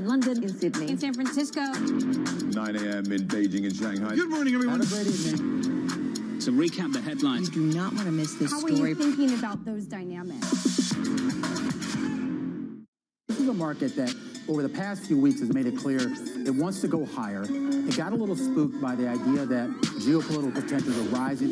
London, in Sydney, in San Francisco, 9 a.m. in Beijing and Shanghai. Good morning, everyone. Have a great evening. To recap the headlines. You do not want to miss this How story. are you thinking about those dynamics? This is a market that, over the past few weeks, has made it clear it wants to go higher. It got a little spooked by the idea that geopolitical tensions are rising.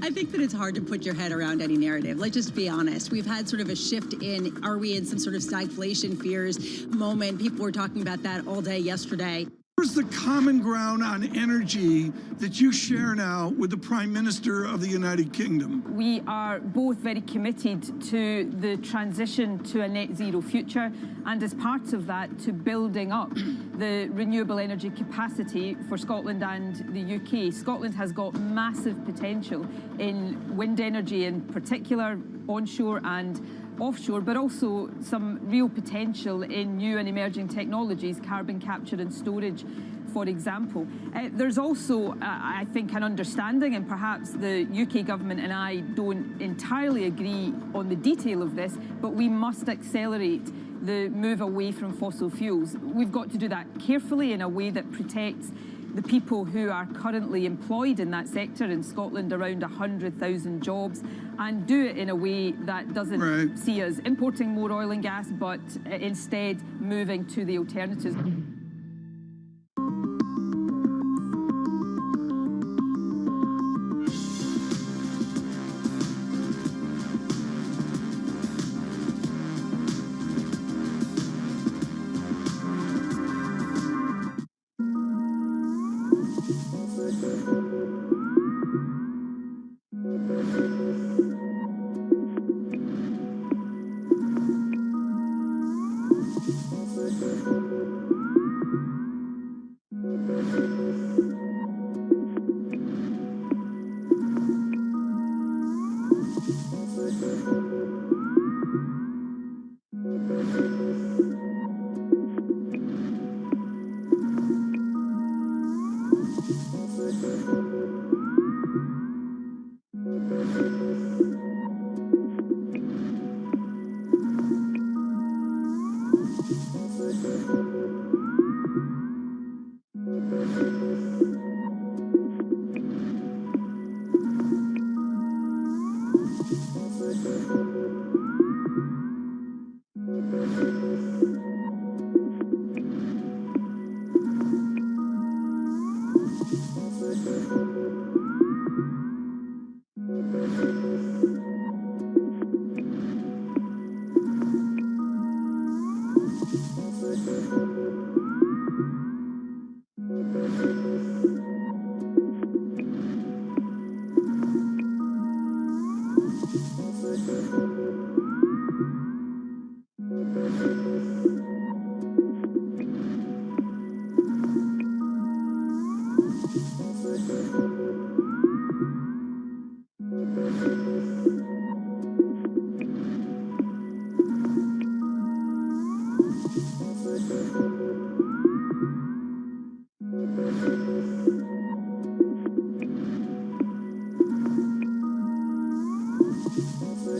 I think that it's hard to put your head around any narrative. Let's just be honest. We've had sort of a shift in, are we in some sort of stagflation fears moment? People were talking about that all day yesterday. Where's the common ground on energy that you share now with the Prime Minister of the United Kingdom? We are both very committed to the transition to a net zero future, and as part of that, to building up the renewable energy capacity for Scotland and the UK. Scotland has got massive potential in wind energy in particular, onshore and offshore, but also some real potential in new and emerging technologies, carbon capture and storage, for example. There's also, I think, an understanding, and perhaps the UK government and I don't entirely agree on the detail of this, but we must accelerate the move away from fossil fuels. We've got to do that carefully in a way that protects the people who are currently employed in that sector. In Scotland, around 100,000 jobs, and do it in a way that doesn't see us importing more oil and gas, but instead moving to the alternatives.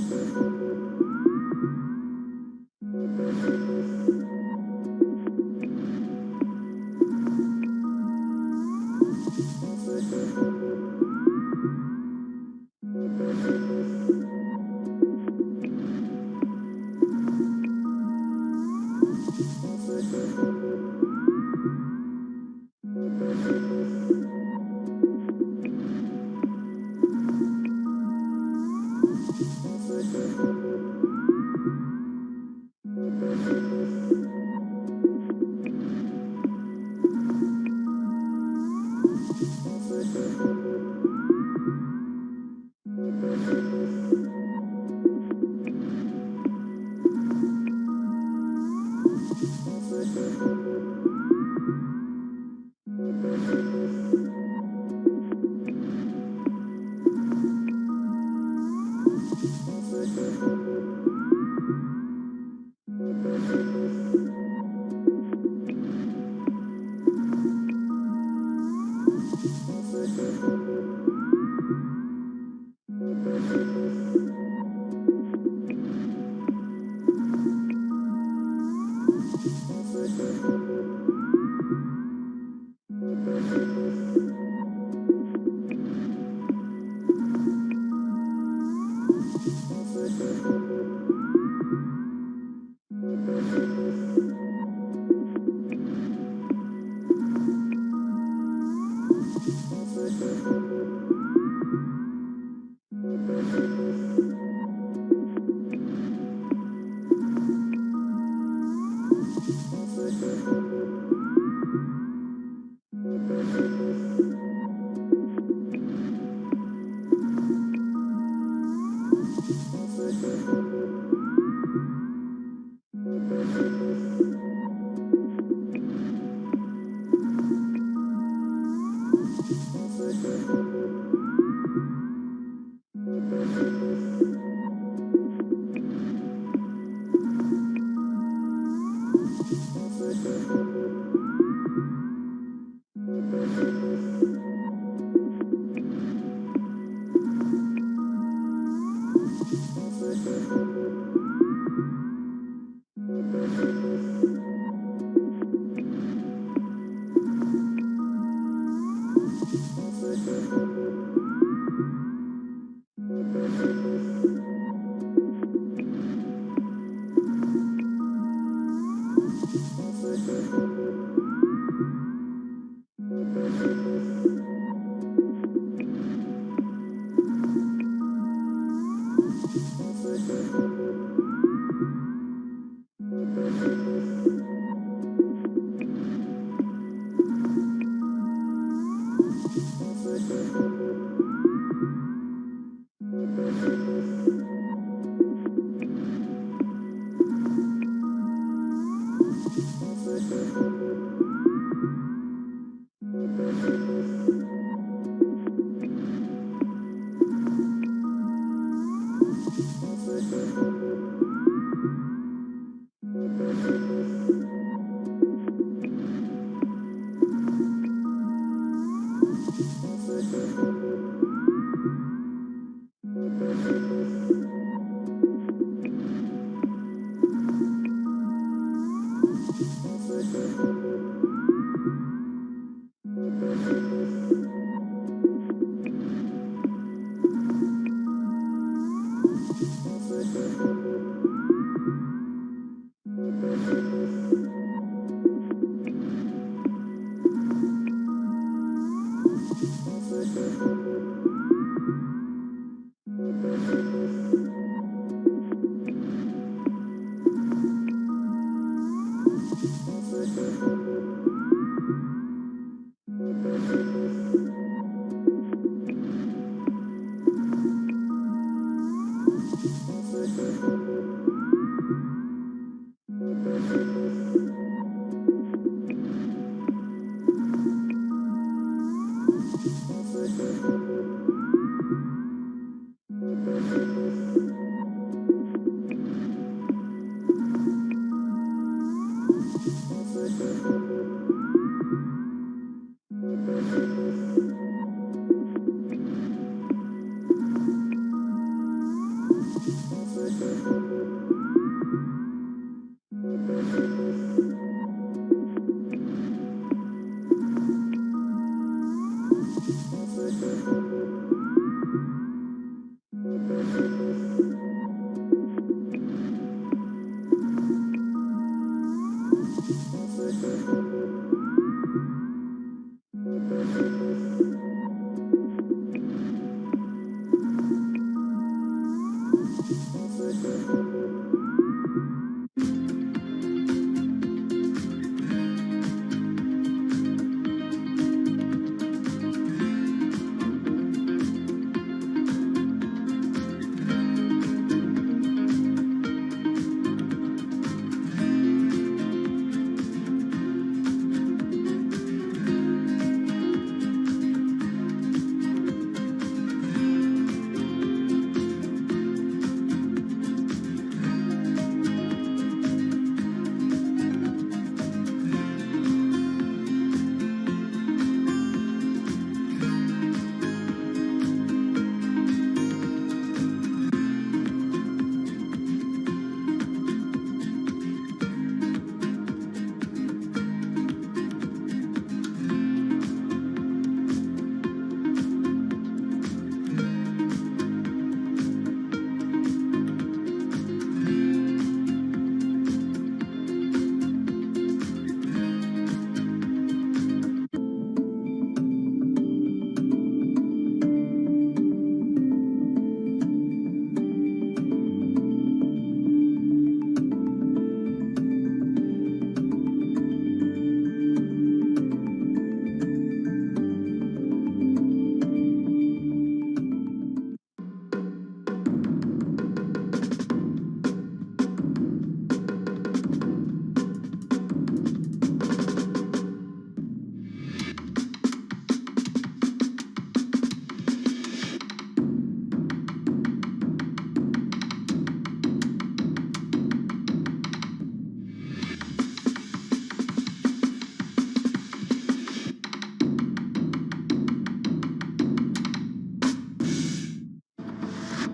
Thank you.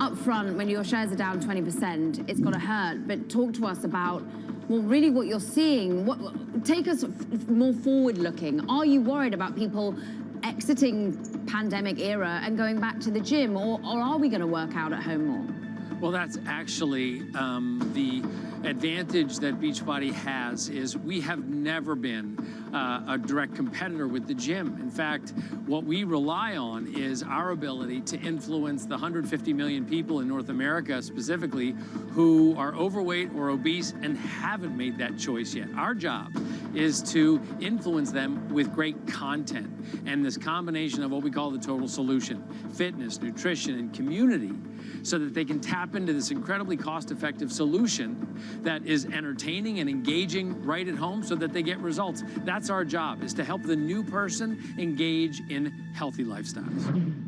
up front, when your shares are down 20%, it's got to hurt. But talk to us about, well, really what you're seeing. Take us more forward-looking. Are you worried about people exiting pandemic era and going back to the gym, or are we going to work out at home more? Well, that's actually the advantage that Beachbody has is we have never been a direct competitor with the gym. In fact, what we rely on is our ability to influence the 150 million people in North America specifically who are overweight or obese and haven't made that choice yet. Our job is to influence them with great content and this combination of what we call the total solution: fitness, nutrition, and community, so that they can tap into this incredibly cost-effective solution that is entertaining and engaging right at home so that they get results. That's our job, is to help the new person engage in healthy lifestyles.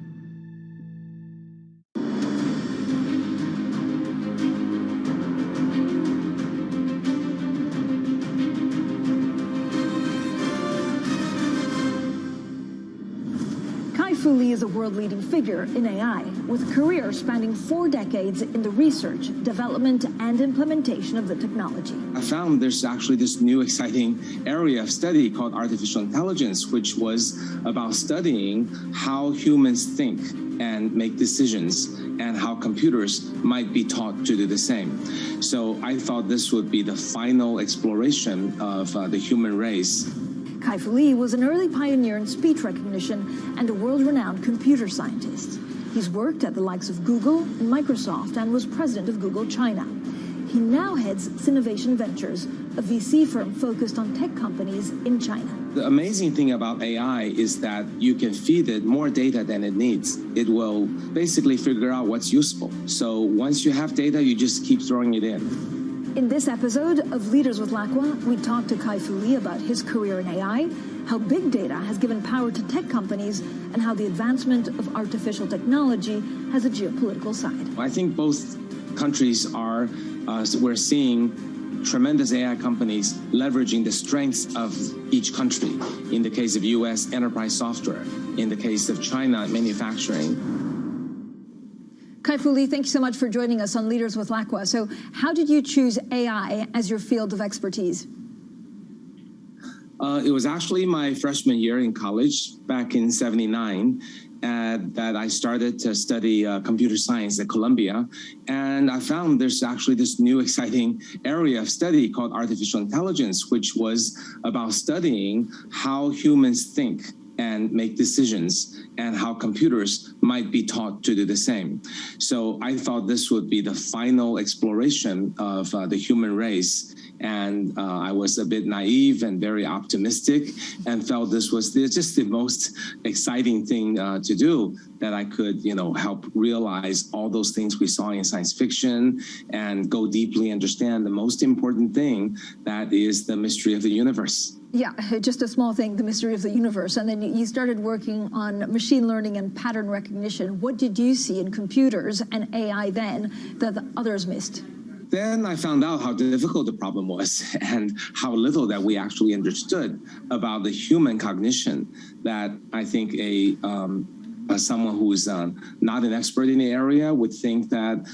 Lee is a world-leading figure in AI, with a career spanning 4 decades in the research, development, and implementation of the technology. I found there's actually this new exciting area of study called artificial intelligence, which was about studying how humans think and make decisions and how computers might be taught to do the same. So I thought this would be the final exploration of the human race. Kai-Fu Lee was an early pioneer in speech recognition and a world-renowned computer scientist. He's worked at the likes of Google and Microsoft and was president of Google China. He now heads Sinovation Ventures, a VC firm focused on tech companies in China. The amazing thing about AI is that you can feed it more data than it needs. It will basically figure out what's useful. So once you have data, you just keep throwing it in. In this episode of Leaders with Lacqua, we talk to Kai-Fu Lee about his career in AI, how big data has given power to tech companies, and how the advancement of artificial technology has a geopolitical side. I think both countries are, we're seeing tremendous AI companies leveraging the strengths of each country. In the case of US, enterprise software. In the case of China, manufacturing. Kai-Fu Lee, thank you so much for joining us on Leaders with Lacqua. So how did you choose AI as your field of expertise? It was actually my freshman year in college back in '79 that I started to study computer science at Columbia. And I found there's actually this new exciting area of study called artificial intelligence, which was about studying how humans think and make decisions and how computers might be taught to do the same. So I thought this would be the final exploration of the human race. And I was a bit naive and very optimistic and felt this was just the most exciting thing to do, that I could, help realize all those things we saw in science fiction and go deeply understand the most important thing, that is the mystery of the universe. Yeah, just a small thing, the mystery of the universe. And then you started working on machine learning and pattern recognition. What did you see in computers and AI then that the others missed? Then I found out how difficult the problem was and how little that we actually understood about the human cognition, that I think someone who is not an expert in the area would think that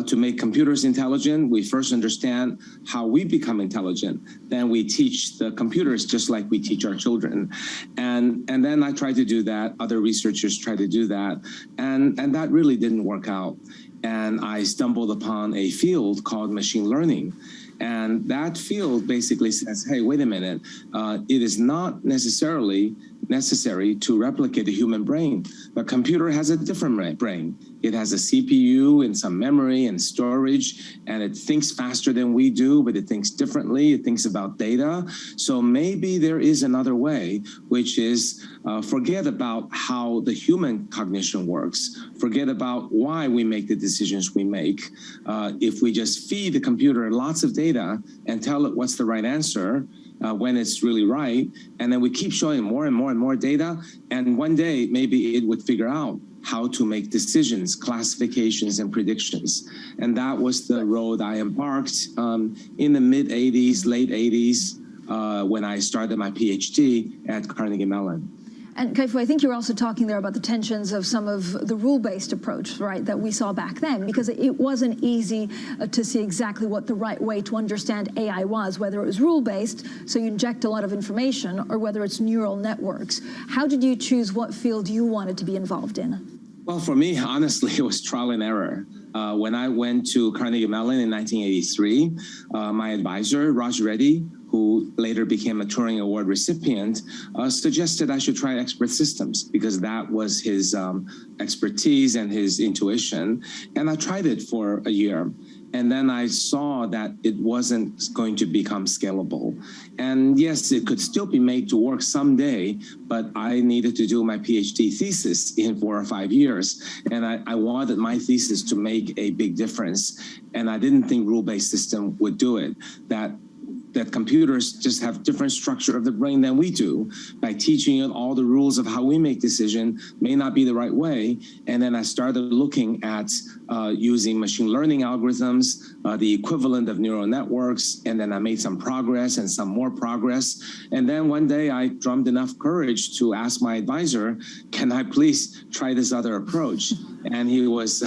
to make computers intelligent, we first understand how we become intelligent. Then we teach the computers just like we teach our children. And then I tried to do that. Other researchers tried to do that. And that really didn't work out. And I stumbled upon a field called machine learning. And that field basically says, hey, wait a minute, it is not necessarily necessary to replicate the human brain. The computer has a different brain. It has a CPU and some memory and storage, and it thinks faster than we do, but it thinks differently. It thinks about data. So maybe there is another way, which is forget about how the human cognition works. Forget about why we make the decisions we make. If we just feed the computer lots of data and tell it what's the right answer, when it's really right, and then we keep showing more and more and more data, and one day maybe it would figure out how to make decisions, classifications, and predictions. And that was the road I embarked in the mid-'80s, late '80s, when I started my PhD at Carnegie Mellon. And Kai-Fu, I think you were also talking there about the tensions of some of the rule-based approach, right, that we saw back then, because it wasn't easy to see exactly what the right way to understand AI was, whether it was rule-based, so you inject a lot of information, or whether it's neural networks. How did you choose what field you wanted to be involved in? Well, for me, honestly, it was trial and error. When I went to Carnegie Mellon in 1983, my advisor, Raj Reddy, who later became a Turing Award recipient, suggested I should try expert systems because that was his expertise and his intuition. And I tried it for a year. And then I saw that it wasn't going to become scalable. And yes, it could still be made to work someday, but I needed to do my PhD thesis in 4 or 5 years. And I wanted my thesis to make a big difference. And I didn't think rule-based system would do it. That computers just have different structure of the brain than we do. By teaching it all the rules of how we make decision may not be the right way. And then I started looking at using machine learning algorithms, the equivalent of neural networks, and then I made some progress and some more progress. And then one day I drummed enough courage to ask my advisor, can I please try this other approach? And he was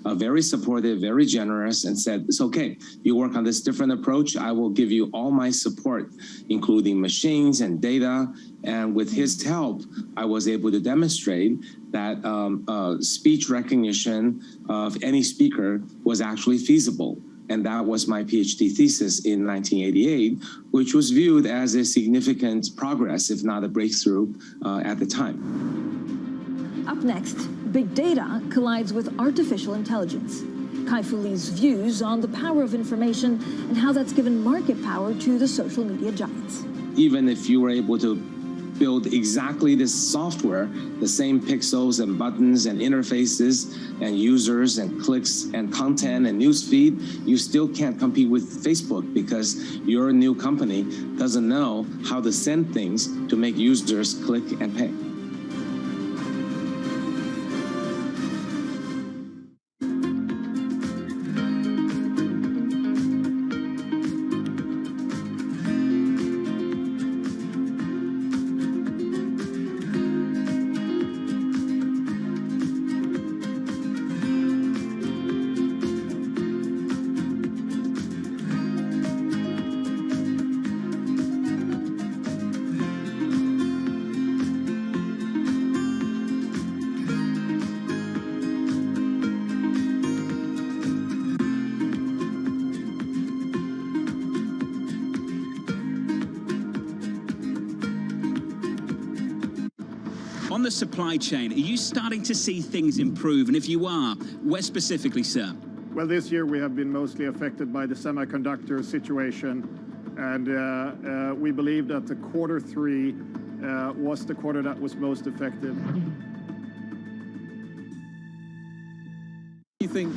very supportive, very generous, and said, it's okay, you work on this different approach, I will give you all my support, including machines and data. And with his help, I was able to demonstrate that speech recognition of any speaker was actually feasible. And that was my PhD thesis in 1988, which was viewed as a significant progress, if not a breakthrough at the time. Up next, big data collides with artificial intelligence. Kai-Fu Lee's views on the power of information and how that's given market power to the social media giants. Even if you were able to build exactly this software, the same pixels and buttons and interfaces and users and clicks and content and newsfeed, you still can't compete with Facebook because your new company doesn't know how to send things to make users click and pay. On the supply chain, are you starting to see things improve? And if you are, where specifically, sir? Well, this year we have been mostly affected by the semiconductor situation. And we believe that the Q3 was the quarter that was most affected. Do you think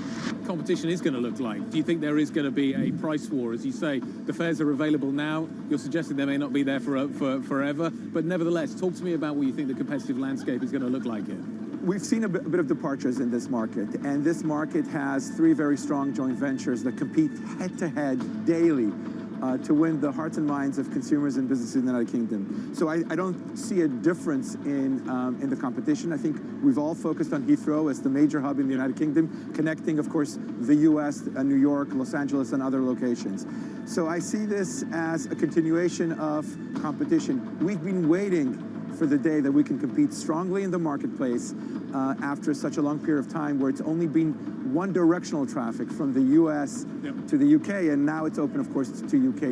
competition is going to look like? Do you think there is going to be a price war? As you say, the fares are available now. You're suggesting they may not be there for forever. But nevertheless, talk to me about what you think the competitive landscape is going to look like here. We've seen a bit of departures in this market. And this market has 3 very strong joint ventures that compete head-to-head daily to win the hearts and minds of consumers and businesses in the United Kingdom. So I don't see a difference in the competition. I think we've all focused on Heathrow as the major hub in the United Kingdom, connecting, of course, the US, New York, Los Angeles, and other locations. So I see this as a continuation of competition. We've been waiting for the day that we can compete strongly in the marketplace after such a long period of time where it's only been one-directional traffic from the US to the UK, and now it's open, of course, to UK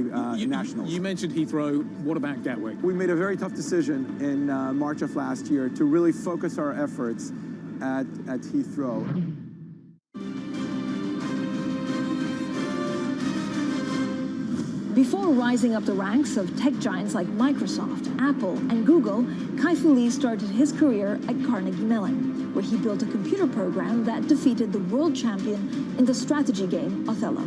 nationals. You mentioned Heathrow. What about Gatwick? We made a very tough decision in March of last year to really focus our efforts at Heathrow. Before rising up the ranks of tech giants like Microsoft, Apple, and Google, Kai-Fu Lee started his career at Carnegie Mellon, where he built a computer program that defeated the world champion in the strategy game Othello.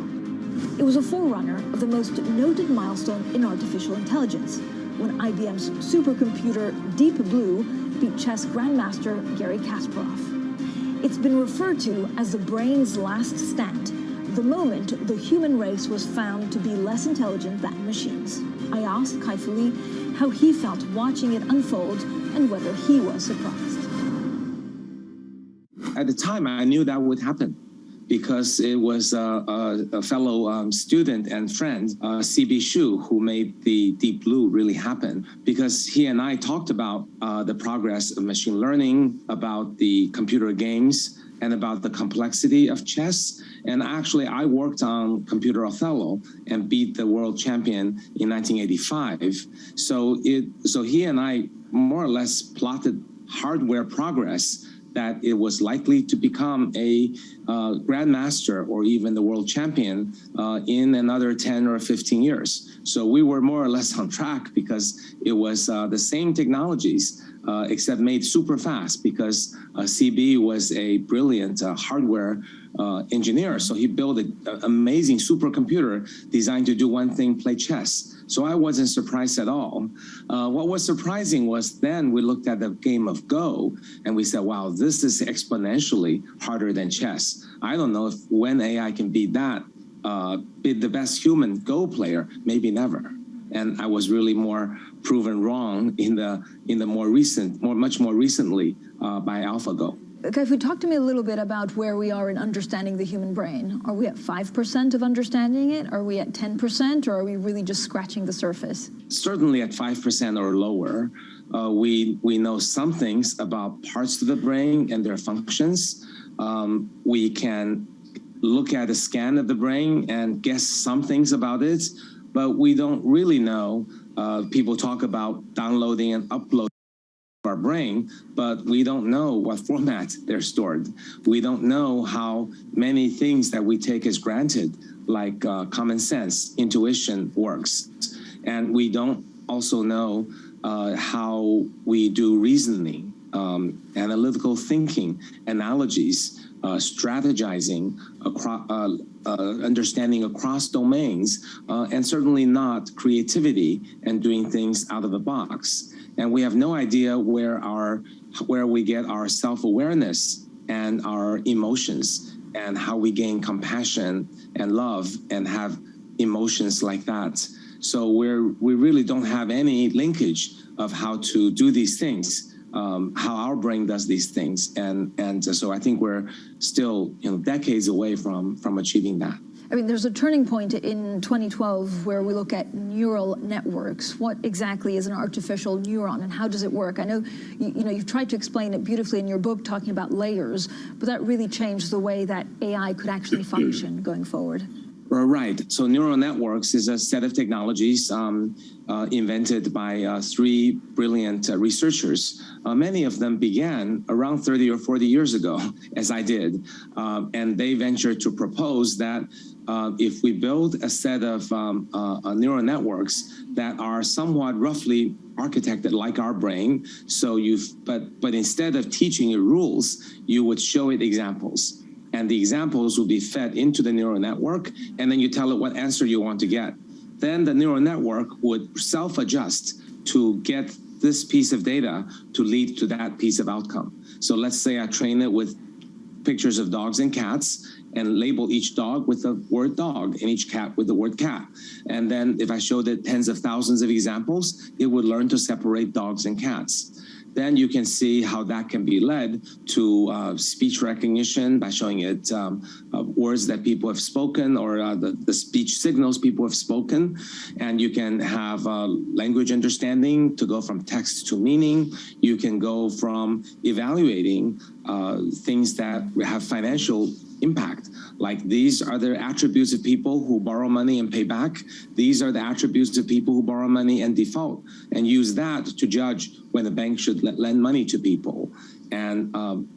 It was a forerunner of the most noted milestone in artificial intelligence, when IBM's supercomputer Deep Blue beat chess grandmaster Garry Kasparov. It's been referred to as the brain's last stand, the moment the human race was found to be less intelligent than machines. I asked Kai-Fu Lee how he felt watching it unfold and whether he was surprised. At the time, I knew that would happen. because it was a fellow student and friend, C.B. Shu, who made the Deep Blue really happen. Because he and I talked about the progress of machine learning, about the computer games, and about the complexity of chess. And actually, I worked on Computer Othello and beat the world champion in 1985. So he and I more or less plotted hardware progress that it was likely to become a grandmaster or even the world champion in another 10 or 15 years. So we were more or less on track because it was the same technologies, except made super fast, because CB was a brilliant hardware engineer. So he built an amazing supercomputer designed to do one thing, play chess. So I wasn't surprised at all. What was surprising was then we looked at the game of Go and we said, wow, this is exponentially harder than chess. I don't know if when AI can beat that, beat the best human Go player, maybe never. And I was really more proven wrong in the much more recently by AlphaGo. Okay, if you talk to me a little bit about where we are in understanding the human brain. Are we at 5% of understanding it? Are we at 10%? Or are we really just scratching the surface? Certainly at 5% or lower. We know some things about parts of the brain and their functions. We can look at a scan of the brain and guess some things about it, but we don't really know. People talk about downloading and uploading our brain, but we don't know what format they're stored. We don't know how many things that we take as granted, like common sense, intuition, works. And we don't also know how we do reasoning, analytical thinking, analogies, strategizing, understanding across domains, and certainly not creativity and doing things out of the box. And we have no idea where we get our self-awareness and our emotions and how we gain compassion and love and have emotions like that. So we really don't have any linkage of how to do these things, how our brain does these things. And so I think we're still decades away from achieving that. I mean, there's a turning point in 2012 where we look at neural networks. What exactly is an artificial neuron and how does it work? I know you've tried to explain it beautifully in your book, talking about layers, but that really changed the way that AI could actually function going forward. Right. So neural networks is a set of technologies invented by three brilliant researchers. Many of them began around 30 or 40 years ago, as I did. And they ventured to propose that if we build a set of neural networks that are somewhat roughly architected like our brain, so but instead of teaching it rules, you would show it examples. And the examples will be fed into the neural network, and then you tell it what answer you want to get. Then the neural network would self-adjust to get this piece of data to lead to that piece of outcome. So let's say I train it with pictures of dogs and cats and label each dog with the word dog and each cat with the word cat. And then if I showed it tens of thousands of examples, it would learn to separate dogs and cats. Then you can see how that can be led to speech recognition by showing it words that people have spoken or the speech signals people have spoken. And you can have language understanding to go from text to meaning. You can go from evaluating things that have financial impact, like these are the attributes of people who borrow money and pay back. These are the attributes of people who borrow money and default, and use that to judge when a bank should lend money to people. And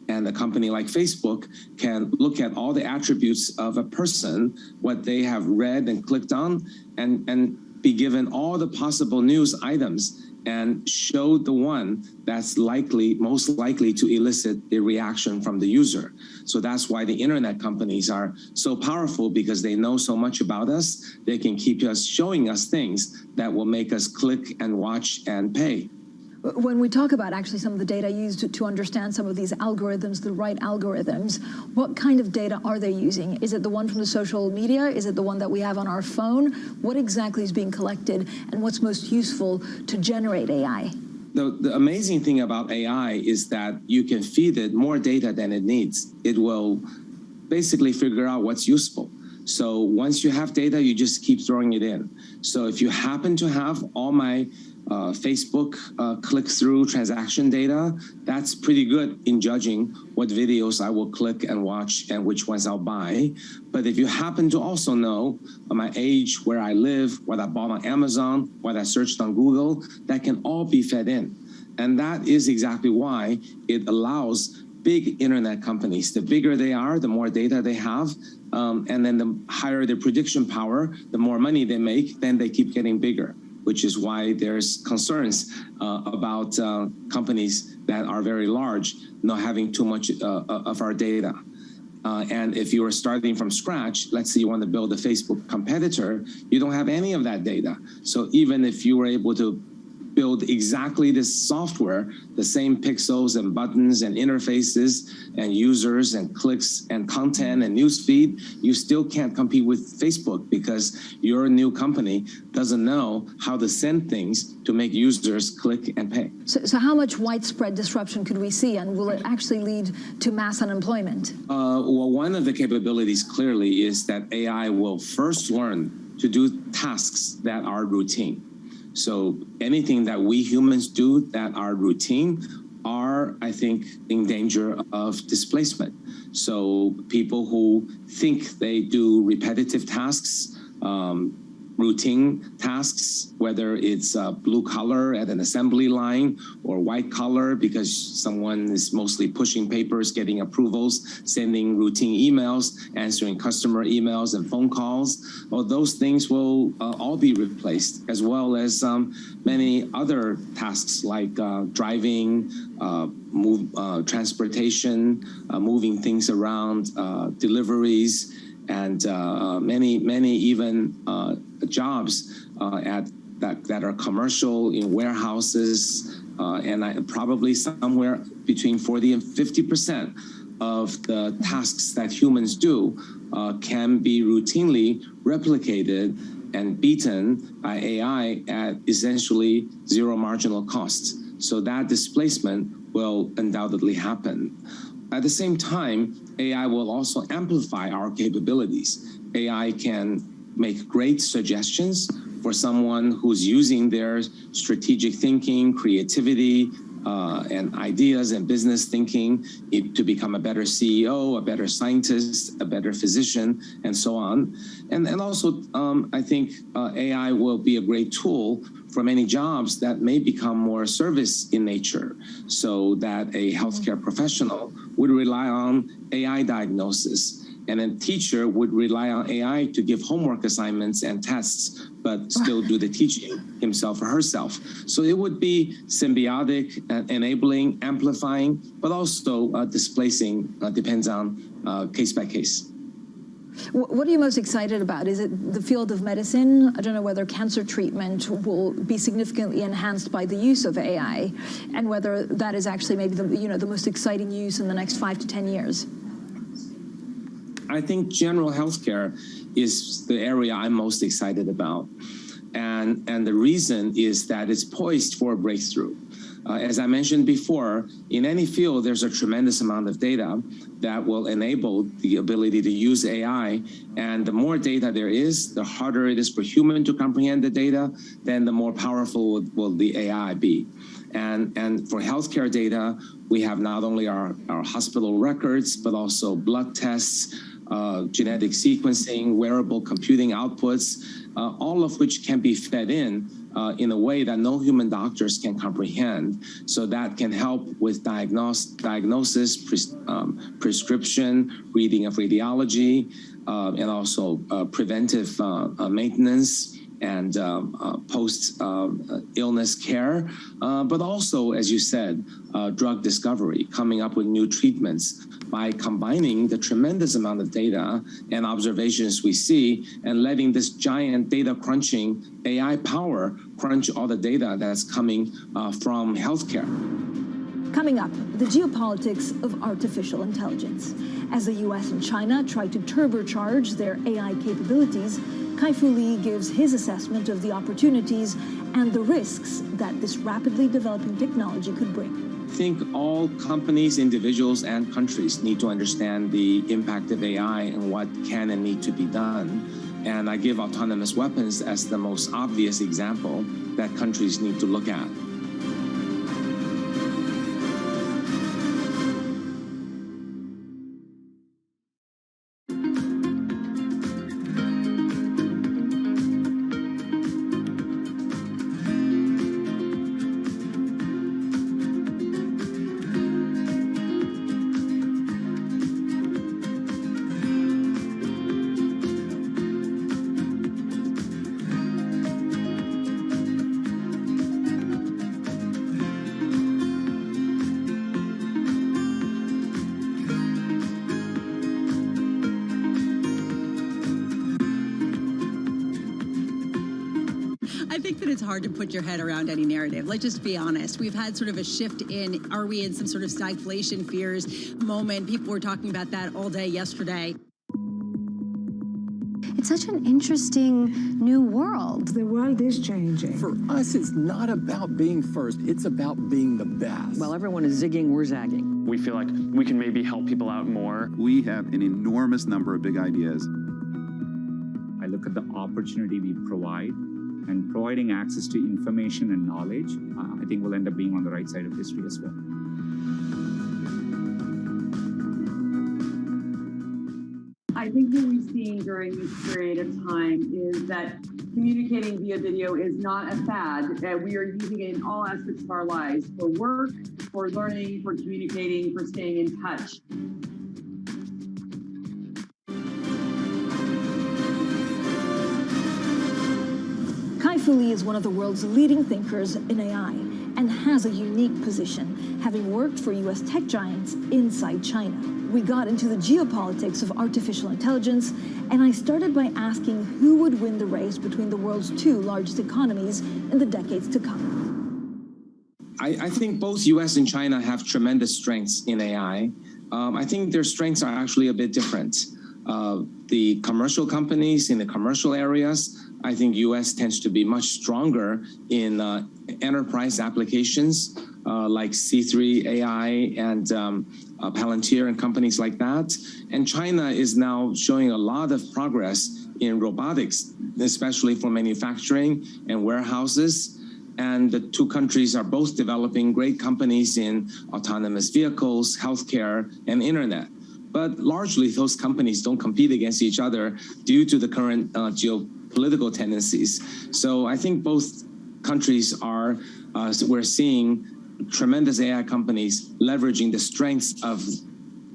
a company like Facebook can look at all the attributes of a person, what they have read and clicked on, and be given all the possible news items and show the one that's most likely to elicit a reaction from the user. So that's why the internet companies are so powerful, because they know so much about us. They can keep showing us things that will make us click and watch and pay. When we talk about actually some of the data used to understand some of these algorithms, the right algorithms, what kind of data are they using? Is it the one from the social media? Is it the one that we have on our phone? What exactly is being collected, and what's most useful to generate AI? The amazing thing about AI is that you can feed it more data than it needs. It will basically figure out what's useful. So once you have data, you just keep throwing it in. So if you happen to have all my Facebook click-through transaction data, that's pretty good in judging what videos I will click and watch and which ones I'll buy. But if you happen to also know my age, where I live, what I bought on Amazon, what I searched on Google, that can all be fed in. And that is exactly why it allows big internet companies, the bigger they are, the more data they have, and then the higher their prediction power, the more money they make, then they keep getting bigger, which is why there's concerns about companies that are very large not having too much of our data. And if you are starting from scratch, let's say you want to build a Facebook competitor, you don't have any of that data. So even if you were able to build exactly this software, the same pixels and buttons and interfaces and users and clicks and content and newsfeed, you still can't compete with Facebook because your new company doesn't know how to send things to make users click and pay. So how much widespread disruption could we see, and will it actually lead to mass unemployment? Well, one of the capabilities clearly is that AI will first learn to do tasks that are routine. So anything that we humans do that are routine are, I think, in danger of displacement. So people who think they do repetitive tasks, routine tasks, whether it's blue collar at an assembly line or white collar because someone is mostly pushing papers, getting approvals, sending routine emails, answering customer emails and phone calls, well, those things will all be replaced, as well as many other tasks like driving, transportation, moving things around, deliveries, and many even jobs that are commercial in warehouses, and probably somewhere between 40 and 50% of the tasks that humans do can be routinely replicated and beaten by AI at essentially zero marginal cost. So that displacement will undoubtedly happen. At the same time, AI will also amplify our capabilities. AI can make great suggestions for someone who's using their strategic thinking, creativity, and ideas and business thinking to become a better CEO, a better scientist, a better physician, and so on. And also, I think AI will be a great tool for many jobs that may become more service in nature, so that a healthcare professional would rely on AI diagnosis, and a teacher would rely on AI to give homework assignments and tests, but still do the teaching himself or herself. So it would be symbiotic, enabling, amplifying, but also displacing, depends on case by case. What are you most excited about? Is it the field of medicine? I don't know whether cancer treatment will be significantly enhanced by the use of AI, and whether that is actually maybe the most exciting use in the next 5 to 10 years. I think general healthcare is the area I'm most excited about. And the reason is that it's poised for a breakthrough. As I mentioned before, in any field, there's a tremendous amount of data that will enable the ability to use AI. And the more data there is, the harder it is for human to comprehend the data, then the more powerful will the AI be. And for healthcare data, we have not only our hospital records, but also blood tests, genetic sequencing, wearable computing outputs, all of which can be fed in a way that no human doctors can comprehend. So that can help with diagnosis, prescription, reading of radiology, and also preventive maintenance and post-illness care, but also, as you said, drug discovery, coming up with new treatments by combining the tremendous amount of data and observations we see and letting this giant data crunching AI power crunch all the data that's coming from healthcare. Coming up, the geopolitics of artificial intelligence. As the US and China try to turbocharge their AI capabilities, Kai-Fu Lee gives his assessment of the opportunities and the risks that this rapidly developing technology could bring. think all companies, individuals, and countries need to understand the impact of AI and what can and need to be done. And I give autonomous weapons as the most obvious example that countries need to look at. I think that it's hard to put your head around any narrative. Let's just be honest. We've had sort of a shift in, are we in some sort of stagflation fears moment? People were talking about that all day yesterday. It's such an interesting new world. The world is changing. For us, it's not about being first. It's about being the best. While everyone is zigging, we're zagging. We feel like we can maybe help people out more. We have an enormous number of big ideas. I look at the opportunity we provide, and providing access to information and knowledge, I think we'll end up being on the right side of history as well. I think what we've seen during this period of time is that communicating via video is not a fad. We are using it in all aspects of our lives, for work, for learning, for communicating, for staying in touch. Kai-Fu Lee is one of the world's leading thinkers in AI and has a unique position, having worked for U.S. tech giants inside China. We got into the geopolitics of artificial intelligence, and I started by asking who would win the race between the world's two largest economies in the decades to come. I think both U.S. and China have tremendous strengths in AI. I think their strengths are actually a bit different. The commercial companies in the commercial areas, I think U.S. tends to be much stronger in enterprise applications like C3 AI and Palantir and companies like that. And China is now showing a lot of progress in robotics, especially for manufacturing and warehouses. And the two countries are both developing great companies in autonomous vehicles, healthcare, and internet. But largely, those companies don't compete against each other due to the current geopolitical tendencies. So I think both countries are, we're seeing tremendous AI companies leveraging the strengths of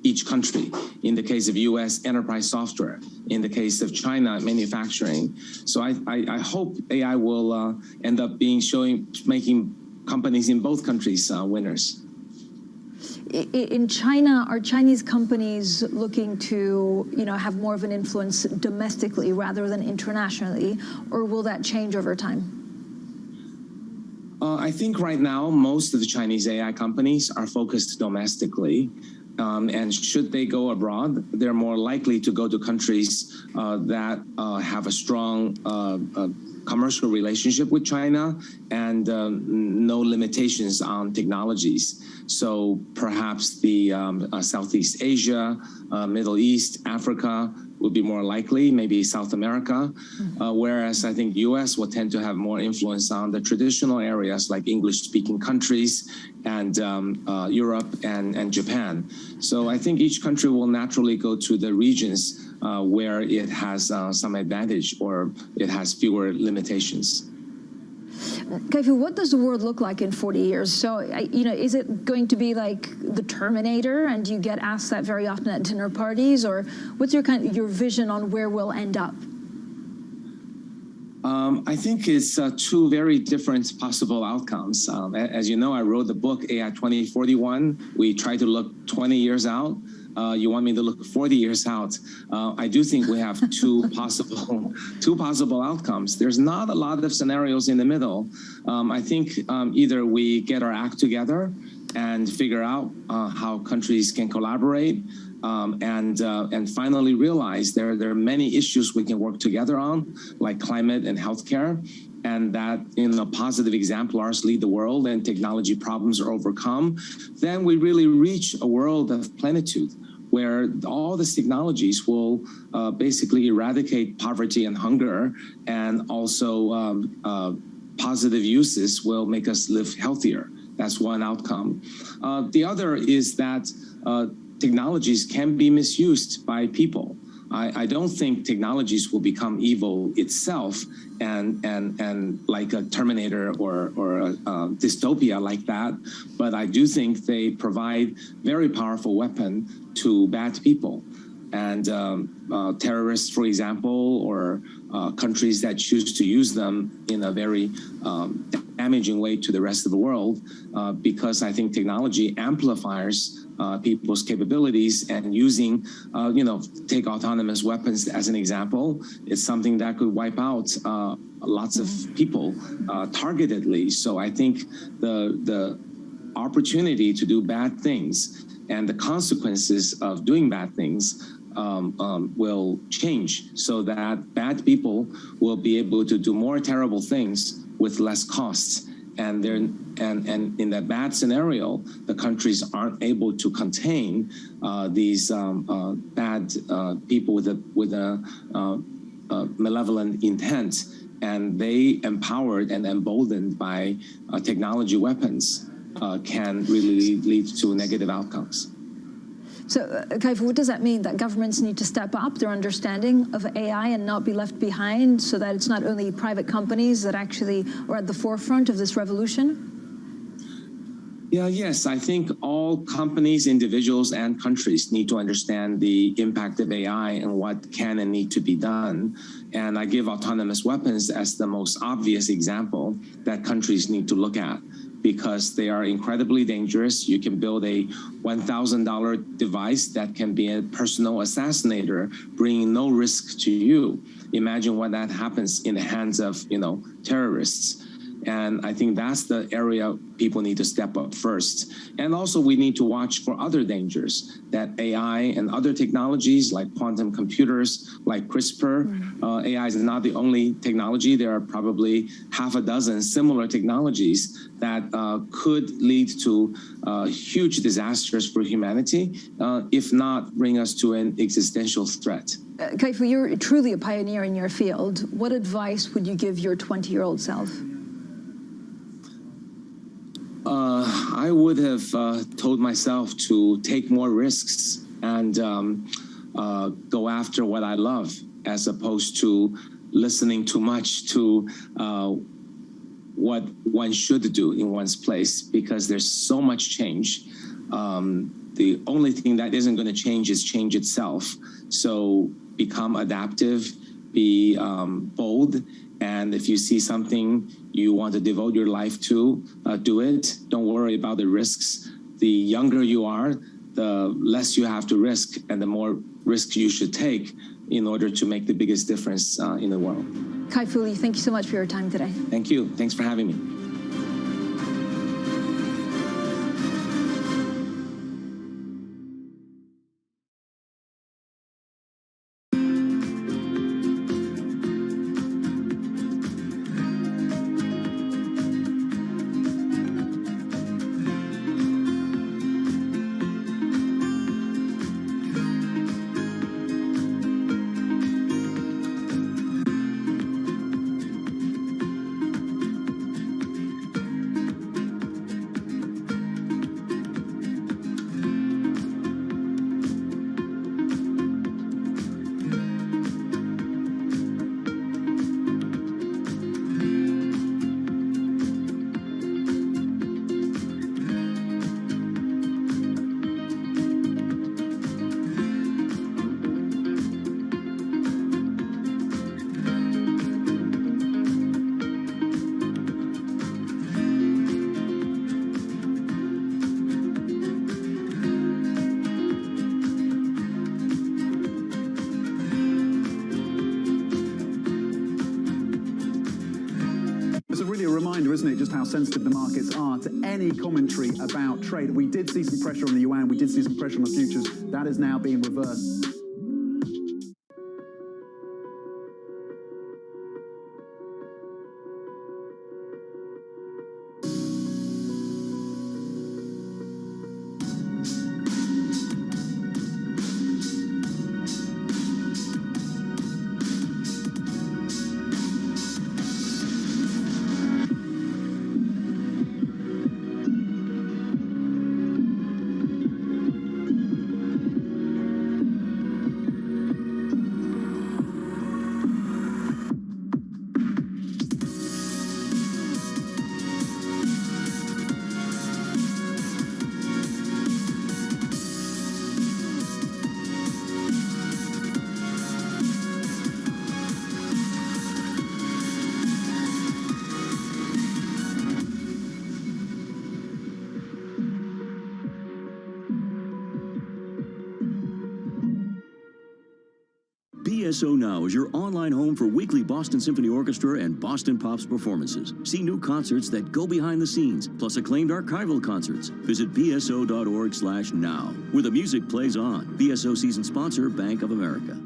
each country. In the case of US, enterprise software. In the case of China, manufacturing. So I hope AI will end up making companies in both countries winners. In China, are Chinese companies looking to, have more of an influence domestically rather than internationally, or will that change over time? I think right now, most of the Chinese AI companies are focused domestically. And should they go abroad, they're more likely to go to countries that have a strong commercial relationship with China and no limitations on technologies. So perhaps the Southeast Asia, Middle East, Africa would be more likely, maybe South America, whereas I think US will tend to have more influence on the traditional areas like English-speaking countries and Europe and Japan. So I think each country will naturally go to the regions where it has some advantage or it has fewer limitations. Kai-Fu, what does the world look like in 40 years? So, is it going to be like the Terminator, and you get asked that very often at dinner parties, or what's your vision on where we'll end up? I think it's two very different possible outcomes. As you know, I wrote the book AI 2041. We try to look 20 years out. You want me to look 40 years out. I do think we have two possible outcomes. There's not a lot of scenarios in the middle. I think either we get our act together and figure out how countries can collaborate and finally realize there are many issues we can work together on, like climate and healthcare, and that in a positive exemplars lead the world and technology problems are overcome, then we really reach a world of plenitude where all these technologies will basically eradicate poverty and hunger, and also positive uses will make us live healthier. That's one outcome. The other is that technologies can be misused by people. I don't think technologies will become evil itself and like a Terminator or a dystopia like that, but I do think they provide very powerful weapon to bad people. And terrorists, for example, or countries that choose to use them in a very damaging way to the rest of the world, because I think technology amplifies people's capabilities, and using, take autonomous weapons as an example, it's something that could wipe out lots of people targetedly. So I think the opportunity to do bad things and the consequences of doing bad things will change, so that bad people will be able to do more terrible things with less costs. And in that bad scenario, the countries aren't able to contain these bad people with a malevolent intent, and they, empowered and emboldened by technology weapons, can really lead to negative outcomes. So, Kai-Fu, what does that mean? That governments need to step up their understanding of AI and not be left behind, so that it's not only private companies that actually are at the forefront of this revolution? Yeah, yes, I think all companies, individuals, and countries need to understand the impact of AI and what can and need to be done. And I give autonomous weapons as the most obvious example that countries need to look at, because they are incredibly dangerous. You can build a $1,000 device that can be a personal assassinator, bringing no risk to you. Imagine what that happens in the hands of, terrorists. And I think that's the area people need to step up first. And also we need to watch for other dangers that AI and other technologies like quantum computers, like CRISPR, AI is not the only technology. There are probably half a dozen similar technologies that could lead to huge disasters for humanity, if not bring us to an existential threat. Kai-Fu, you're truly a pioneer in your field. What advice would you give your 20-year-old self? I would have told myself to take more risks and go after what I love, as opposed to listening too much to what one should do in one's place, because there's so much change. The only thing that isn't going to change is change itself. So become adaptive, be bold, and if you see something you want to devote your life to, do it. Don't worry about the risks. The younger you are, the less you have to risk, and the more risks you should take in order to make the biggest difference in the world. Kai-Fu Lee, thank you so much for your time today. Thank you. Thanks for having me. isn't it, just how sensitive the markets are to any commentary about trade. We did see some pressure on the yuan, we did see some pressure on the futures. That is now being reversed. BSO Now is your online home for weekly Boston Symphony Orchestra and Boston Pops performances. See new concerts that go behind the scenes, plus acclaimed archival concerts. Visit bso.org/now, where the music plays on. BSO season sponsor, Bank of America.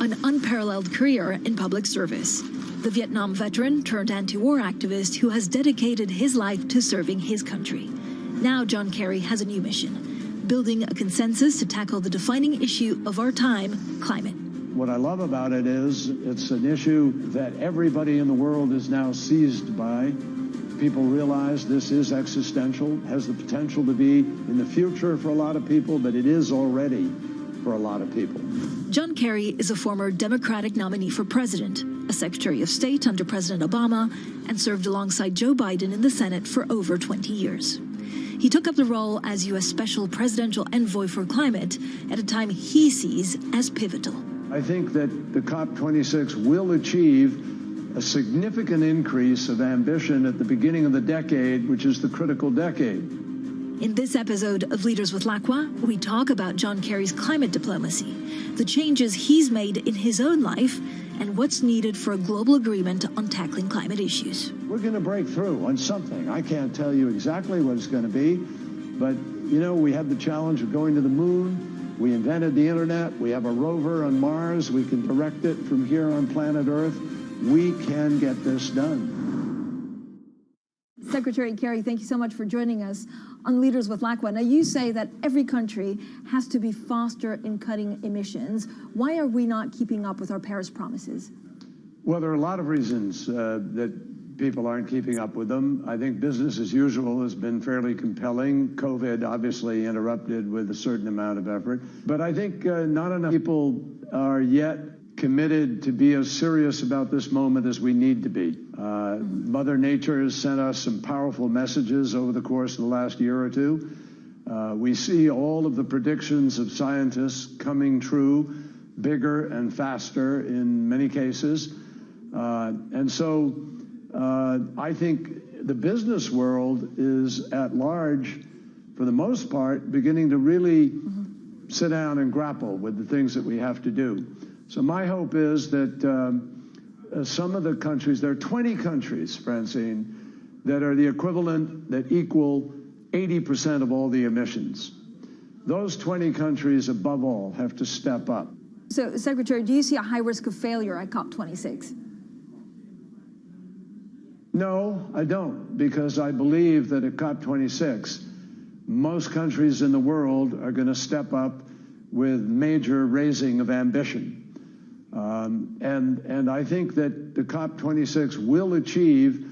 An unparalleled career in public service. The Vietnam veteran turned anti-war activist who has dedicated his life to serving his country. Now John Kerry has a new mission, building a consensus to tackle the defining issue of our time, climate. What I love about it is it's an issue that everybody in the world is now seized by. People realize this is existential, has the potential to be in the future for a lot of people, but it is already for a lot of people. John Kerry is a former Democratic nominee for president, a Secretary of State under President Obama, and served alongside Joe Biden in the Senate for over 20 years. He took up the role as U.S. Special Presidential Envoy for Climate at a time he sees as pivotal. I think that the COP26 will achieve a significant increase of ambition at the beginning of the decade, which is the critical decade. In this episode of Leaders with Lacqua, we talk about John Kerry's climate diplomacy, the changes he's made in his own life, and what's needed for a global agreement on tackling climate issues. We're going to break through on something. I can't tell you exactly what it's going to be, but, you know, we had the challenge of going to the moon. We invented the internet. We have a rover on Mars. We can direct it from here on planet Earth. We can get this done. Secretary Kerry, thank you so much for joining us on Leaders with Lacqua. Now, you say that every country has to be faster in cutting emissions. Why are we not keeping up with our Paris promises? Well, there are a lot of reasons that people aren't keeping up with them. I think business as usual has been fairly compelling. COVID obviously interrupted with a certain amount of effort. But I think not enough people are yet committed to be as serious about this moment as we need to be. Mother Nature has sent us some powerful messages over the course of the last year or two. We see all of the predictions of scientists coming true, bigger and faster in many cases. And so I think the business world is at large, for the most part, beginning to really sit down and grapple with the things that we have to do. So my hope is that some of the countries, there are 20 countries, Francine, that are the equivalent, that equal 80% of all the emissions. Those 20 countries, above all, have to step up. So, Secretary, do you see a high risk of failure at COP26? No, I don't, because I believe that at COP26, most countries in the world are going to step up with major raising of ambition. And I think that the COP26 will achieve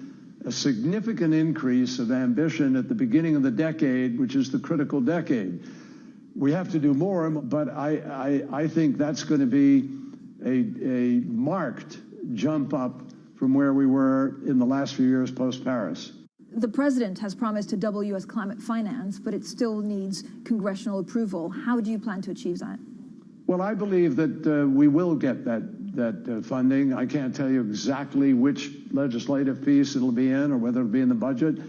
a significant increase of ambition at the beginning of the decade, which is the critical decade. We have to do more, but I think that's going to be a marked jump up from where we were in the last few years post-Paris. The president has promised to double U.S. climate finance, but it still needs congressional approval. How do you plan to achieve that? Well, I believe that we will get that funding. I can't tell you exactly which legislative piece it'll be in or whether it'll be in the budget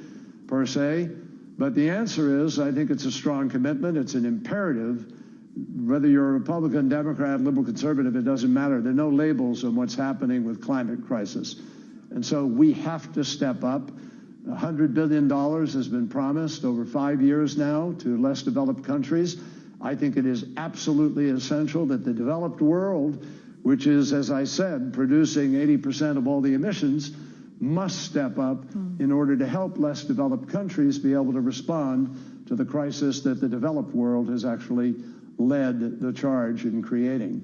per se, But the answer is, I think it's a strong commitment. It's an imperative. Whether you're a Republican, Democrat, liberal, conservative, it doesn't matter. There are no labels on what's happening with climate crisis. And so we have to step up. $100 billion has been promised over 5 years now to less developed countries. I think it is absolutely essential that the developed world, which is, as I said, producing 80% of all the emissions, must step up in order to help less developed countries be able to respond to the crisis that the developed world has actually led the charge in creating.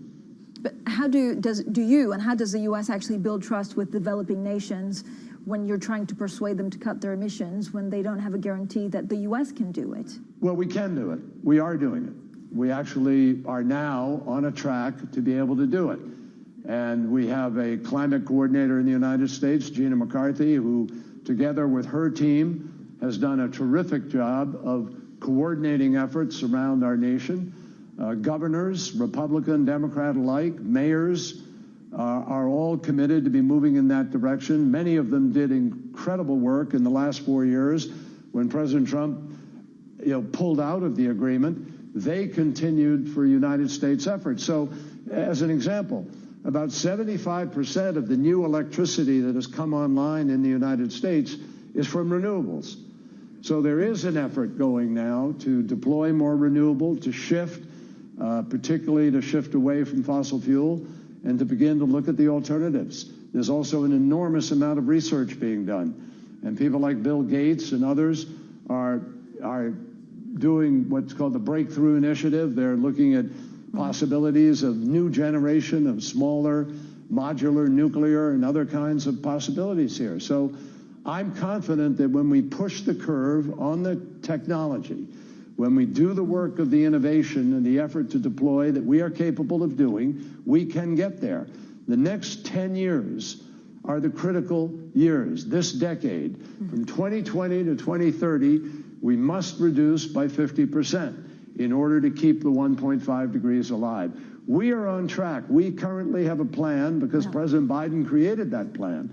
But how does the U.S. actually build trust with developing nations when you're trying to persuade them to cut their emissions when they don't have a guarantee that the U.S. can do it? Well, we can do it. We are doing it. We actually are now on a track to be able to do it. And we have a climate coordinator in the United States, Gina McCarthy, who, together with her team, has done a terrific job of coordinating efforts around our nation. Governors, Republican, Democrat alike, mayors are all committed to be moving in that direction. Many of them did incredible work in the last 4 years when President Trump pulled out of the agreement. They continued for United States efforts. So, as an example, about 75% of the new electricity that has come online in the United States is from renewables. So there is an effort going now to deploy more renewable, to shift, particularly to shift away from fossil fuel, and to begin to look at the alternatives. There's also an enormous amount of research being done. And people like Bill Gates and others are doing what's called the Breakthrough Initiative. They're looking at possibilities of new generation of smaller, modular, nuclear, and other kinds of possibilities here. So I'm confident that when we push the curve on the technology, when we do the work of the innovation and the effort to deploy that we are capable of doing, we can get there. The next 10 years are the critical years. This decade, from 2020 to 2030, we must reduce by 50%. In order to keep the 1.5 degrees alive. We are on track. We currently have a plan because President Biden created that plan,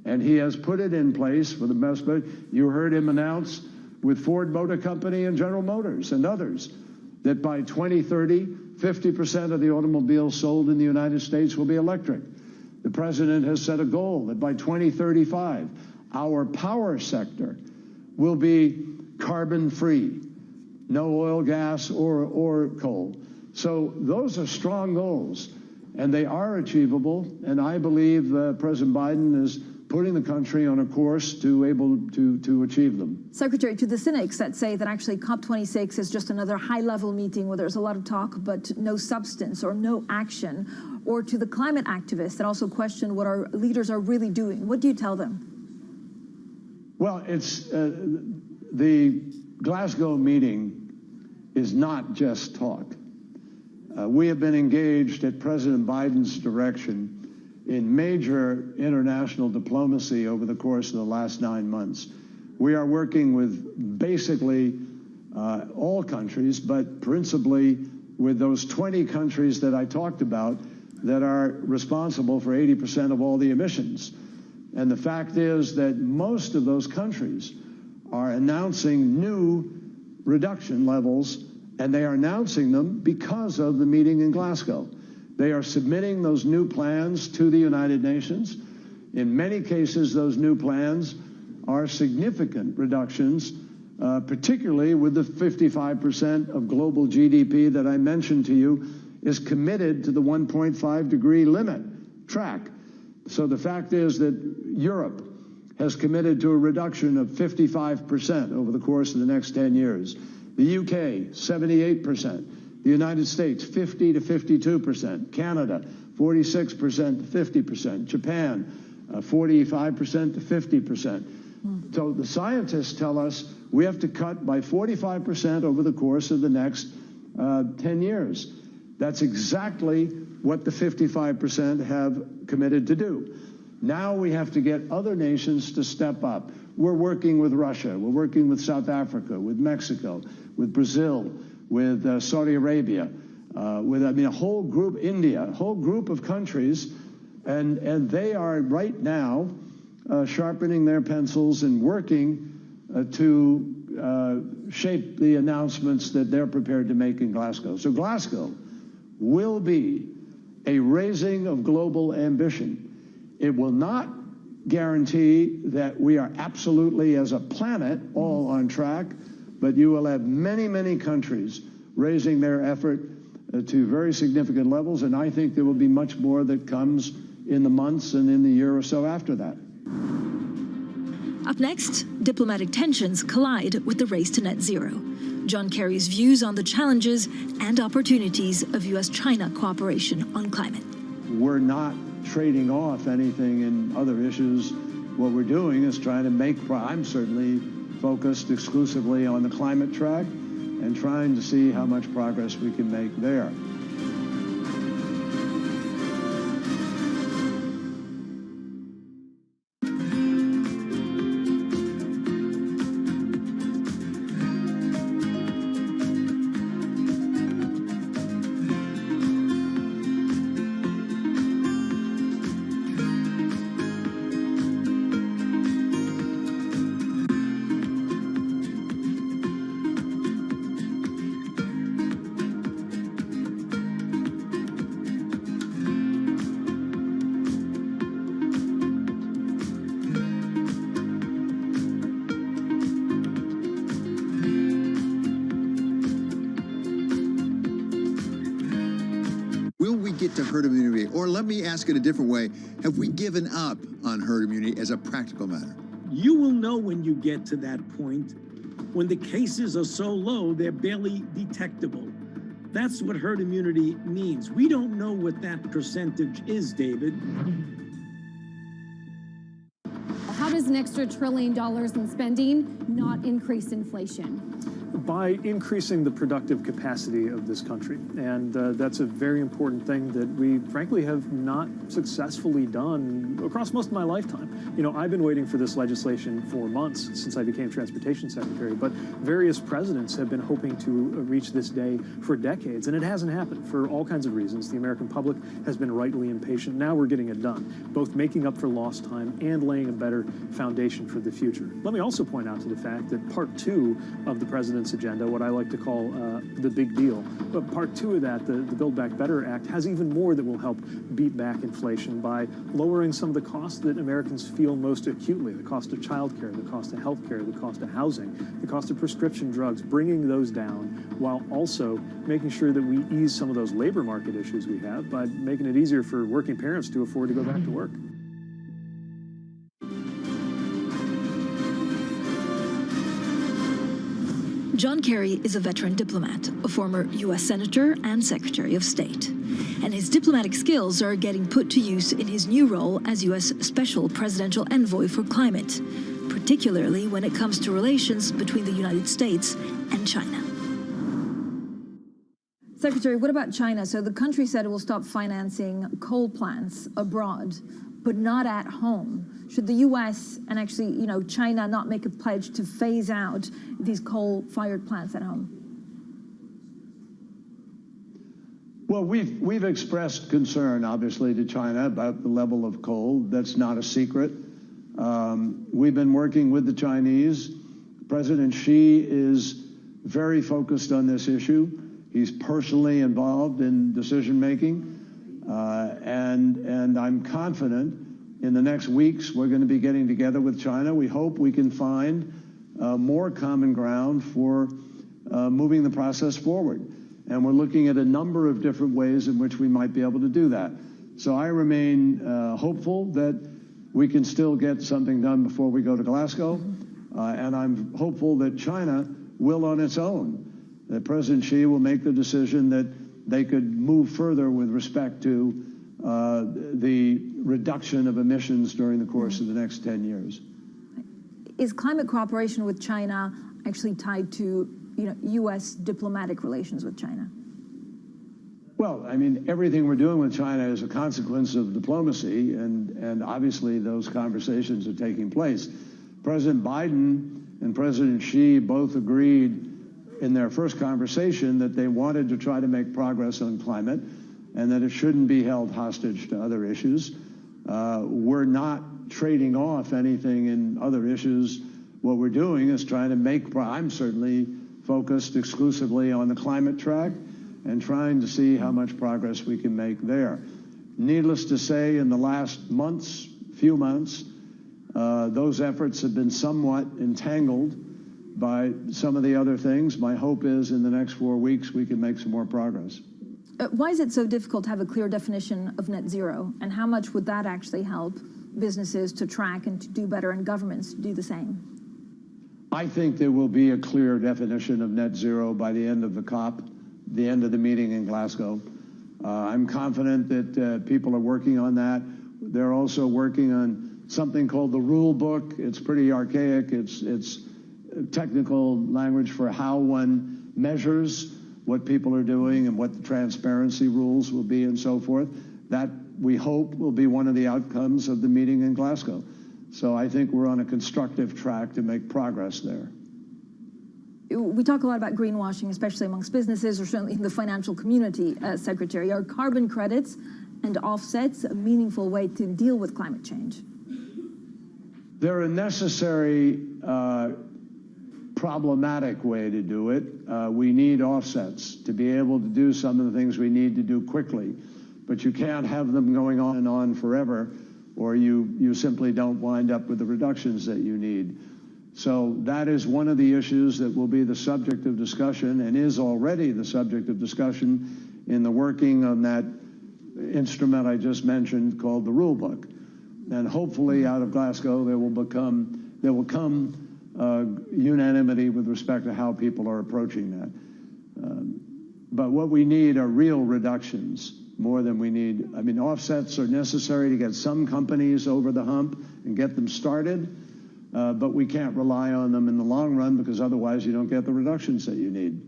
and he has put it in place for the most part. You heard him announce with Ford Motor Company and General Motors and others that by 2030, 50% of the automobiles sold in the United States will be electric. The president has set a goal that by 2035, our power sector will be carbon-free. No oil, gas, or coal. So those are strong goals, and they are achievable, and I believe President Biden is putting the country on a course to able to achieve them. Secretary, to the cynics that say that actually COP26 is just another high-level meeting where there's a lot of talk but no substance or no action, or to the climate activists that also question what our leaders are really doing, what do you tell them? Well, it's the Glasgow meeting is not just talk. We have been engaged at President Biden's direction in major international diplomacy over the course of the last 9 months. We are working with basically all countries, but principally with those 20 countries that I talked about that are responsible for 80% of all the emissions. And the fact is that most of those countries are announcing new reduction levels, and they are announcing them because of the meeting in Glasgow. They are submitting those new plans to the United Nations. In many cases, those new plans are significant reductions, particularly with the 55% of global GDP that I mentioned to you is committed to the 1.5 degree limit track. So the fact is that Europe has committed to a reduction of 55% over the course of the next 10 years. The UK, 78%. The United States, 50 to 52%. Canada, 46% to 50%. Japan, 45% to 50%. So the scientists tell us we have to cut by 45% over the course of the next 10 years. That's exactly what the 55% have committed to do. Now we have to get other nations to step up. We're working with Russia. We're working with South Africa, with Mexico, with Brazil, with Saudi Arabia, with a whole group, India, a whole group of countries, and they are right now sharpening their pencils and working to shape the announcements that they're prepared to make in Glasgow. So Glasgow will be a raising of global ambition. It will not guarantee that we are absolutely, as a planet, all on track, but you will have many, many countries raising their effort to very significant levels, and I think there will be much more that comes in the months and in the year or so after that. Up next, diplomatic tensions collide with the race to net zero. John Kerry's views on the challenges and opportunities of U.S.-China cooperation on climate. We're not trading off anything in other issues. What we're doing is trying to make, I'm certainly focused exclusively on the climate track and trying to see how much progress we can make there. To herd immunity? Or let me ask it a different way. Have we given up on herd immunity as a practical matter? You will know when you get to that point, when the cases are so low, they're barely detectable. That's what herd immunity means. We don't know what that percentage is, David. How does an extra $1 trillion in spending not increase inflation? By increasing the productive capacity of this country. And that's a very important thing that we, frankly, have not successfully done across most of my lifetime. You know, I've been waiting for this legislation for months since I became Transportation Secretary, but various presidents have been hoping to reach this day for decades, and it hasn't happened for all kinds of reasons. The American public has been rightly impatient. Now we're getting it done, both making up for lost time and laying a better foundation for the future. Let me also point out to the fact that Part 2 of the President's agenda, what I like to call the big deal. But Part 2 of that, the Build Back Better Act, has even more that will help beat back inflation by lowering some of the costs that Americans feel most acutely, the cost of childcare, the cost of healthcare, the cost of housing, the cost of prescription drugs, bringing those down while also making sure that we ease some of those labor market issues we have by making it easier for working parents to afford to go back to work. John Kerry is a veteran diplomat, a former U.S. Senator and Secretary of State. And his diplomatic skills are getting put to use in his new role as U.S. Special Presidential Envoy for Climate, particularly when it comes to relations between the United States and China. Secretary, what about China? So the country said it will stop financing coal plants abroad, but not at home. Should the U.S. and actually, you know, China not make a pledge to phase out these coal-fired plants at home? Well, we've expressed concern, obviously, to China about the level of coal. That's not a secret. We've been working with the Chinese. President Xi is very focused on this issue. He's personally involved in decision-making, and I'm confident in the next weeks we're going to be getting together with China. We hope we can find more common ground for moving the process forward. And we're looking at a number of different ways in which we might be able to do that. So I remain hopeful that we can still get something done before we go to Glasgow. And I'm hopeful that China will on its own, that President Xi will make the decision that they could move further with respect to the reduction of emissions during the course of the next 10 years. Is climate cooperation with China actually tied to, you know, U.S. diplomatic relations with China? Well, I mean, everything we're doing with China is a consequence of diplomacy, and obviously those conversations are taking place. President Biden and President Xi both agreed in their first conversation that they wanted to try to make progress on climate and that it shouldn't be held hostage to other issues. We're not trading off anything in other issues what we're doing is trying to make, I'm certainly focused exclusively on the climate track and trying to see how much progress we can make there. Needless to say, in the last few months, those efforts have been somewhat entangled by some of the other things. My hope is in the next 4 weeks we can make some more progress. Why is it so difficult to have a clear definition of net zero, and how much would that actually help businesses to track and to do better and governments to do the same? I think there will be a clear definition of net zero by the end of the COP, the end of the meeting in Glasgow. I'm confident that people are working on that. They're also working on something called the rule book. It's pretty archaic. It's technical language for how one measures what people are doing and what the transparency rules will be and so forth. That, we hope, will be one of the outcomes of the meeting in Glasgow. So I think we're on a constructive track to make progress there. We talk a lot about greenwashing, especially amongst businesses or certainly in the financial community, Secretary. Are carbon credits and offsets a meaningful way to deal with climate change? They're a necessary, problematic way to do it. We need offsets to be able to do some of the things we need to do quickly. But you can't have them going on and on forever, or you simply don't wind up with the reductions that you need. So that is one of the issues that will be the subject of discussion and is already the subject of discussion in the working on that instrument I just mentioned called the rule book. And hopefully out of Glasgow there will come unanimity with respect to how people are approaching that. But what we need are real reductions more than we need. I mean, offsets are necessary to get some companies over the hump and get them started, but we can't rely on them in the long run because otherwise you don't get the reductions that you need.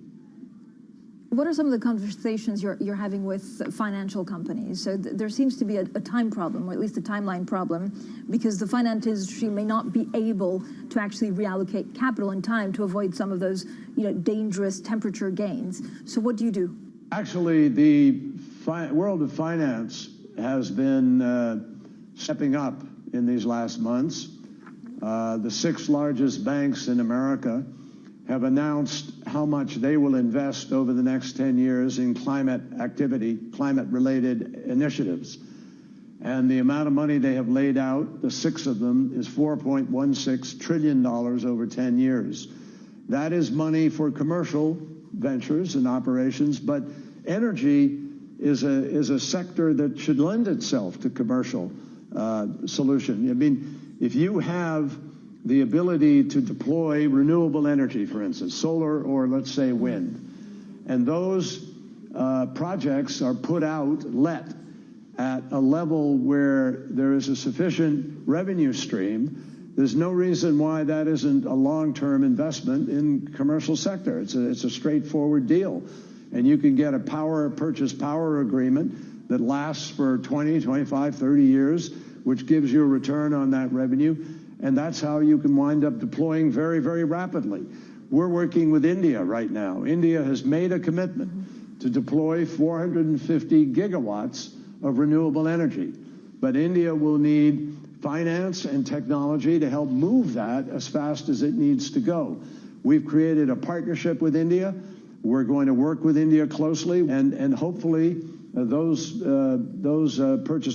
What are some of the conversations you're having with financial companies? So there seems to be a time problem, or at least a timeline problem, because the finance industry may not be able to actually reallocate capital in time to avoid some of those, dangerous temperature gains. So what do you do? Actually, the world of finance has been stepping up in these last months. The 6 largest banks in America have announced how much they will invest over the next 10 years in climate activity, climate-related initiatives. And the amount of money they have laid out, the 6 of them, is $4.16 trillion over 10 years. That is money for commercial ventures and operations, but energy is a sector that should lend itself to commercial solution. I mean, if you have the ability to deploy renewable energy, for instance, solar or let's say wind, and those projects are let at a level where there is a sufficient revenue stream, there's no reason why that isn't a long-term investment in commercial sector. It's a straightforward deal. And you can get a purchase power agreement that lasts for 20, 25, 30 years, which gives you a return on that revenue. And that's how you can wind up deploying very, very rapidly. We're working with India right now. India has made a commitment to deploy 450 gigawatts of renewable energy. But India will need finance and technology to help move that as fast as it needs to go. We've created a partnership with India. We're going to work with India closely, and hopefully those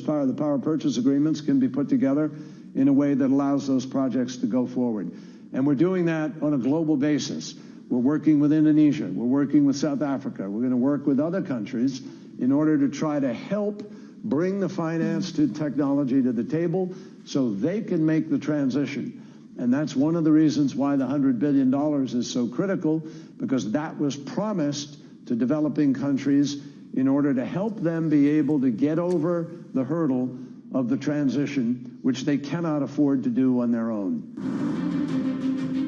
power purchase agreements can be put together in a way that allows those projects to go forward. And we're doing that on a global basis. We're working with Indonesia. We're working with South Africa. We're going to work with other countries in order to try to help bring the finance to technology to the table so they can make the transition. And that's one of the reasons why the $100 billion is so critical, because that was promised to developing countries in order to help them be able to get over the hurdle of the transition, which they cannot afford to do on their own.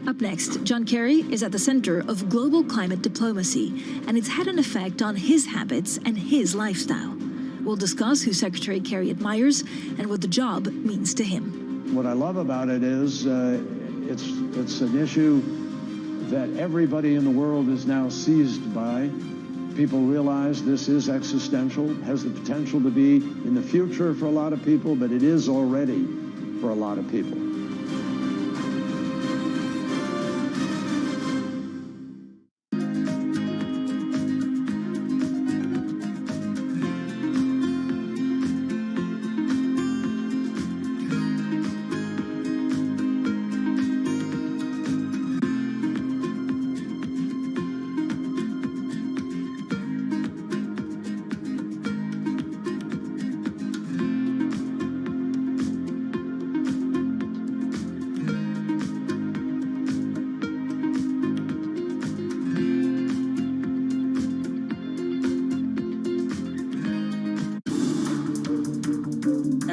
Up next, John Kerry is at the center of global climate diplomacy, and it's had an effect on his habits and his lifestyle. We'll discuss who Secretary Kerry admires and what the job means to him. What I love about it is it's an issue that everybody in the world is now seized by. People realize this is existential, has the potential to be in the future for a lot of people, but it is already for a lot of people.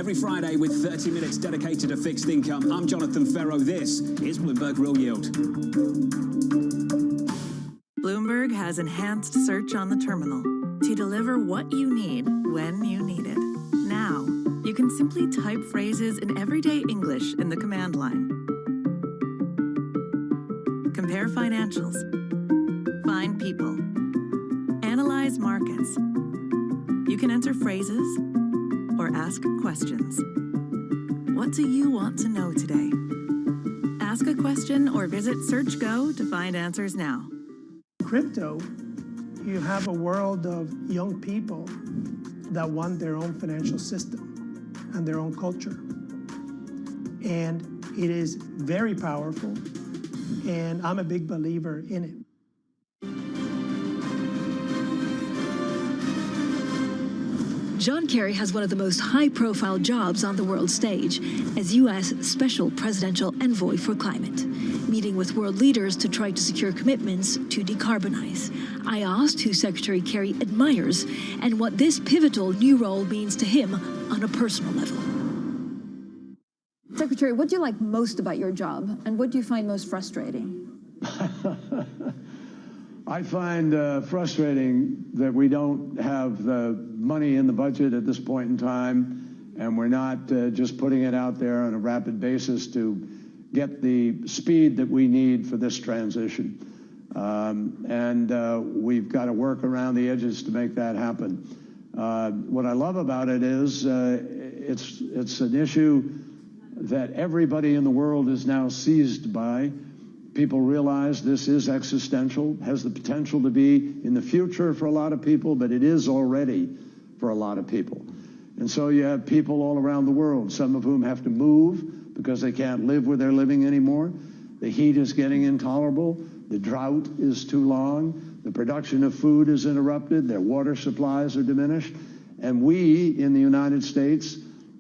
Every Friday with 30 minutes dedicated to fixed income. I'm Jonathan Ferro. This is Bloomberg Real Yield. Bloomberg has enhanced search on the terminal to deliver what you need when you need it. Now, you can simply type phrases in everyday English in the command line. Compare financials. Find people. Analyze markets. You can enter phrases or ask questions. What do you want to know today? Ask a question or visit SearchGo to find answers now. Crypto, you have a world of young people that want their own financial system and their own culture. And it is very powerful, and I'm a big believer in it. John Kerry has one of the most high-profile jobs on the world stage as U.S. Special Presidential Envoy for Climate, meeting with world leaders to try to secure commitments to decarbonize. I asked who Secretary Kerry admires and what this pivotal new role means to him on a personal level. Secretary, what do you like most about your job, and what do you find most frustrating? I find frustrating that we don't have the money in the budget at this point in time, and we're not just putting it out there on a rapid basis to get the speed that we need for this transition. We've got to work around the edges to make that happen. What I love about it is it's an issue that everybody in the world is now seized by. People realize this is existential, has the potential to be in the future for a lot of people, but it is already for a lot of people. And so you have people all around the world, some of whom have to move because they can't live where they're living anymore. The heat is getting intolerable. The drought is too long. The production of food is interrupted. Their water supplies are diminished. And we in the United States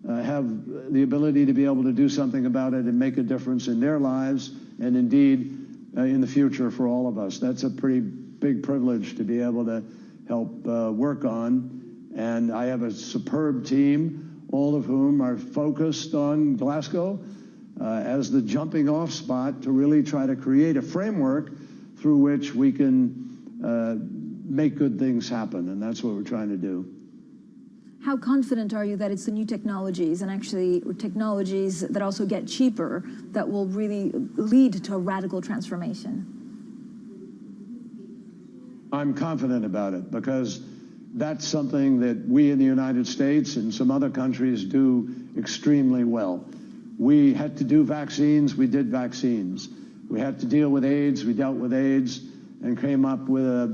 have the ability to be able to do something about it and make a difference in their lives and indeed in the future for all of us. That's a pretty big privilege to be able to help work on. And I have a superb team, all of whom are focused on Glasgow as the jumping off spot to really try to create a framework through which we can make good things happen. And that's what we're trying to do. How confident are you that it's the new technologies, and actually technologies that also get cheaper, that will really lead to a radical transformation? I'm confident about it because that's something that we in the United States and some other countries do extremely well. We had to do vaccines, we did vaccines. We had to deal with AIDS, we dealt with AIDS, and came up with a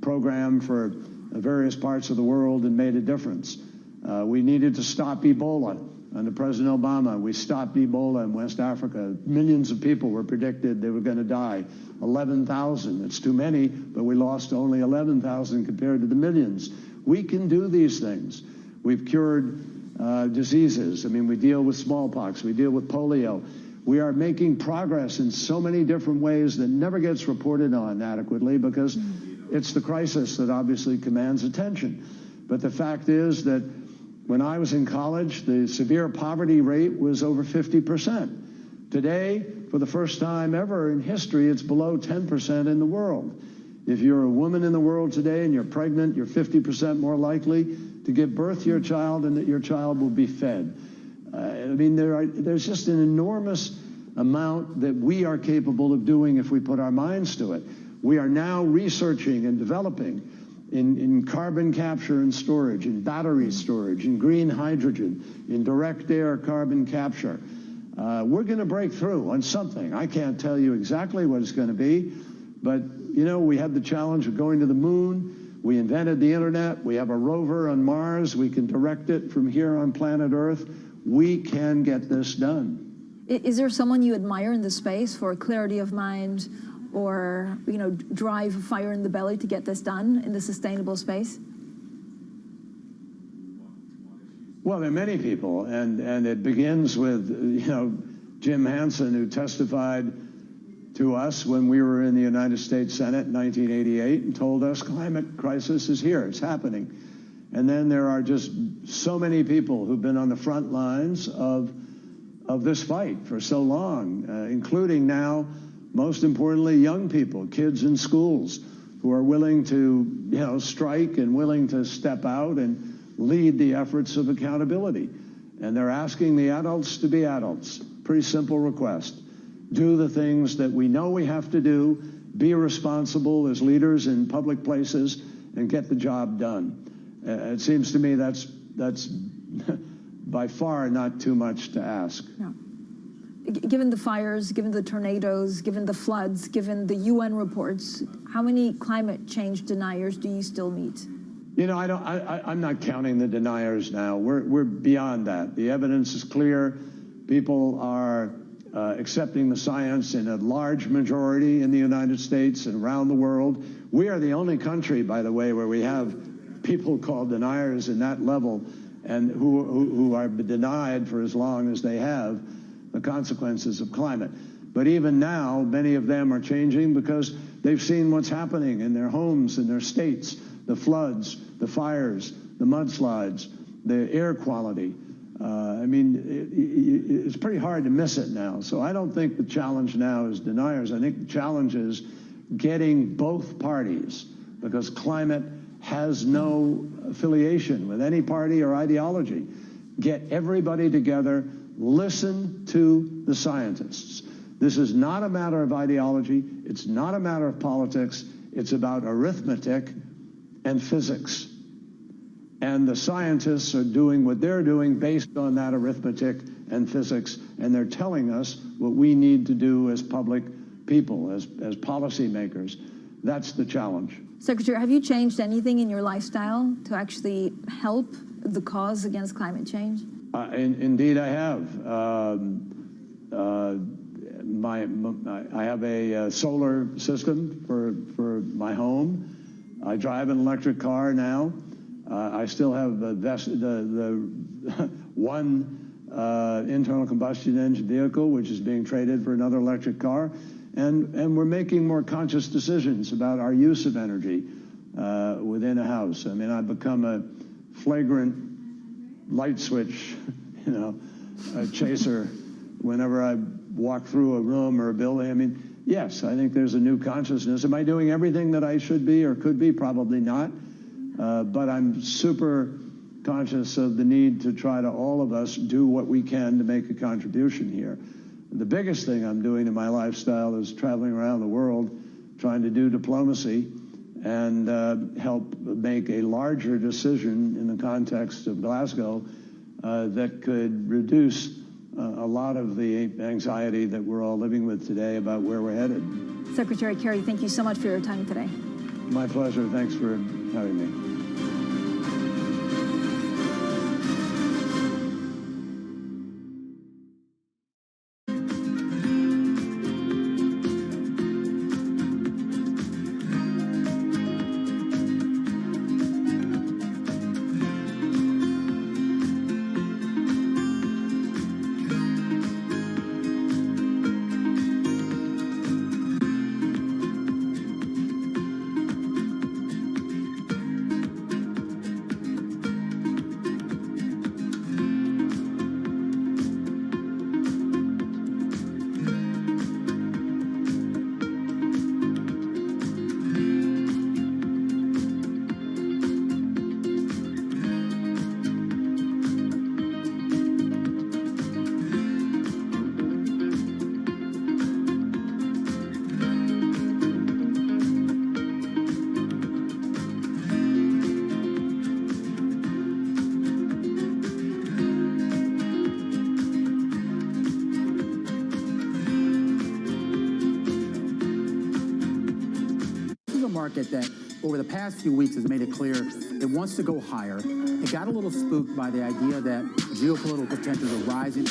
program for various parts of the world and made a difference. We needed to stop Ebola. Under President Obama, we stopped Ebola in West Africa. Millions of people were predicted they were going to die. 11,000. It's too many, but we lost only 11,000 compared to the millions. We can do these things. We've cured diseases. I mean, we deal with smallpox. We deal with polio. We are making progress in so many different ways that never gets reported on adequately because it's the crisis that obviously commands attention. But the fact is that when I was in college, the severe poverty rate was over 50%. Today, for the first time ever in history, it's below 10% in the world. If you're a woman in the world today and you're pregnant, you're 50% more likely to give birth to your child and that your child will be fed. I mean, there's just an enormous amount that we are capable of doing if we put our minds to it. We are now researching and developing in carbon capture and storage, in battery storage, in green hydrogen, in direct air carbon capture. We're going to break through on something. I can't tell you exactly what it's going to be, but, we had the challenge of going to the moon. We invented the internet. We have a rover on Mars. We can direct it from here on planet Earth. We can get this done. Is there someone you admire in the space for clarity of mind or, drive, fire in the belly to get this done in the sustainable space? Well, there are many people, and it begins with, Jim Hansen, who testified to us when we were in the United States Senate in 1988 and told us climate crisis is here, it's happening. And then there are just so many people who've been on the front lines of this fight for so long, including now, most importantly, young people, kids in schools who are willing to, strike and willing to step out and lead the efforts of accountability. And they're asking the adults to be adults. Pretty simple request. Do the things that we know we have to do, be responsible as leaders in public places, and get the job done. It seems to me that's by far not too much to ask. No. Given the fires, given the tornadoes, given the floods, given the UN reports, how many climate change deniers do you still meet? I'm not counting the deniers now. We're beyond that. The evidence is clear. People are accepting the science in a large majority in the United States and around the world. We are the only country, by the way, where we have people called deniers in that level and who are denied for as long as they have the consequences of climate. But even now, many of them are changing because they've seen what's happening in their homes, in their states, the floods, the fires, the mudslides, the air quality. It's pretty hard to miss it now. So I don't think the challenge now is deniers. I think the challenge is getting both parties, because climate has no affiliation with any party or ideology. Get everybody together, listen to the scientists. This is not a matter of ideology. It's not a matter of politics. It's about arithmetic and physics. And the scientists are doing what they're doing based on that arithmetic and physics, and they're telling us what we need to do as public people, as policymakers. That's the challenge. Secretary, have you changed anything in your lifestyle to actually help the cause against climate change? Indeed, I have. I have a solar system for my home. I drive an electric car now. I still have the one internal combustion engine vehicle, which is being traded for another electric car. And we're making more conscious decisions about our use of energy within a house. I've become a flagrant light switch, a chaser whenever I walk through a room or a building. Yes, I think there's a new consciousness. Am I doing everything that I should be or could be? Probably not. But I'm super conscious of the need to try to all of us do what we can to make a contribution here. The biggest thing I'm doing in my lifestyle is traveling around the world, trying to do diplomacy and help make a larger decision in the context of Glasgow that could reduce a lot of the anxiety that we're all living with today about where we're headed. Secretary Kerry, thank you so much for your time today. My pleasure. Thanks for having me. That over the past few weeks has made it clear it wants to go higher. It got a little spooked by the idea that geopolitical tensions are rising.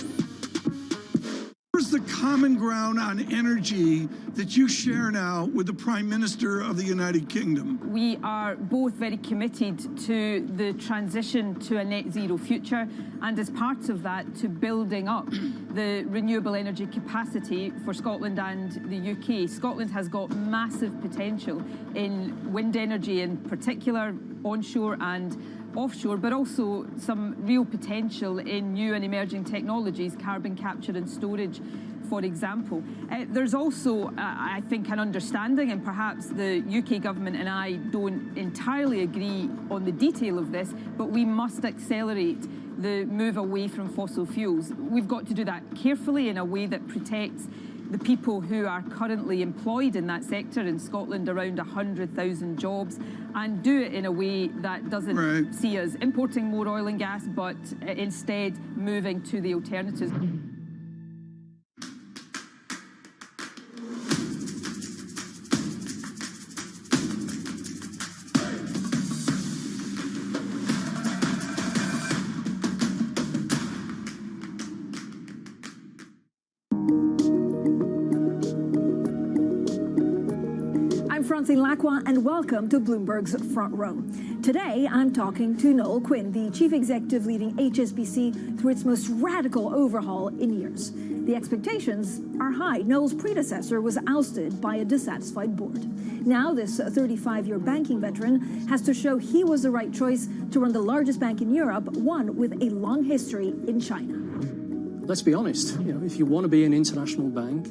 Where's the common ground on energy that you share now with the Prime Minister of the United Kingdom? We are both very committed to the transition to a net zero future, and as part of that, to building up the renewable energy capacity for Scotland and the UK. Scotland has got massive potential in wind energy in particular, onshore and offshore, but also some real potential in new and emerging technologies, carbon capture and storage, for example. There's also, I think, an understanding, and perhaps the UK government and I don't entirely agree on the detail of this, but we must accelerate the move away from fossil fuels. We've got to do that carefully in a way that protects the people who are currently employed in that sector. In Scotland, around 100,000 jobs, and do it in a way that doesn't see us importing more oil and gas, but instead moving to the alternatives. Lacqua, and welcome to Bloomberg's Front Row. Today, I'm talking to Noel Quinn, the chief executive leading HSBC through its most radical overhaul in years. The expectations are high. Noel's predecessor was ousted by a dissatisfied board. Now, this 35-year banking veteran has to show he was the right choice to run the largest bank in Europe, one with a long history in China. Let's be honest, if you want to be an international bank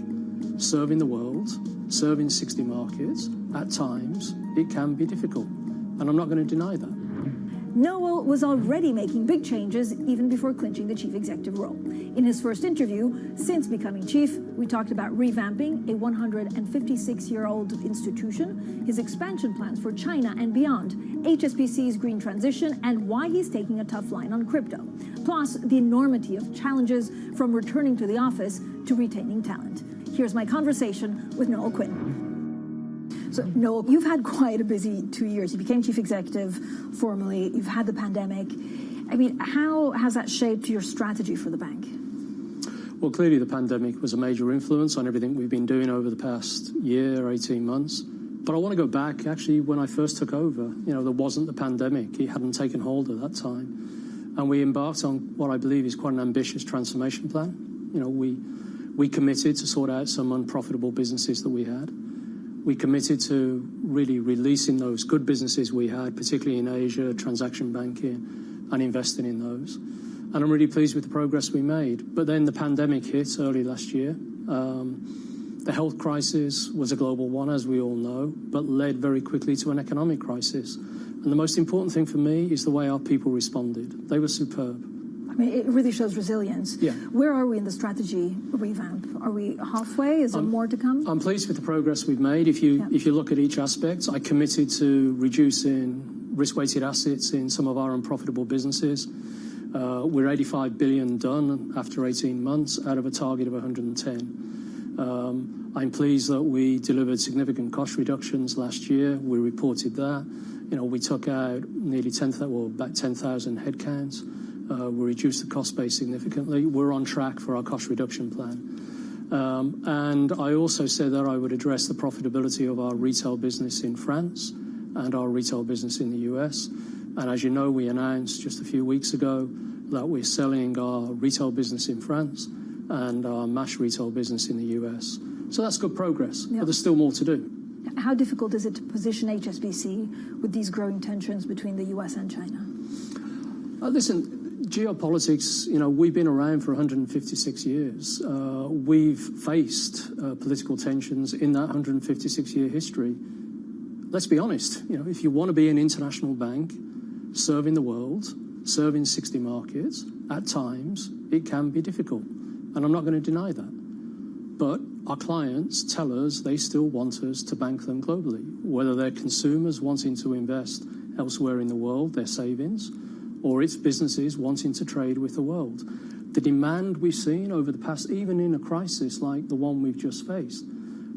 serving the world, serving 60 markets, at times it can be difficult, and I'm not going to deny that. Noel was already making big changes even before clinching the chief executive role. In his first interview since becoming chief, we talked about revamping a 156-year-old institution, his expansion plans for China and beyond, HSBC's green transition, and why he's taking a tough line on crypto, plus the enormity of challenges from returning to the office to retaining talent. Here's my conversation with Noel Quinn. So, Noel, you've had quite a busy 2 years. You became chief executive formally. You've had the pandemic. I mean, how has that shaped your strategy for the bank? Well, clearly the pandemic was a major influence on everything we've been doing over the past year, 18 months. But I want to go back, actually, when I first took over. There wasn't the pandemic. It hadn't taken hold at that time. And we embarked on what I believe is quite an ambitious transformation plan. We committed to sort out some unprofitable businesses that we had. We committed to really releasing those good businesses we had, particularly in Asia, transaction banking, and investing in those. And I'm really pleased with the progress we made. But then the pandemic hit early last year. The health crisis was a global one, as we all know, but led very quickly to an economic crisis. And the most important thing for me is the way our people responded. They were superb. I mean, it really shows resilience. Yeah. Where are we in the strategy revamp? Are we halfway? Is there more to come? I'm pleased with the progress we've made. If you look at each aspect, I committed to reducing risk-weighted assets in some of our unprofitable businesses. We're 85 billion done after 18 months out of a target of 110. I'm pleased that we delivered significant cost reductions last year. We reported that. We took out nearly about 10,000 headcounts. We reduced the cost base significantly. We're on track for our cost reduction plan. And I also said that I would address the profitability of our retail business in France and our retail business in the US. And as you know, we announced just a few weeks ago that we're selling our retail business in France and our mass retail business in the US. So that's good progress, but there's still more to do. How difficult is it to position HSBC with these growing tensions between the US and China? Listen, geopolitics, we've been around for 156 years. We've faced political tensions in that 156-year history. Let's be honest, if you want to be an international bank serving the world, serving 60 markets, at times it can be difficult. And I'm not going to deny that. But our clients tell us they still want us to bank them globally, whether they're consumers wanting to invest elsewhere in the world, their savings, or it's businesses wanting to trade with the world. The demand we've seen over the past, even in a crisis like the one we've just faced,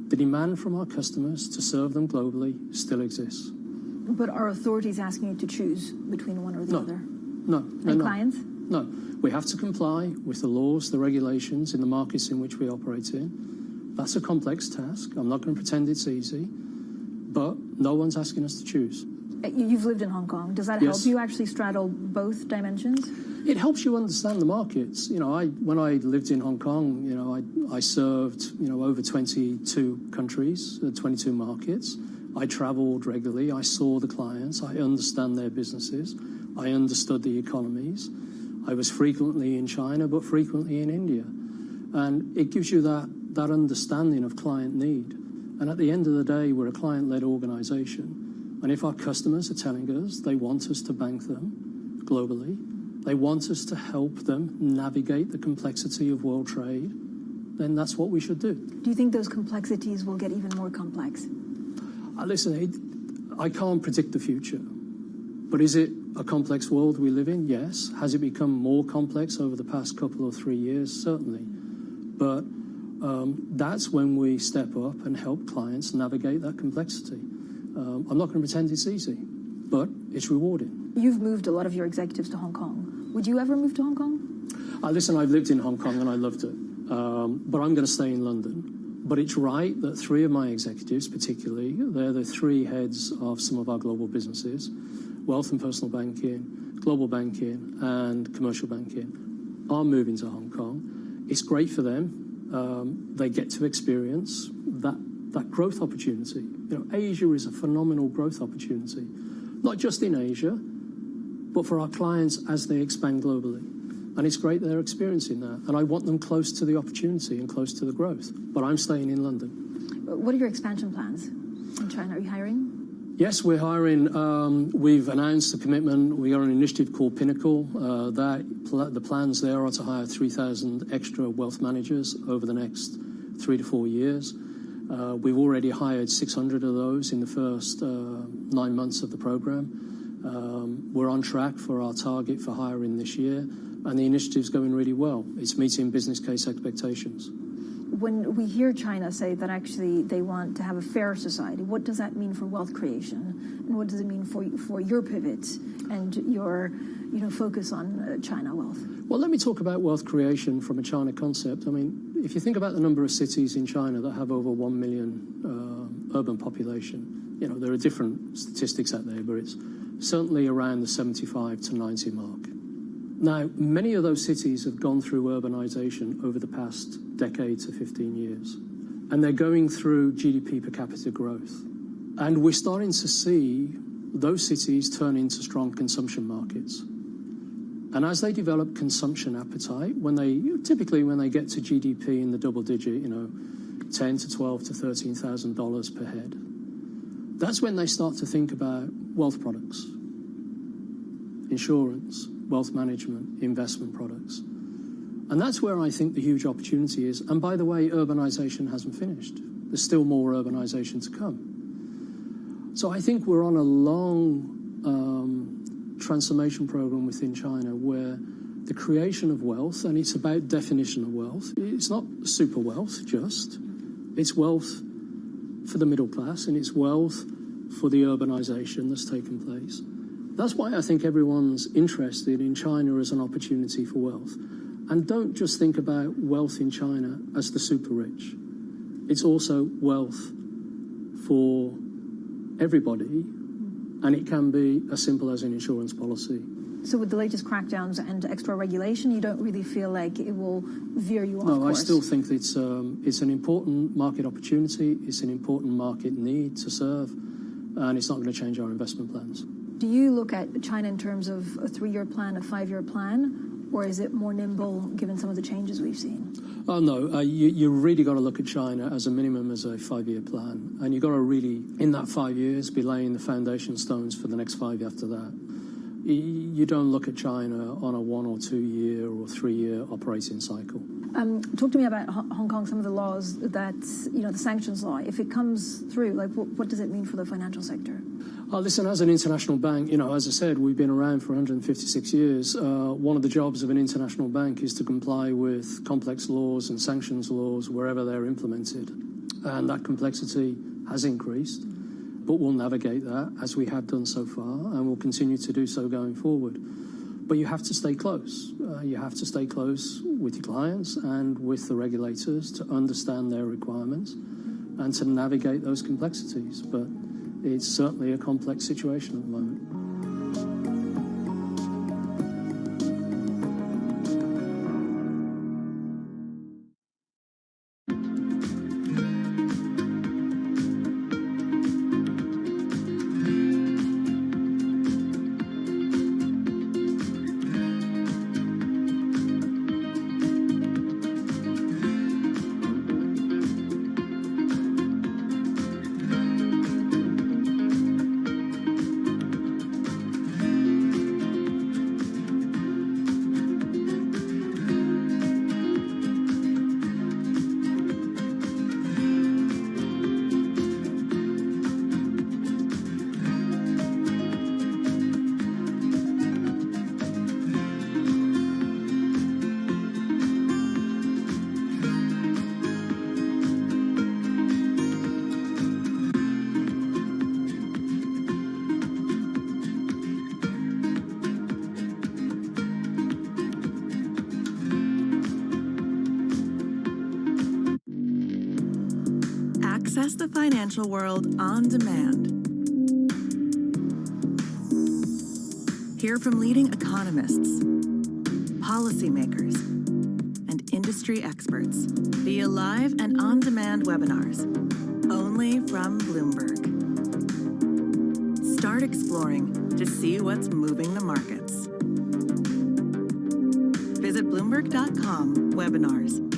the demand from our customers to serve them globally still exists. But are authorities asking you to choose between one or the other? No. Clients? No. We have to comply with the laws, the regulations in the markets in which we operate in. That's a complex task. I'm not going to pretend it's easy, but no one's asking us to choose. You've lived in Hong Kong. Does that help you actually straddle both dimensions? It helps you understand the markets. When I lived in Hong Kong, I served, over 22 countries, 22 markets. I traveled regularly. I saw the clients. I understand their businesses. I understood the economies. I was frequently in China, but frequently in India. And it gives you that understanding of client need. And at the end of the day, we're a client-led organization. And if our customers are telling us they want us to bank them globally, they want us to help them navigate the complexity of world trade, then that's what we should do. Do you think those complexities will get even more complex? Listen, I can't predict the future. But is it a complex world we live in? Yes. Has it become more complex over the past couple or 3 years? Certainly. But that's when we step up and help clients navigate that complexity. I'm not going to pretend it's easy, but it's rewarding. You've moved a lot of your executives to Hong Kong. Would you ever move to Hong Kong? Listen, I've lived in Hong Kong and I loved it, but I'm going to stay in London. But it's right that 3 of my executives, particularly, they're the 3 heads of some of our global businesses, wealth and personal banking, global banking, and commercial banking, are moving to Hong Kong. It's great for them. They get to experience that growth opportunity. You know, Asia is a phenomenal growth opportunity, not just in Asia, but for our clients as they expand globally. And it's great they're experiencing that. And I want them close to the opportunity and close to the growth. But I'm staying in London. What are your expansion plans in China? Are you hiring? Yes, we're hiring. We've announced a commitment. We got an initiative called Pinnacle. The plans there are to hire 3,000 extra wealth managers over the next 3 to 4 years. We've already hired 600 of those in the first 9 months of the program. We're on track for our target for hiring this year. And the initiative's going really well. It's meeting business case expectations. When we hear China say that actually they want to have a fair society, what does that mean for wealth creation? And what does it mean for your pivot and your focus on China wealth? Well, let me talk about wealth creation from a China concept. I mean, if you think about the number of cities in China that have over 1 million urban population, you know, there are different statistics out there, but it's certainly around the 75 to 90 mark. Now, many of those cities have gone through urbanization over the past decade to 15 years, and they're going through GDP per capita growth. And we're starting to see those cities turn into strong consumption markets. And as they develop consumption appetite, typically when they get to GDP in the double digit, $10 to $12 to $13,000 per head, that's when they start to think about wealth products, insurance, wealth management, investment products. And that's where I think the huge opportunity is. And by the way, urbanization hasn't finished. There's still more urbanization to come. So I think we're on a long transformation program within China where the creation of wealth, and it's about definition of wealth, it's not super wealth just, it's wealth for the middle class and it's wealth for the urbanization that's taken place. That's why I think everyone's interested in China as an opportunity for wealth. And don't just think about wealth in China as the super rich. It's also wealth for everybody, and it can be as simple as an insurance policy. So with the latest crackdowns and extra regulation, you don't really feel like it will veer you off course? No, I still think it's an important market opportunity, it's an important market need to serve, and it's not going to change our investment plans. Do you look at China in terms of a 3-year plan, a 5-year plan, or is it more nimble given some of the changes we've seen? Oh, no. You really got to look at China as a minimum as a 5-year plan. And you've got to really, in that 5 years, be laying the foundation stones for the next 5 after that. You don't look at China on a 1 or 2 year or 3 year operating cycle. Talk to me about Hong Kong, some of the laws that, the sanctions law. If it comes through, what does it mean for the financial sector? Listen, as an international bank, as I said, we've been around for 156 years. One of the jobs of an international bank is to comply with complex laws and sanctions laws wherever they're implemented. And that complexity has increased, but we'll navigate that as we have done so far, and we'll continue to do so going forward. But you have to stay close. You have to stay close with your clients and with the regulators to understand their requirements and to navigate those complexities. But it's certainly a complex situation at the moment. Access the financial world on demand. Hear from leading economists, policymakers, and industry experts via live and on-demand webinars, only from Bloomberg. Start exploring to see what's moving the markets. Visit Bloomberg.com/webinars.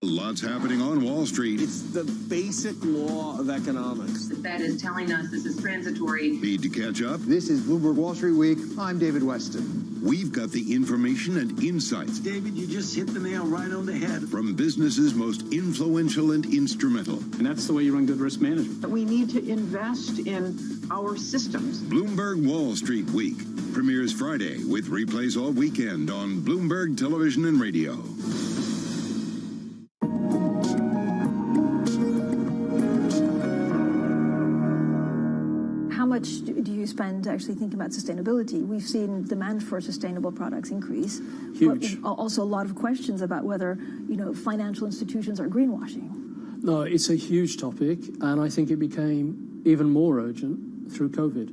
Lots happening on Wall Street. It's the basic law of economics. The Fed is telling us this is transitory. Need to catch up? This is Bloomberg Wall Street Week. I'm David Weston. We've got the information and insights. David, you just hit the nail right on the head. From businesses most influential and instrumental. And that's the way you run good risk management. But we need to invest in our systems. Bloomberg Wall Street Week premieres Friday with replays all weekend on Bloomberg Television and Radio. How much do you spend actually thinking about sustainability? We've seen demand for sustainable products increase. Huge. But also a lot of questions about whether, financial institutions are greenwashing. No, it's a huge topic, and I think it became even more urgent through COVID.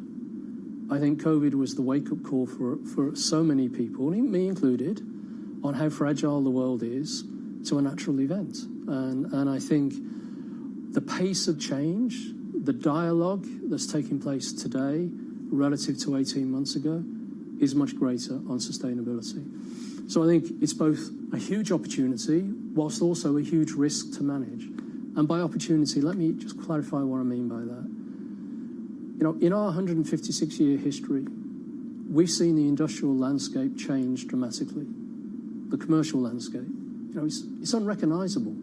I think COVID was the wake-up call for so many people, me included, on how fragile the world is to a natural event. And I think the pace of change, the dialogue that's taking place today relative to 18 months ago is much greater on sustainability. So I think it's both a huge opportunity whilst also a huge risk to manage. And by opportunity, let me just clarify what I mean by that. In our 156-year history, we've seen the industrial landscape change dramatically. The commercial landscape, it's unrecognizable.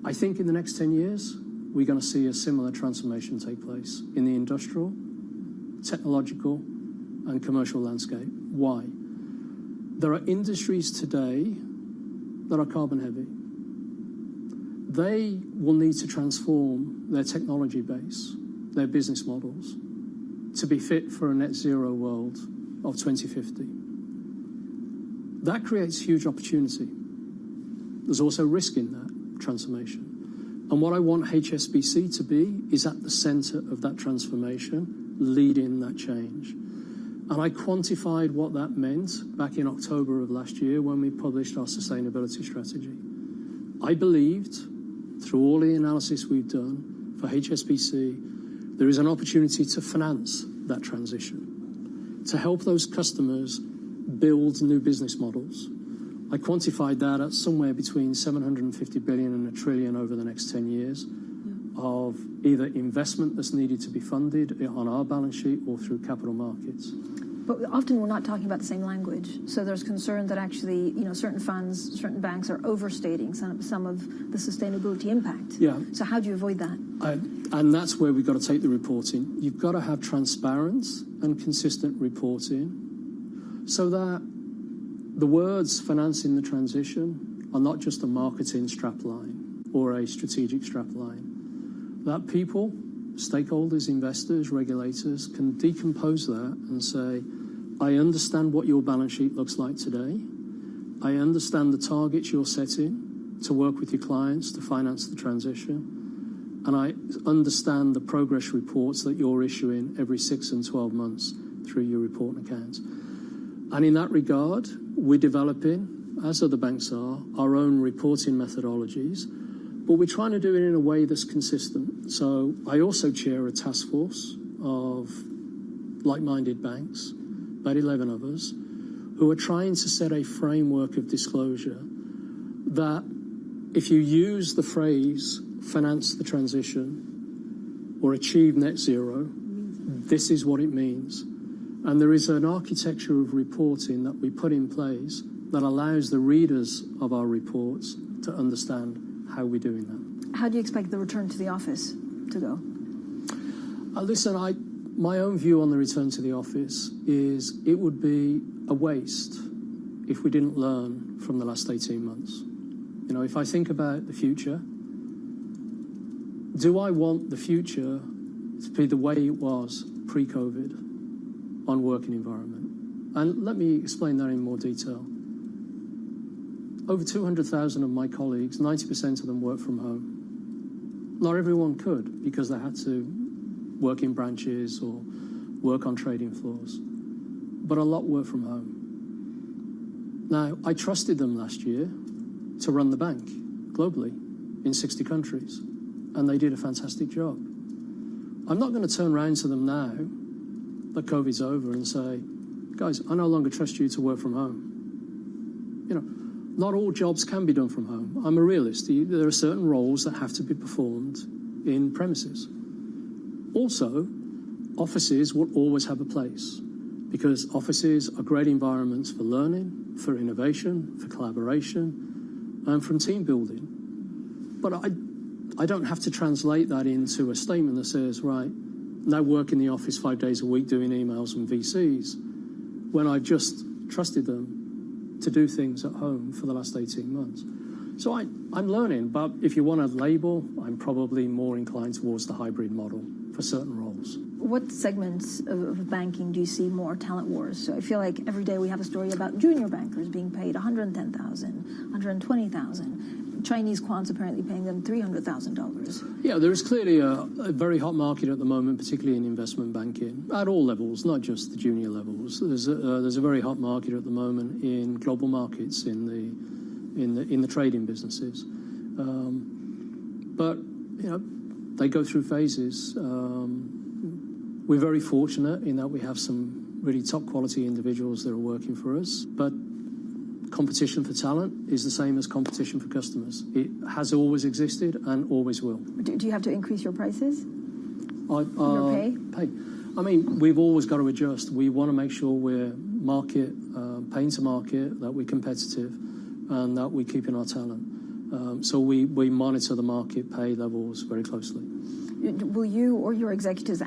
I think in the next 10 years, we're going to see a similar transformation take place in the industrial, technological, and commercial landscape. Why? There are industries today that are carbon heavy. They will need to transform their technology base, their business models, to be fit for a net zero world of 2050. That creates huge opportunity. There's also risk in that transformation. And what I want HSBC to be is at the center of that transformation, leading that change. And I quantified what that meant back in October of last year when we published our sustainability strategy. I believed, through all the analysis we've done for HSBC, there is an opportunity to finance that transition, to help those customers build new business models. I quantified that at somewhere between 750 billion and $1 trillion over the next 10 years of either investment that's needed to be funded on our balance sheet or through capital markets. But often we're not talking about the same language. So there's concern that actually, certain funds, certain banks are overstating some of the sustainability impact. Yeah. So how do you avoid that? And that's where we've got to take the reporting. You've got to have transparent and consistent reporting so that the words financing the transition are not just a marketing strapline or a strategic strapline. That people, stakeholders, investors, regulators can decompose that and say, I understand what your balance sheet looks like today. I understand the targets you're setting to work with your clients to finance the transition. And I understand the progress reports that you're issuing every 6 and 12 months through your report and accounts. And in that regard, we're developing, as other banks are, our own reporting methodologies, but we're trying to do it in a way that's consistent. So I also chair a task force of like-minded banks, about 11 of us, who are trying to set a framework of disclosure that if you use the phrase finance the transition or achieve net zero, this is what it means. And there is an architecture of reporting that we put in place that allows the readers of our reports to understand how we're doing that. How do you expect the return to the office to go? Listen, my own view on the return to the office is it would be a waste if we didn't learn from the last 18 months. If I think about the future, do I want the future to be the way it was pre-COVID on working environment? And let me explain that in more detail. Over 200,000 of my colleagues, 90% of them work from home. Not everyone could because they had to work in branches or work on trading floors. But a lot work from home. Now, I trusted them last year to run the bank globally in 60 countries, and they did a fantastic job. I'm not going to turn around to them now that COVID's over and say, guys, I no longer trust you to work from home. You know, not all jobs can be done from home. I'm a realist. There are certain roles that have to be performed in premises. Also, offices will always have a place because offices are great environments for learning, for innovation, for collaboration, and from team building. But I don't have to translate that into a statement that says, right, now work in the office 5 days a week doing emails and VCs, when I've just trusted them to do things at home for the last 18 months. So I'm learning, but if you want a label, I'm probably more inclined towards the hybrid model for certain roles. What segments of banking do you see more talent wars? So I feel like every day we have a story about junior bankers being paid $110,000, $120,000. Chinese quants apparently paying them $300,000. Yeah, there is clearly a very hot market at the moment, particularly in investment banking, at all levels, not just the junior levels. There's a very hot market at the moment in global markets, in the trading businesses. But you know, they go through phases. We're very fortunate in that we have some really top quality individuals that are working for us, but competition for talent is the same as competition for customers. It has always existed and always will. Do you have to increase your prices? Your pay? I mean, we've always got to adjust. We want to make sure we're paying to market, that we're competitive, and that we're keeping our talent. So we monitor the market pay levels very closely. Will you or your executives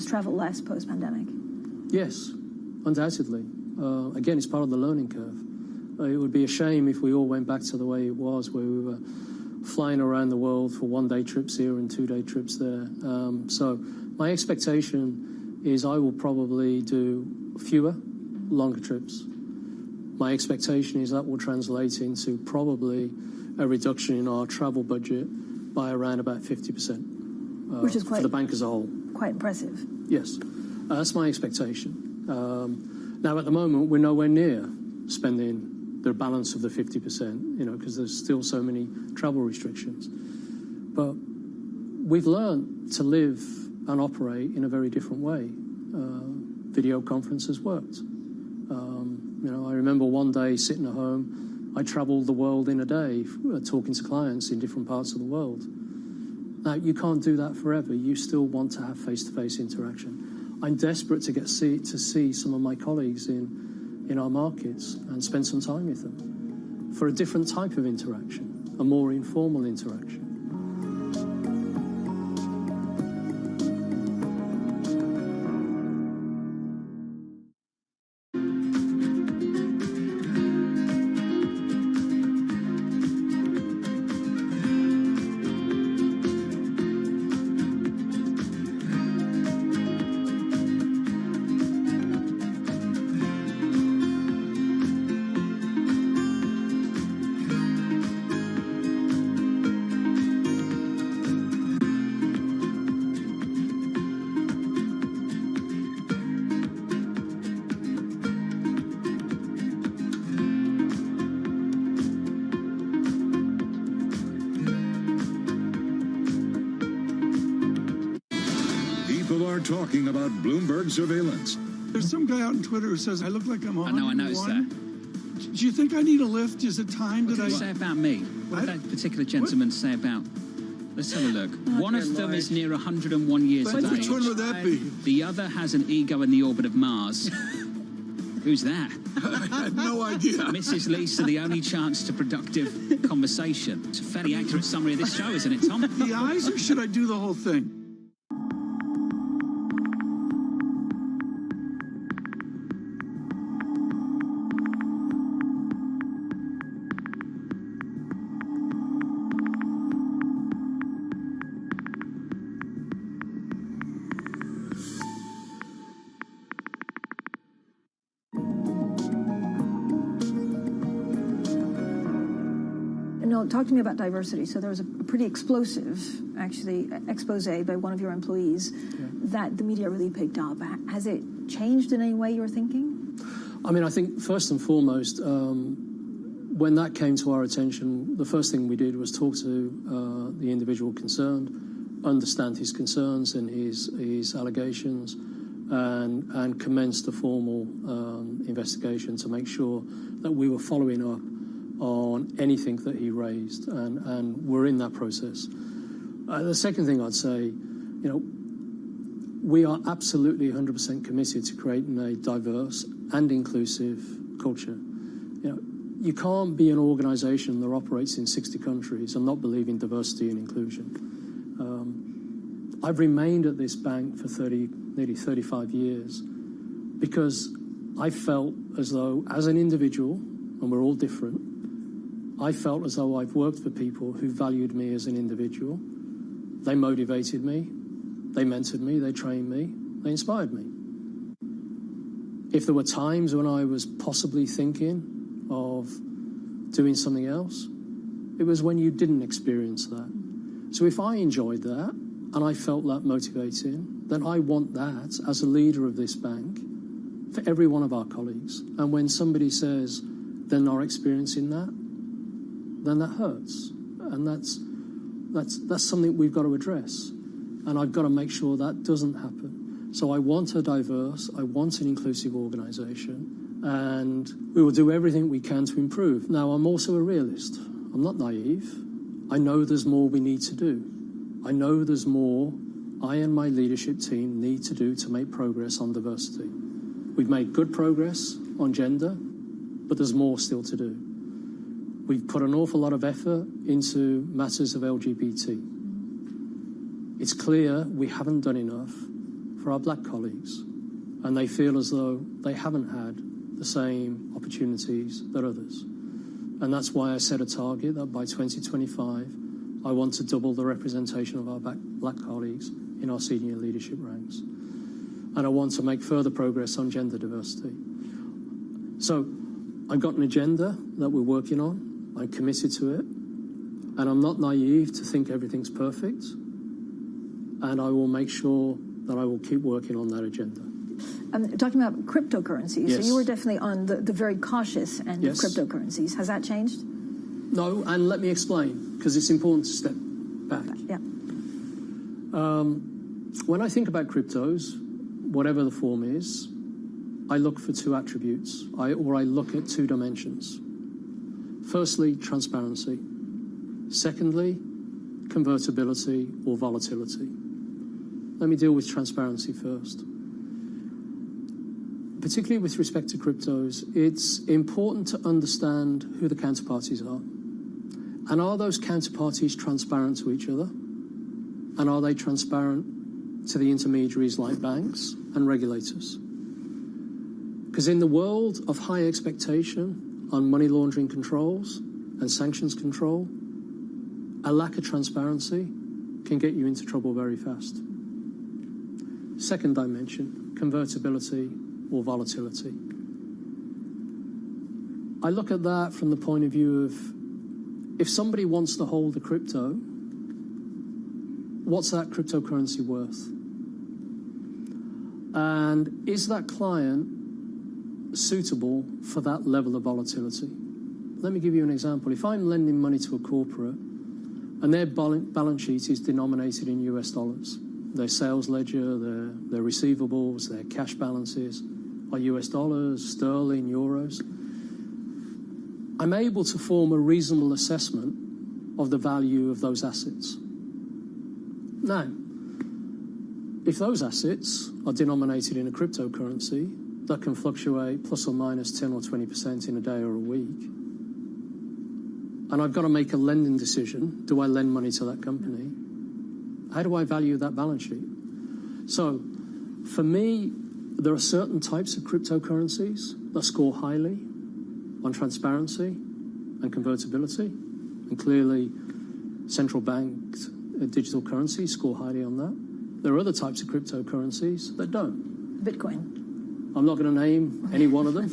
travel less post-pandemic? Yes, undoubtedly. Again, it's part of the learning curve. It would be a shame if we all went back to the way it was, where we were flying around the world for 1-day trips here and 2-day trips there. So my expectation is I will probably do fewer, longer trips. My expectation is that will translate into probably a reduction in our travel budget by around about 50%. Which is quite, for the bank as a whole. Quite impressive. Yes, that's my expectation. Now, at the moment, we're nowhere near spending the balance of the 50%, you know, because there's still so many travel restrictions. But we've learned to live and operate in a very different way. Video conferences worked. You know, I remember one day sitting at home, I traveled the world in a day, talking to clients in different parts of the world. Now, you can't do that forever. You still want to have face-to-face interaction. I'm desperate to see some of my colleagues in our markets and spend some time with them for a different type of interaction, a more informal interaction. Talking about Bloomberg surveillance. There's some guy out on Twitter who says I look like I'm 101. I noticed that. Do you think I need a lift? Is it time What did he say about me? What did that particular gentleman say about... Let's have a look. One of them is near 101 years of age. Which one would that be? The other has an ego in the orbit of Mars. Who's that? I had no idea. Mrs. Lisa, the only chance to productive conversation. It's a fairly accurate summary of this show, isn't it, Tom? The eyes, or should I do the whole thing? know, talk to me about diversity. So there was a pretty explosive, actually, expose by one of your employees that the media really picked up. Has it changed in any way you're thinking? I mean, I think first and foremost, when that came to our attention, the first thing we did was talk to the individual concerned, understand his concerns and his allegations, and commence the formal investigation to make sure that we were following up on anything that he raised, and we're in that process. The second thing I'd say, you know, we are absolutely 100% committed to creating a diverse and inclusive culture. You know, you can't be an organisation that operates in 60 countries and not believe in diversity and inclusion. I've remained at this bank for nearly 35 years because I felt as though, as an individual, and we're all different, I felt as though I've worked for people who valued me as an individual. They motivated me, they mentored me, they trained me, they inspired me. If there were times when I was possibly thinking of doing something else, it was when you didn't experience that. So if I enjoyed that, and I felt that motivating, then I want that as a leader of this bank for every one of our colleagues. And when somebody says they're not experiencing that, then that hurts. And that's something we've got to address. And I've got to make sure that doesn't happen. So I want a diverse, I want an inclusive organisation, and we will do everything we can to improve. Now, I'm also a realist. I'm not naive. I know there's more we need to do. I know there's more I and my leadership team need to do to make progress on diversity. We've made good progress on gender, but there's more still to do. We've put an awful lot of effort into matters of LGBT. It's clear we haven't done enough for our black colleagues, and they feel as though they haven't had the same opportunities that others. And that's why I set a target that by 2025, I want to double the representation of our black colleagues in our senior leadership ranks. And I want to make further progress on gender diversity. So I've got an agenda that we're working on. I'm committed to it. And I'm not naive to think everything's perfect. And I will make sure that I will keep working on that agenda. Talking about cryptocurrencies, yes. So you were definitely on the very cautious end yes. of cryptocurrencies. Has that changed? No, and let me explain, because it's important to step back. Yeah. When I think about cryptos, whatever the form is, I look for two attributes, I look at two dimensions. Firstly, transparency. Secondly, convertibility or volatility. Let me deal with transparency first. Particularly with respect to cryptos, it's important to understand who the counterparties are. And are those counterparties transparent to each other? And are they transparent to the intermediaries like banks and regulators? Because in the world of high expectation on money laundering controls and sanctions control, a lack of transparency can get you into trouble very fast. Second dimension, convertibility or volatility. I look at that from the point of view of, if somebody wants to hold a crypto, what's that cryptocurrency worth? And is that client suitable for that level of volatility? Let me give you an example. If I'm lending money to a corporate and their balance sheet is denominated in US dollars, their sales ledger, their receivables, their cash balances are US dollars, sterling, euros, I'm able to form a reasonable assessment of the value of those assets. Now, if those assets are denominated in a cryptocurrency that can fluctuate plus or minus 10 or 20% in a day or a week, and I've got to make a lending decision, do I lend money to that company? How do I value that balance sheet? So, for me, there are certain types of cryptocurrencies that score highly on transparency and convertibility, and clearly central banked digital currencies score highly on that. There are other types of cryptocurrencies that don't. Bitcoin. I'm not going to name any one of them,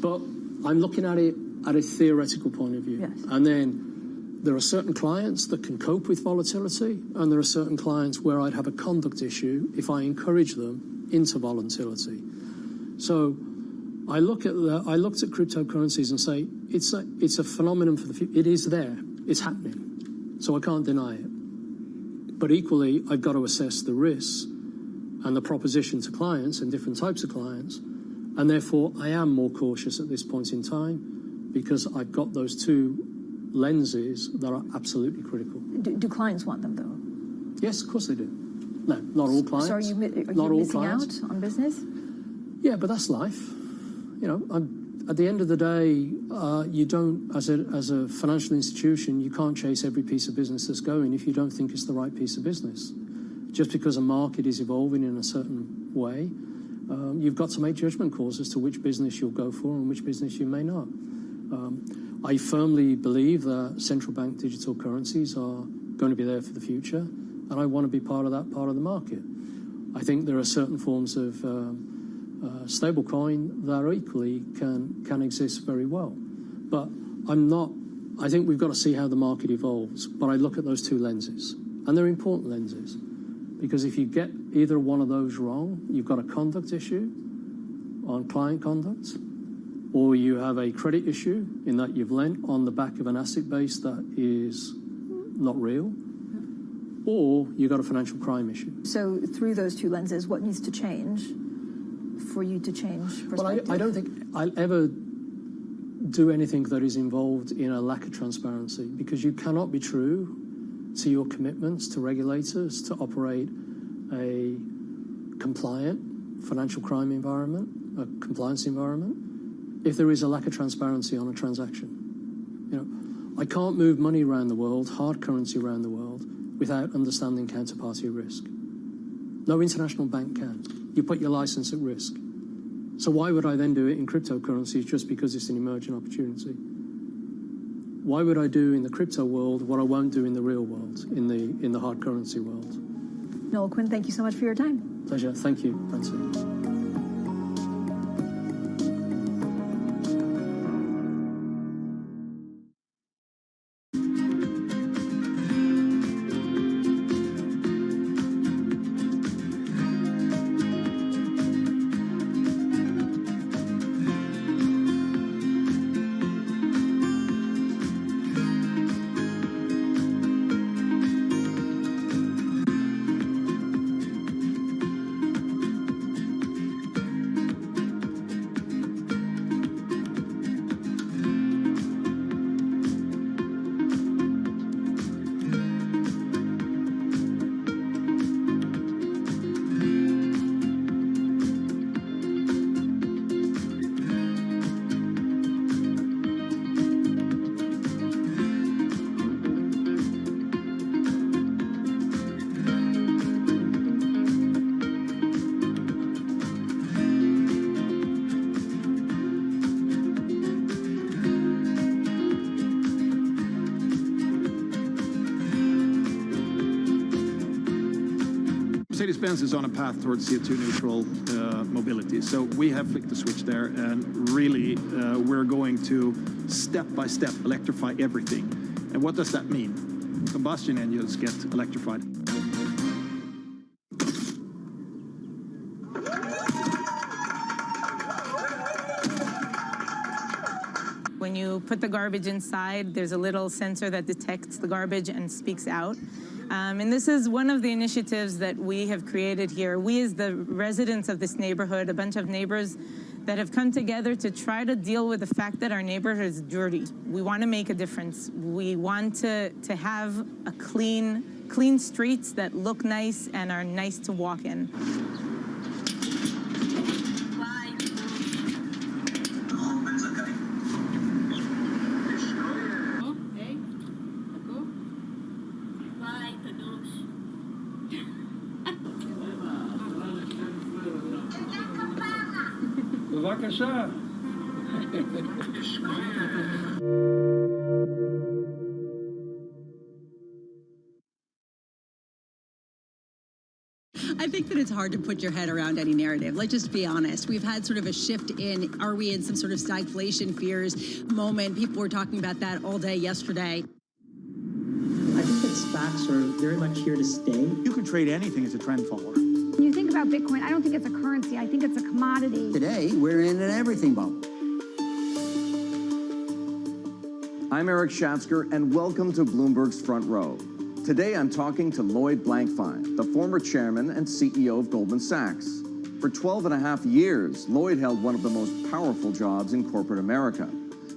but I'm looking at it at a theoretical point of view. Yes. And then there are certain clients that can cope with volatility, and there are certain clients where I'd have a conduct issue if I encourage them into volatility. So I looked at cryptocurrencies and say it's a phenomenon for the future. It is there. It's happening. So I can't deny it. But equally, I've got to assess the risks and the proposition to clients and different types of clients. And therefore, I am more cautious at this point in time because I've got those two lenses that are absolutely critical. Do clients want them, though? Yes, of course they do. No, not all clients. So are you not all missing clients. out on business? Yeah, but that's life. You know, at the end of the day, you don't, as a financial institution, you can't chase every piece of business that's going if you don't think it's the right piece of business. Just because a market is evolving in a certain way, you've got to make judgment calls as to which business you'll go for and which business you may not. I firmly believe that central bank digital currencies are going to be there for the future, and I want to be part of that part of the market. I think there are certain forms of stablecoin that equally can exist very well. But I think we've got to see how the market evolves, but I look at those two lenses, and they're important lenses. Because if you get either one of those wrong, you've got a conduct issue on client conduct, or you have a credit issue in that you've lent on the back of an asset base that is not real, or you've got a financial crime issue. So through those two lenses, what needs to change for you to change perspective? Well, I don't think I'll ever do anything that is involved in a lack of transparency, because you cannot be true to your commitments to regulators to operate a compliant financial crime environment, a compliance environment, if there is a lack of transparency on a transaction. You know, I can't move money around the world, hard currency around the world, without understanding counterparty risk. No international bank can. You put your license at risk. So why would I then do it in cryptocurrencies just because it's an emerging opportunity? Why would I do in the crypto world what I won't do in the real world, in the hard currency world? Noel Quinn, thank you so much for your time. Pleasure. Thank you, Francie. Mercedes-Benz is on a path towards CO2 neutral mobility. So we have flicked the switch there, and really we're going to step by step electrify everything. And what does that mean? Combustion engines get electrified. When you put the garbage inside, there's a little sensor that detects the garbage and speaks out. And this is one of the initiatives that we have created here. We, as the residents of this neighborhood, a bunch of neighbors that have come together to try to deal with the fact that our neighborhood is dirty. We want to make a difference. We want to have a clean streets that look nice and are nice to walk in. בבקשה. I think that it's hard to put your head around any narrative. Let's just be honest. We've had sort of a shift in, are we in some sort of stagflation fears moment? People were talking about that all day yesterday. I think that SPACs are very much here to stay. You can trade anything as a trend follower. When you think about Bitcoin, I don't think it's a currency. I think it's a commodity. Today, we're in an everything bubble. I'm Eric Schatzker, and welcome to Bloomberg's Front Row. Today, I'm talking to Lloyd Blankfein, the former chairman and CEO of Goldman Sachs. For 12.5 years, Lloyd held one of the most powerful jobs in corporate America.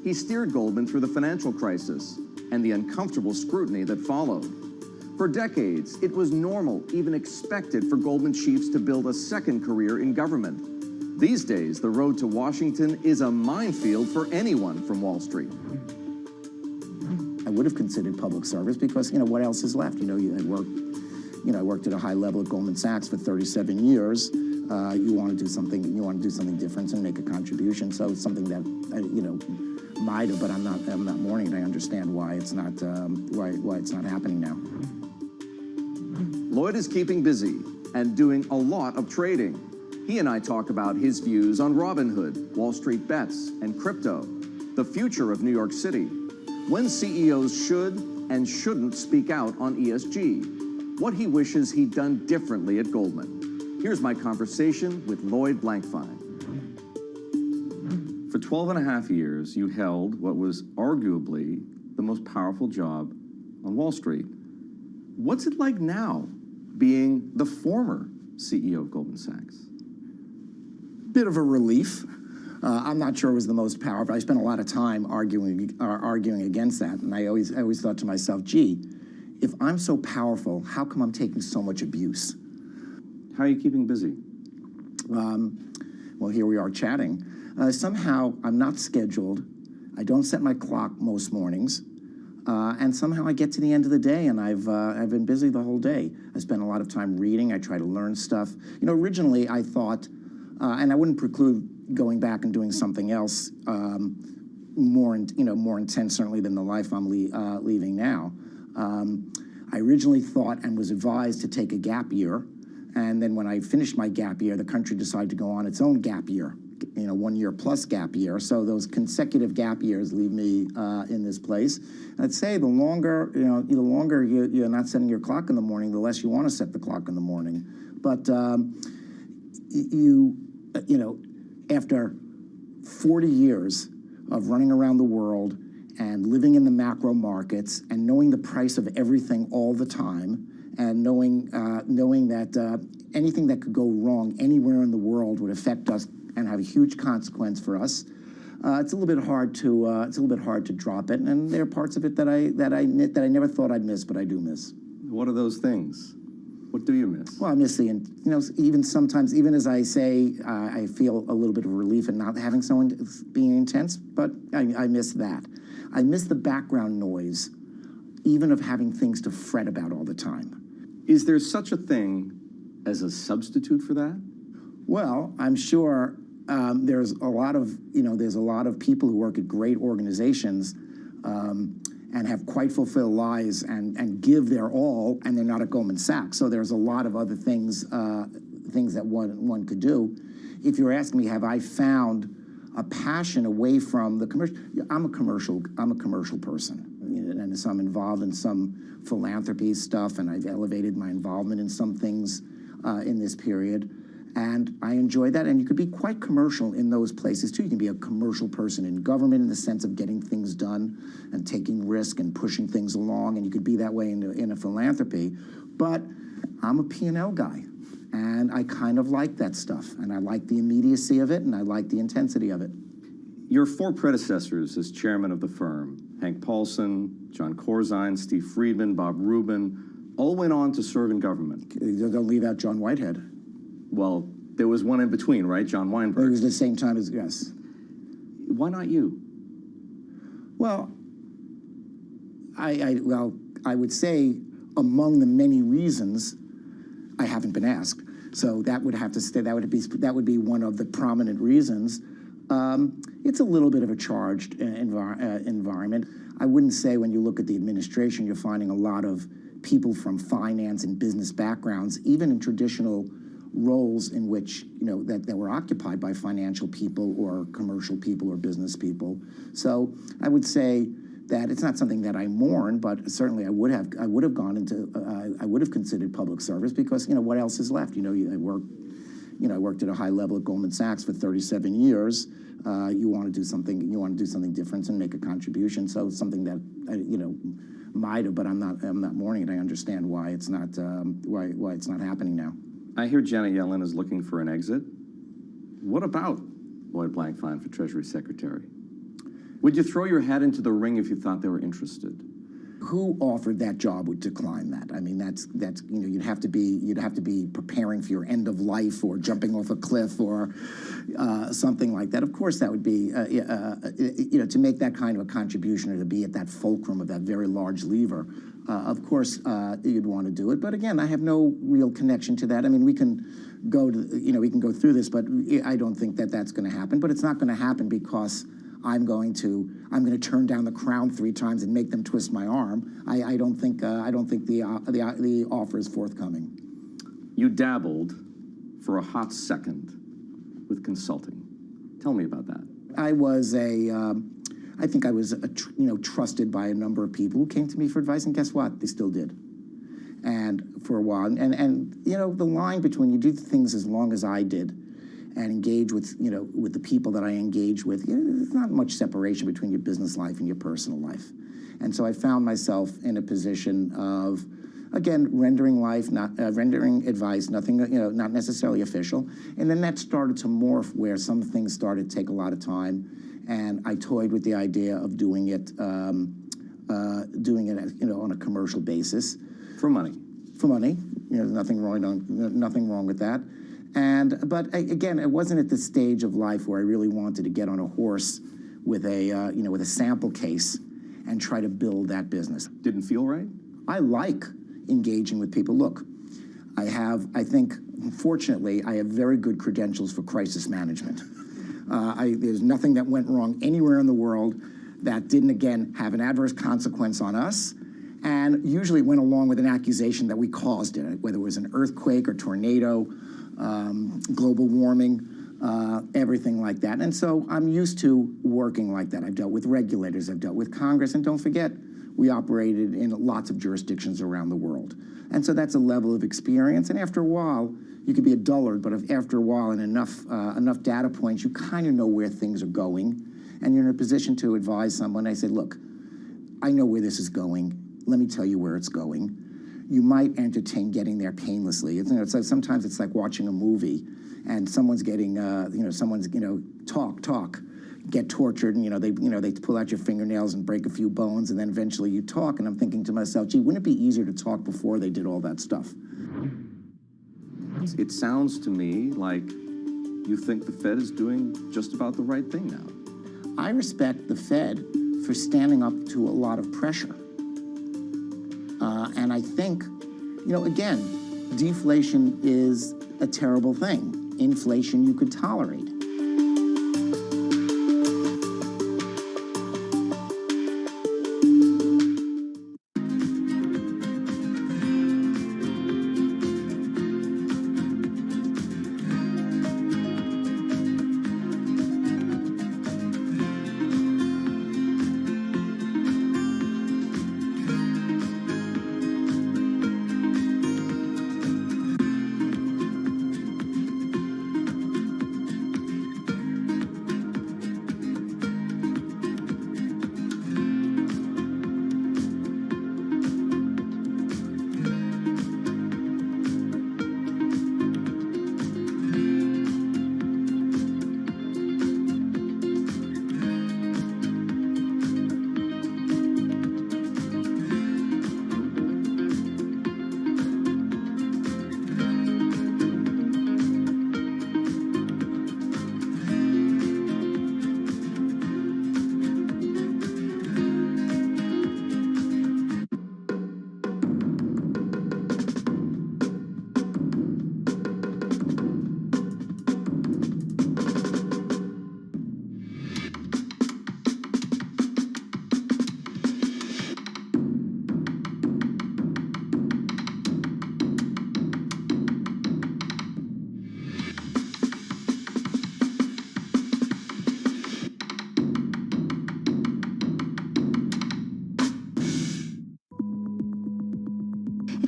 He steered Goldman through the financial crisis and the uncomfortable scrutiny that followed. For decades, it was normal, even expected, for Goldman chiefs to build a second career in government. These days, the road to Washington is a minefield for anyone from Wall Street. I would have considered public service because, what else is left? I worked at a high level at Goldman Sachs for 37 years. You want to do something different and make a contribution. So it's something that, might have, but I'm not mourning it. I understand why it's not happening now. Lloyd is keeping busy and doing a lot of trading. He and I talk about his views on Robinhood, Wall Street bets, and crypto, the future of New York City, when CEOs should and shouldn't speak out on ESG, what he wishes he'd done differently at Goldman. Here's my conversation with Lloyd Blankfein. For 12.5 years, you held what was arguably the most powerful job on Wall Street. What's it like now, being the former CEO of Goldman Sachs? Bit of a relief. I'm not sure it was the most powerful. I spent a lot of time arguing against that, and I always thought to myself, gee, if I'm so powerful, how come I'm taking so much abuse? How are you keeping busy? Well, here we are chatting. Somehow, I'm not scheduled. I don't set my clock most mornings. And somehow I get to the end of the day, and I've been busy the whole day. I spend a lot of time reading. I try to learn stuff. Originally I thought, and I wouldn't preclude going back and doing something else more intense certainly than the life I'm leaving now. I originally thought and was advised to take a gap year, and then when I finished my gap year, the country decided to go on its own gap year. 1 year plus gap year. So those consecutive gap years leave me in this place. And I'd say the longer you're not setting your clock in the morning, the less you want to set the clock in the morning. But after 40 years of running around the world and living in the macro markets and knowing the price of everything all the time, and knowing that anything that could go wrong anywhere in the world would affect us and have a huge consequence for us, it's a little bit hard to drop it. And there are parts of it that I never thought I'd miss, but I do miss. What are those things? What do you miss? Well, I miss even sometimes, even as I say, I feel a little bit of relief in not having someone being intense, but I miss that. I miss the background noise, even of having things to fret about all the time. Is there such a thing as a substitute for that? Well, I'm sure there's a lot of people who work at great organizations and have quite fulfilled lives and give their all, and they're not at Goldman Sachs. So there's a lot of other things that one could do. If you're asking me, have I found a passion away from the commercial? I'm a commercial person, and so I'm involved in some philanthropy stuff, and I've elevated my involvement in some things in this period. And I enjoy that, and you could be quite commercial in those places too. You can be a commercial person in government in the sense of getting things done and taking risk and pushing things along, and you could be that way in a philanthropy. But I'm a P&L guy, and I kind of like that stuff, and I like the immediacy of it, and I like the intensity of it. Your four predecessors as chairman of the firm, Hank Paulson, John Corzine, Steve Friedman, Bob Rubin, all went on to serve in government. Don't leave out John Whitehead. Well, there was one in between, right? John Weinberg. It was the same time as, yes. Why not you? Well, I would say among the many reasons, I haven't been asked. So that would have to stay. That would be one of the prominent reasons. It's a little bit of a charged environment. I wouldn't say when you look at the administration, you're finding a lot of people from finance and business backgrounds, even in traditional roles in which, that were occupied by financial people or commercial people or business people. So I would say that it's not something that I mourn, but certainly I would have gone into, I would have considered public service because, what else is left? I worked at a high level at Goldman Sachs for 37 years. You want to do something different and make a contribution. So it's something that, might have, but I'm not mourning it. I understand why it's not, why it's not happening now. I hear Janet Yellen is looking for an exit. What about Lloyd Blankfein for Treasury Secretary? Would you throw your hat into the ring if you thought they were interested? Who offered that job would decline that. I mean, that's you'd have to be preparing for your end of life or jumping off a cliff or something like that. Of course, that would be to make that kind of a contribution or to be at that fulcrum of that very large lever. Of course, you'd want to do it. But again, I have no real connection to that. I mean, we can go through this, but I don't think that that's going to happen. But it's not going to happen because I'm going to turn down the crown 3 times and make them twist my arm. I don't think the offer is forthcoming. You dabbled for a hot second with consulting. Tell me about that. I was I think I was trusted by a number of people who came to me for advice, and guess what? They still did. And for a while, and the line between you do things as long as I did, and engage with with the people that I engage with, there's not much separation between your business life and your personal life. And so I found myself in a position of, again, rendering advice, nothing, not necessarily official. And then that started to morph where some things started to take a lot of time, and I toyed with the idea of doing it on a commercial basis. For money. For money. Nothing wrong with that. But again, it wasn't at the stage of life where I really wanted to get on a horse with a sample case and try to build that business. Didn't feel right? I like engaging with people. Look, I think, fortunately, I have very good credentials for crisis management. There's nothing that went wrong anywhere in the world that didn't, again, have an adverse consequence on us. And usually it went along with an accusation that we caused it, whether it was an earthquake or tornado, global warming, everything like that. And so I'm used to working like that. I've dealt with regulators, I've dealt with Congress, and don't forget, we operated in lots of jurisdictions around the world. And so that's a level of experience. And after a while, you could be a dullard, but after a while and enough data points, you kind of know where things are going. And you're in a position to advise someone. I say, look, I know where this is going. Let me tell you where it's going. You might entertain getting there painlessly. Sometimes it's like watching a movie, and someone's getting, talk, get tortured, and they pull out your fingernails and break a few bones, and then eventually you talk. And I'm thinking to myself, gee, wouldn't it be easier to talk before they did all that stuff? It sounds to me like you think the Fed is doing just about the right thing now. I respect the Fed for standing up to a lot of pressure. And I think, again, deflation is a terrible thing. Inflation you could tolerate.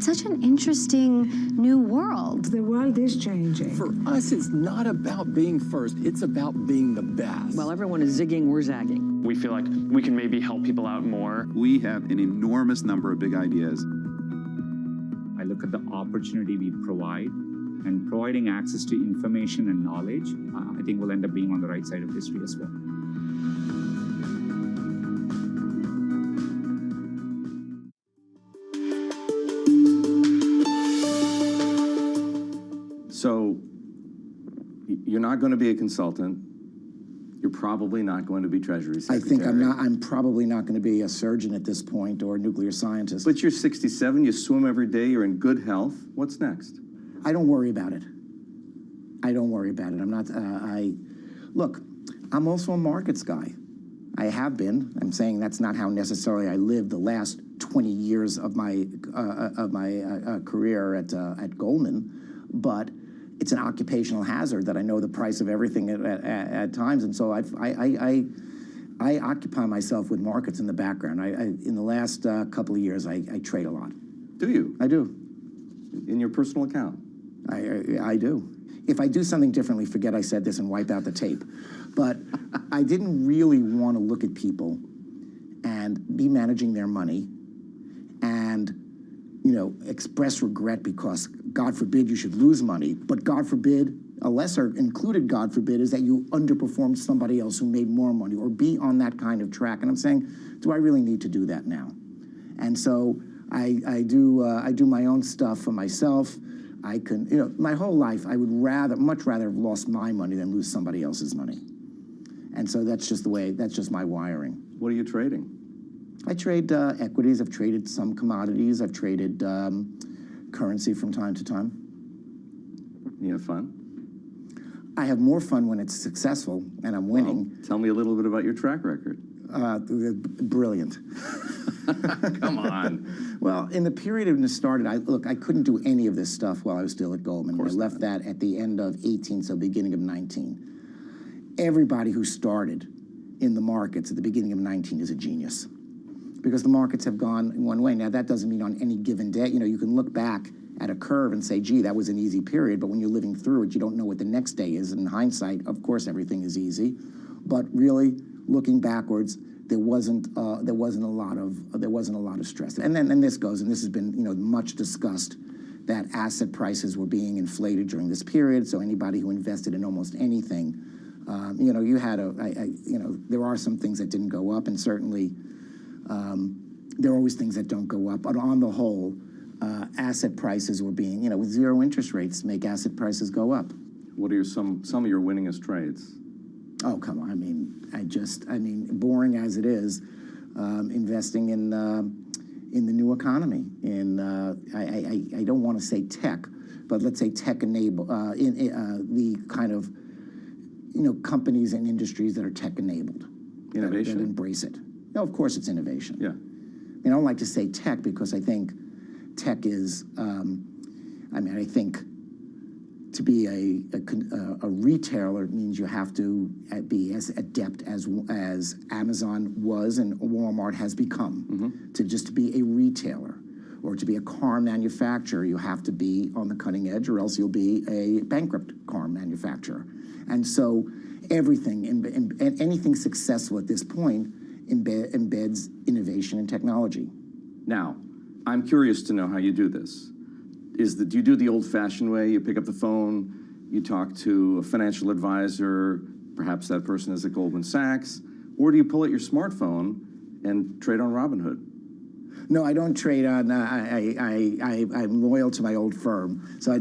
It's such an interesting new world. The world is changing. For us, it's not about being first. It's about being the best. While everyone is zigging, we're zagging. We feel like we can maybe help people out more. We have an enormous number of big ideas. I look at the opportunity we provide, and providing access to information and knowledge, I think we'll end up being on the right side of history as well. So you're not going to be a consultant. You're probably not going to be Treasury Secretary. I think I'm not. I'm probably not going to be a surgeon at this point or a nuclear scientist. But you're 67. You swim every day. You're in good health. What's next? I don't worry about it. I don't worry about it. I'm not. Look, I'm also a markets guy. I have been. I'm saying that's not how necessarily I lived the last 20 years of my career at Goldman, but it's an occupational hazard that I know the price of everything at times, and so I occupy myself with markets in the background. In the last couple of years, I trade a lot. Do you? I do. In your personal account? I do. If I do something differently, forget I said this and wipe out the tape. But I didn't really want to look at people and be managing their money and, you know, express regret because, God forbid, you should lose money. But God forbid, a lesser included God forbid, is that you underperformed somebody else who made more money or be on that kind of track. And I'm saying, do I really need to do that now? And so I do my own stuff for myself. I can, you know, my whole life, I would much rather have lost my money than lose somebody else's money. And so that's just the way, that's just my wiring. What are you trading? I trade equities. I've traded some commodities. I've traded currency from time to time. You have fun? I have more fun when it's successful and I'm winning. Well, tell me a little bit about your track record. Brilliant. Come on. Well, in the period when it started, I couldn't do any of this stuff while I was still at Goldman. I left that at the end of 18, so beginning of 19. Everybody who started in the markets at the beginning of 19 is a genius because the markets have gone one way. Now, that doesn't mean on any given day. You know, you can look back at a curve and say, gee, that was an easy period, but when you're living through it, you don't know what the next day is. In hindsight, of course, everything is easy, but really, looking backwards, there wasn't a lot of stress. And then this goes, and this has been, you know, much discussed, that asset prices were being inflated during this period. So anybody who invested in almost anything, you know, you had you know, there are some things that didn't go up, and certainly there are always things that don't go up. But on the whole, asset prices were being, you know, with zero interest rates, make asset prices go up. What are some of your winningest trades? Oh, come on. I mean, boring as it is, investing in the new economy. I don't want to say tech, but let's say tech-enabled, the kind of, you know, companies and industries that are tech-enabled. Innovation? That embrace it. No, of course it's innovation. Yeah. I don't like to say tech because I think tech is, I think to be a retailer means you have to be as adept as Amazon was and Walmart has become. To just be a retailer or to be a car manufacturer, you have to be on the cutting edge or else you'll be a bankrupt car manufacturer. And so everything, and anything successful at this point embeds innovation and technology. Now, I'm curious to know how you do this. Do you do the old-fashioned way? You pick up the phone, you talk to a financial advisor, perhaps that person is at Goldman Sachs, or do you pull out your smartphone and trade on Robinhood? No, I don't trade on. I'm loyal to my old firm, so I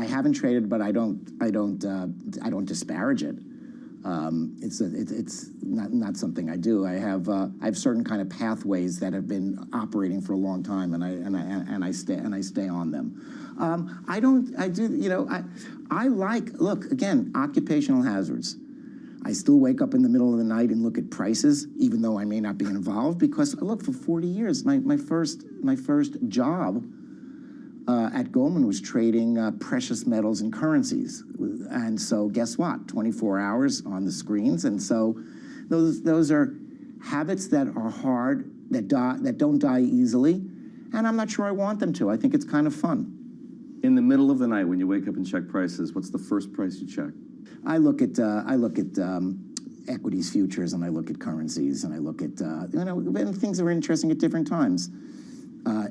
haven't traded, but I don't disparage it. It's not something I do. I have certain kind of pathways that have been operating for a long time, and I stay on them. I look again, occupational hazards. I still wake up in the middle of the night and look at prices, even though I may not be involved, because look, for 40 years, my first job at Goldman was trading precious metals and currencies. And so guess what? 24 hours on the screens. And so those are habits that are hard, that don't die easily. and I'm not sure I want them to. I think it's kind of fun. In the middle of the night, when you wake up and check prices, what's the first price you check? I look at equities futures, and I look at currencies, and I look at things that are interesting at different times.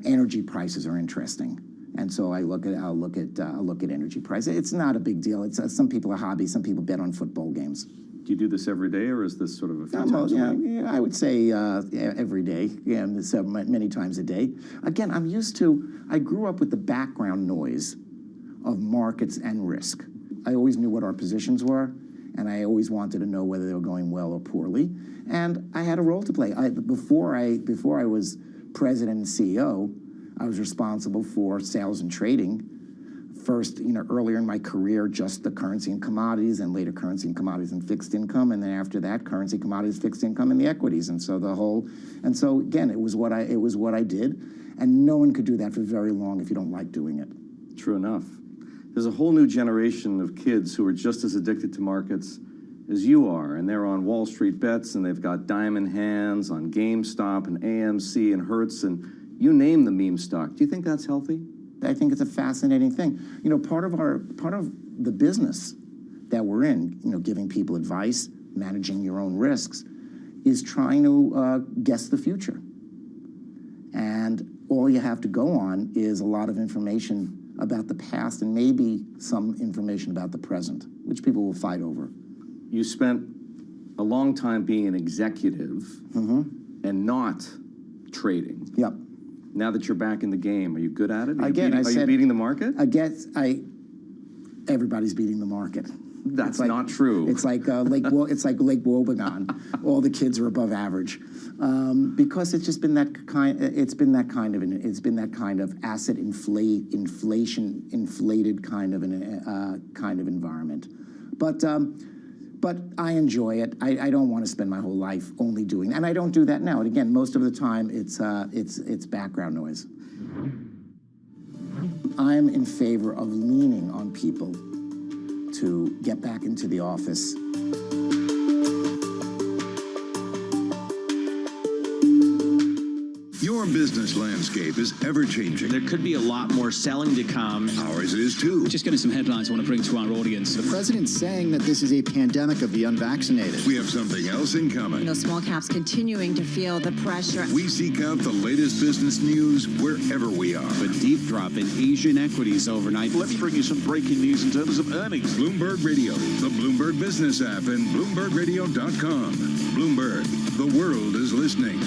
Energy prices are interesting, and so I'll look at energy prices. It's not a big deal. It's some people are hobby. Some people bet on football games. Do you do this every day, or is this sort of a few times a week? Yeah, I would say every day. Yeah, many times a day. Again, I grew up with the background noise of markets and risk. I always knew what our positions were, and I always wanted to know whether they were going well or poorly. And I had a role to play. Before I was president and CEO, I was responsible for sales and trading. First, earlier in my career, just the currency and commodities, and later currency and commodities and fixed income, and then after that, currency, commodities, fixed income, and the equities. And so again, it was what I did, and no one could do that for very long if you don't like doing it. True enough. There's a whole new generation of kids who are just as addicted to markets as you are, and they're on Wall Street bets, and they've got diamond hands on GameStop and AMC and Hertz, and you name the meme stock. Do you think that's healthy? I think it's a fascinating thing. Part of the business that we're in, giving people advice, managing your own risks, is trying to guess the future. And all you have to go on is a lot of information about the past and maybe some information about the present, which people will fight over. You spent a long time being an executive and not trading. Yep. Now that you're back in the game, are you good at it? Are you beating the market? Everybody's beating the market. That's not true. It's like Lake Wobegon. All the kids are above average, because it's just been that kind. It's been that kind of asset inflated kind of environment. But I enjoy it. I don't want to spend my whole life only doing, and I don't do that now. And again, most of the time, it's background noise. I'm in favor of leaning on people to get back into the office. Your business landscape is ever-changing. There could be a lot more selling to come. Ours is too. Just getting some headlines I want to bring to our audience. The president's saying that this is a pandemic of the unvaccinated. We have something else in common. Small caps continuing to feel the pressure. We seek out the latest business news wherever we are. A deep drop in Asian equities overnight. Let's bring you some breaking news in terms of earnings. Bloomberg Radio, the Bloomberg Business app, and BloombergRadio.com. Bloomberg, the world is listening.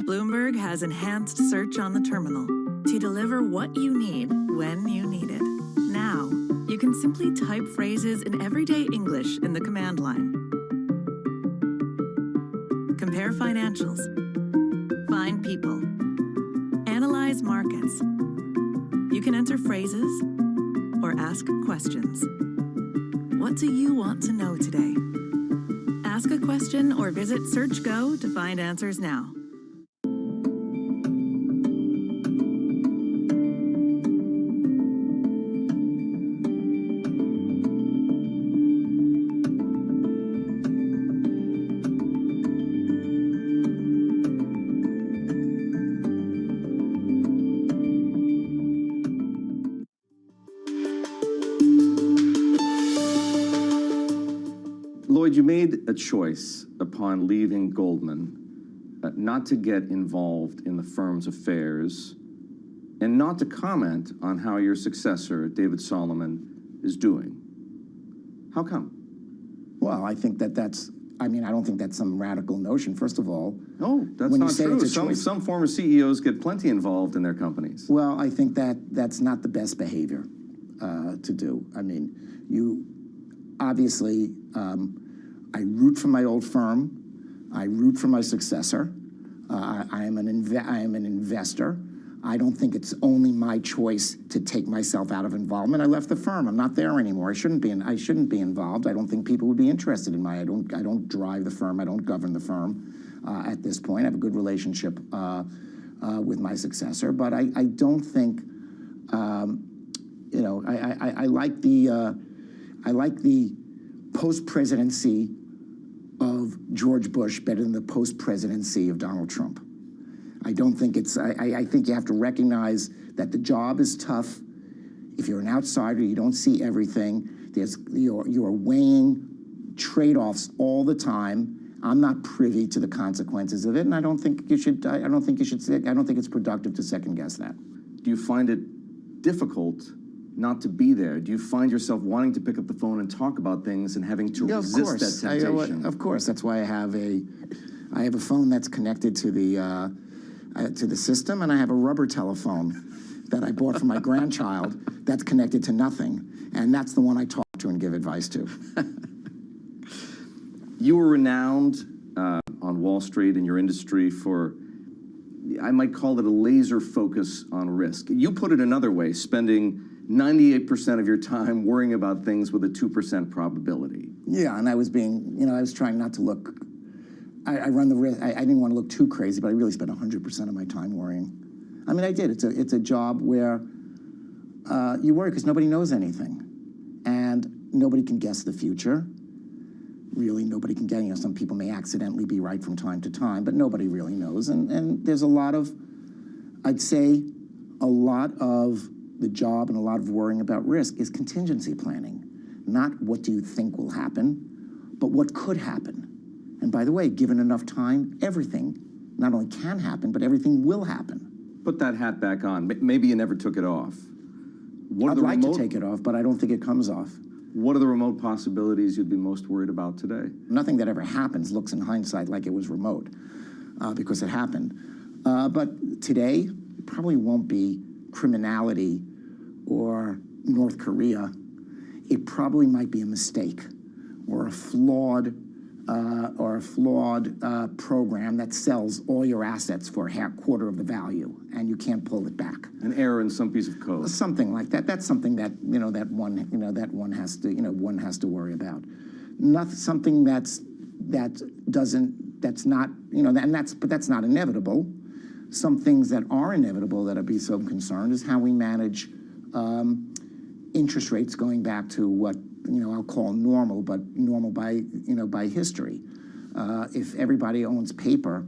Bloomberg has enhanced search on the terminal to deliver what you need when you need it. Now, you can simply type phrases in everyday English in the command line. Compare financials. Find people. Analyze markets. You can enter phrases or ask questions. What do you want to know today? Ask a question or visit SearchGo to find answers now. Lloyd, you made a choice upon leaving Goldman not to get involved in the firm's affairs and not to comment on how your successor, David Solomon, is doing. How come? Well, I think I don't think that's some radical notion, first of all. No, that's not true. Some former CEOs get plenty involved in their companies. Well, I think that's not the best behavior. to do. I mean, you obviously, I root for my old firm. I root for my successor. I am an investor. I don't think it's only my choice to take myself out of involvement. I left the firm. I'm not there anymore. I shouldn't be involved. I don't think people would be interested in I don't drive the firm. I don't govern the firm at this point. I have a good relationship with my successor, but I don't think, you know, I like the post-presidency of George Bush better than the post-presidency of Donald Trump. I don't think it's, I think you have to recognize that the job is tough. If you're an outsider, you don't see everything. You're weighing trade-offs all the time. I'm not privy to the consequences of it, and I don't think it's productive to second guess that. Do you find it difficult not to be there? Do you find yourself wanting to pick up the phone and talk about things and having to resist that temptation? Of course. That's why I have a phone that's connected to the system, and I have a rubber telephone that I bought for my grandchild that's connected to nothing, and that's the one I talk to and give advice to. You were renowned on Wall Street in your industry for, I might call it a laser focus on risk. You put it another way, spending 98% of your time worrying about things with a 2% probability. Yeah, and I was trying not to look, I run the risk, I didn't want to look too crazy, but I really spent 100% of my time worrying. I mean, I did. It's a job where you worry because nobody knows anything. And nobody can guess the future. Really, nobody can get, some people may accidentally be right from time to time, but nobody really knows. And there's a lot of, I'd say, a lot of the job and a lot of worrying about risk is contingency planning. Not what do you think will happen, but what could happen. And by the way, given enough time, everything not only can happen, but everything will happen. Put that hat back on. Maybe you never took it off. I'd like to take it off, but I don't think it comes off. What are the remote possibilities you'd be most worried about today? Nothing that ever happens looks in hindsight like it was remote, because it happened. But today, it probably won't be criminality or North Korea. It probably might be a mistake or a flawed program that sells all your assets for a quarter of the value, and you can't pull it back. An error in some piece of code. Something like that. That's something that one has to worry about. Not something that's not but that's not inevitable. Some things that are inevitable that I'd be so concerned is how we manage interest rates going back to what I'll call normal, but normal by history. If everybody owns paper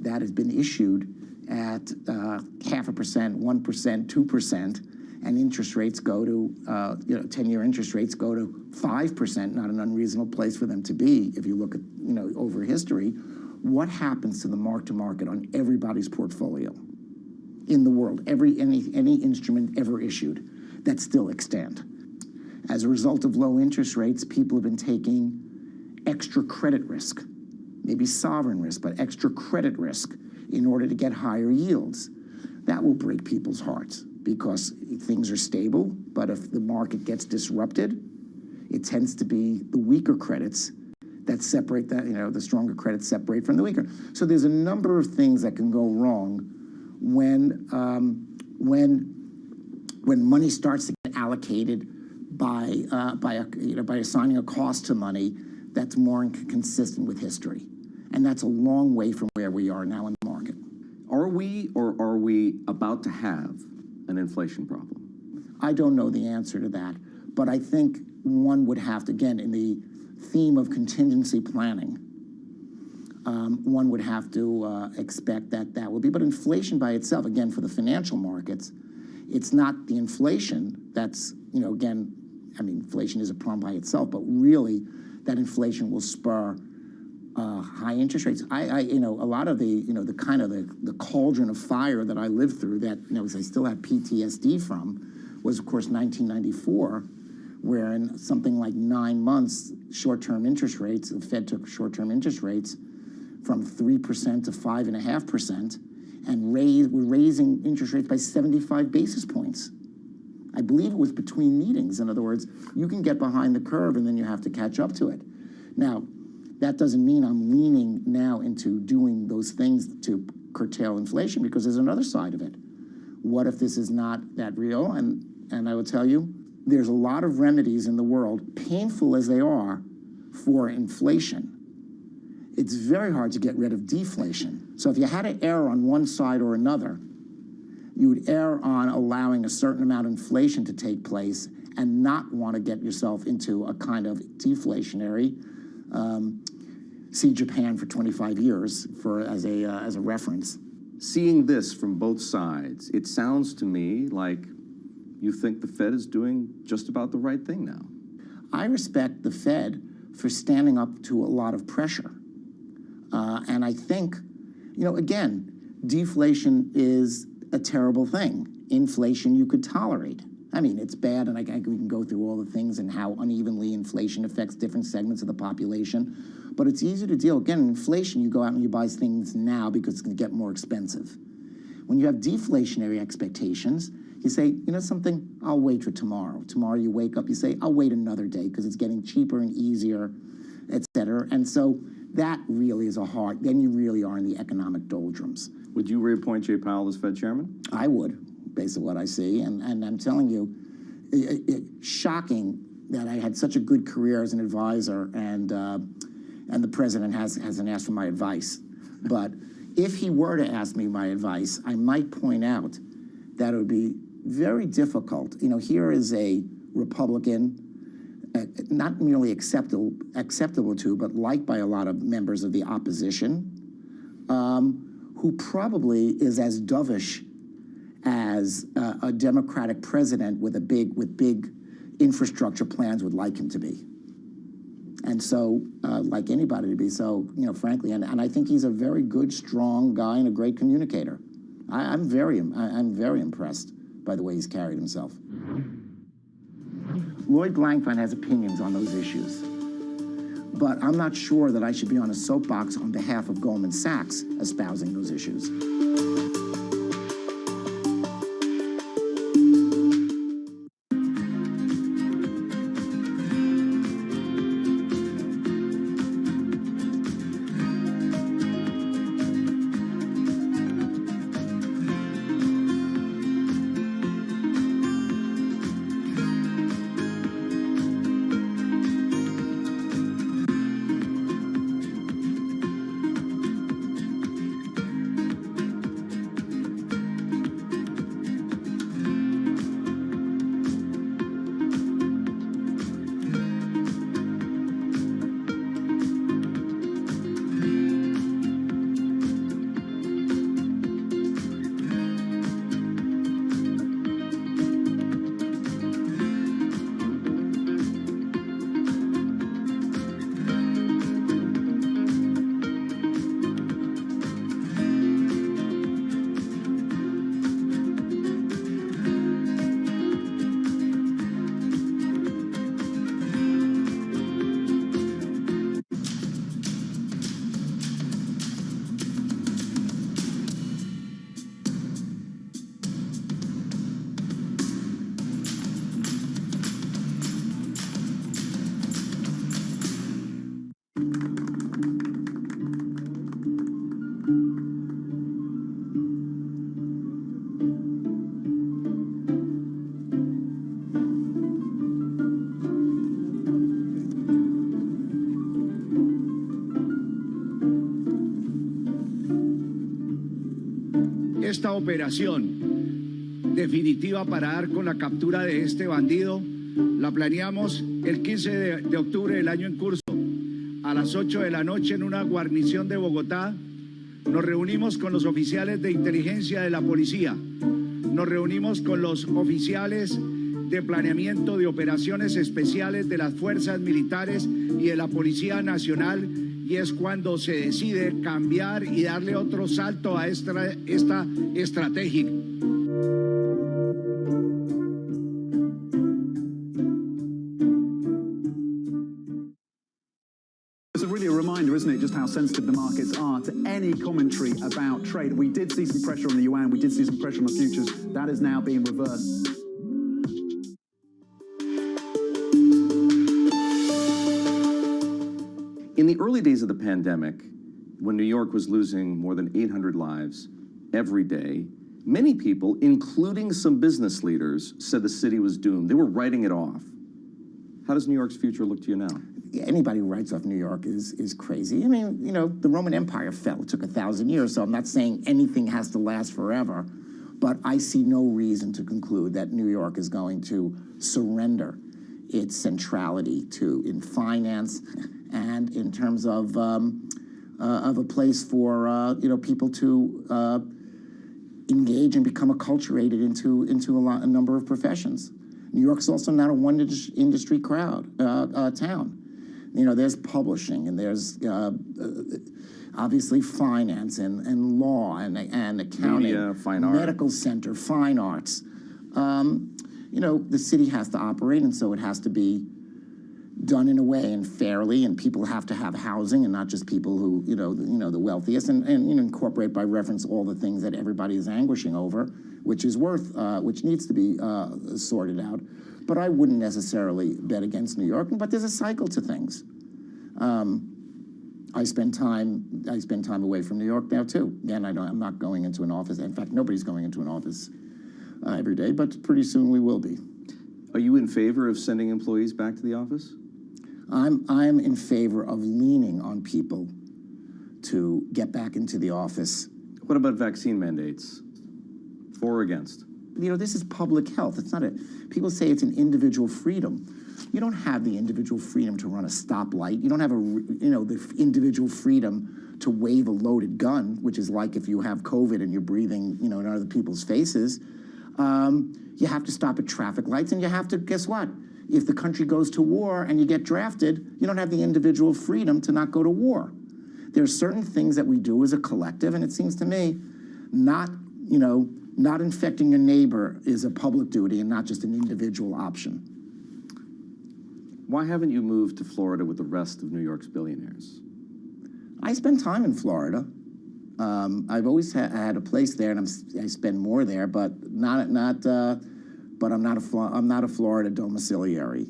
that has been issued at 0.5%, 1%, 2%, and interest rates go to 10-year interest rates go to 5%, not an unreasonable place for them to be. If you look at over history, what happens to the mark-to-market on everybody's portfolio in the world? Any instrument ever issued that's still extant. As a result of low interest rates, people have been taking extra credit risk, maybe sovereign risk, but extra credit risk in order to get higher yields. That will break people's hearts because things are stable, but if the market gets disrupted, it tends to be the weaker credits that separate the stronger credits separate from the weaker. So there's a number of things that can go wrong when money starts to get allocated by assigning a cost to money that's more consistent with history. And that's a long way from where we are now in the market. Are we or are we about to have an inflation problem? I don't know the answer to that, but I think one would have to, again, in the theme of contingency planning, one would have to expect that will be. But inflation by itself, again, for the financial markets, it's not the inflation that's, again, I mean, inflation is a problem by itself, but really that inflation will spur high interest rates. A lot of the kind of the cauldron of fire that I lived through that, I still have PTSD from, was of course 1994, where in something like 9 months, short-term interest rates, the Fed took short-term interest rates from 3% to 5.5%, and we're raising interest rates by 75 basis points. I believe it was between meetings. In other words, you can get behind the curve and then you have to catch up to it. Now, that doesn't mean I'm leaning now into doing those things to curtail inflation, because there's another side of it. What if this is not that real? And I will tell you, there's a lot of remedies in the world, painful as they are, for inflation. It's very hard to get rid of deflation. So if you had to err on one side or another, you would err on allowing a certain amount of inflation to take place and not want to get yourself into a kind of deflationary, see Japan for 25 years as a reference. Seeing this from both sides, it sounds to me like you think the Fed is doing just about the right thing now. I respect the Fed for standing up to a lot of pressure. And I think, again, deflation is a terrible thing. Inflation you could tolerate. I mean, it's bad, and we can go through all the things and how unevenly inflation affects different segments of the population. But it's easy to deal. Again, inflation, you go out and you buy things now because it's going to get more expensive. When you have deflationary expectations, you say, something, I'll wait for tomorrow. Tomorrow you wake up, you say, I'll wait another day because it's getting cheaper and easier, et cetera. And so that really is then you really are in the economic doldrums. Would you reappoint Jay Powell as Fed chairman? I would, based on what I see. And I'm telling you, shocking that I had such a good career as an advisor, and the president hasn't asked for my advice. But if he were to ask me my advice, I might point out that it would be very difficult. Here is a Republican, not merely acceptable to, but liked by a lot of members of the opposition, who probably is as dovish as a Democratic president with big infrastructure plans would like him to be. And so, like anybody to be. So, frankly, and I think he's a very good, strong guy and a great communicator. I'm very impressed by the way he's carried himself. Lloyd Blankfein has opinions on those issues, but I'm not sure that I should be on a soapbox on behalf of Goldman Sachs espousing those issues. Esta operación definitiva para dar con la captura de este bandido la planeamos el 15 de octubre del año en curso. A las 8 de la noche en una guarnición de Bogotá nos reunimos con los oficiales de inteligencia de la policía, nos reunimos con los oficiales de planeamiento de operaciones especiales de las fuerzas militares y de la Policía Nacional, y es cuando se decide cambiar y darle otro salto a esta estrategia. It's really a reminder, isn't it, just how sensitive the markets are to any commentary about trade. We did see some pressure on the yuan, we did see some pressure on the futures. That is now being reversed. days of the pandemic, when New York was losing more than 800 lives every day, many people, including some business leaders, said the city was doomed. They were writing it off. How does New York's future look to you now? Anybody who writes off New York is crazy. I mean, you know, the Roman Empire fell. It took 1,000 years, so I'm not saying anything has to last forever, but I see no reason to conclude that New York is going to surrender its centrality in finance and in terms of a place for you know, people to engage and become acculturated into a number of professions. New York's also not a one industry town. You know, there's publishing and there's obviously finance and law and accounting, media, fine art, medical center, fine arts. You know, the city has to operate, and so it has to be done in a way and fairly, and people have to have housing, and not just people who, you know, the wealthiest, and you know, incorporate by reference all the things that everybody is anguishing over, which needs to be sorted out. But I wouldn't necessarily bet against New York. But there's a cycle to things. I spend time away from New York now too. Again, I'm not going into an office. In fact, nobody's going into an office every day. But pretty soon we will be. Are you in favor of sending employees back to the office? I'm in favor of leaning on people to get back into the office. What about vaccine mandates? For or against? You know, this is public health. It's not people say it's an individual freedom. You don't have the individual freedom to run a stoplight. You don't have the individual freedom to wave a loaded gun, which is like if you have COVID and you're breathing, you know, in other people's faces. You have to stop at traffic lights, and you have to, guess what? If the country goes to war and you get drafted, you don't have the individual freedom to not go to war. There are certain things that we do as a collective, and it seems to me not infecting your neighbor is a public duty and not just an individual option. Why haven't you moved to Florida with the rest of New York's billionaires? I spend time in Florida. I've always had a place there, and I spend more there, but I'm not a Florida domiciliary.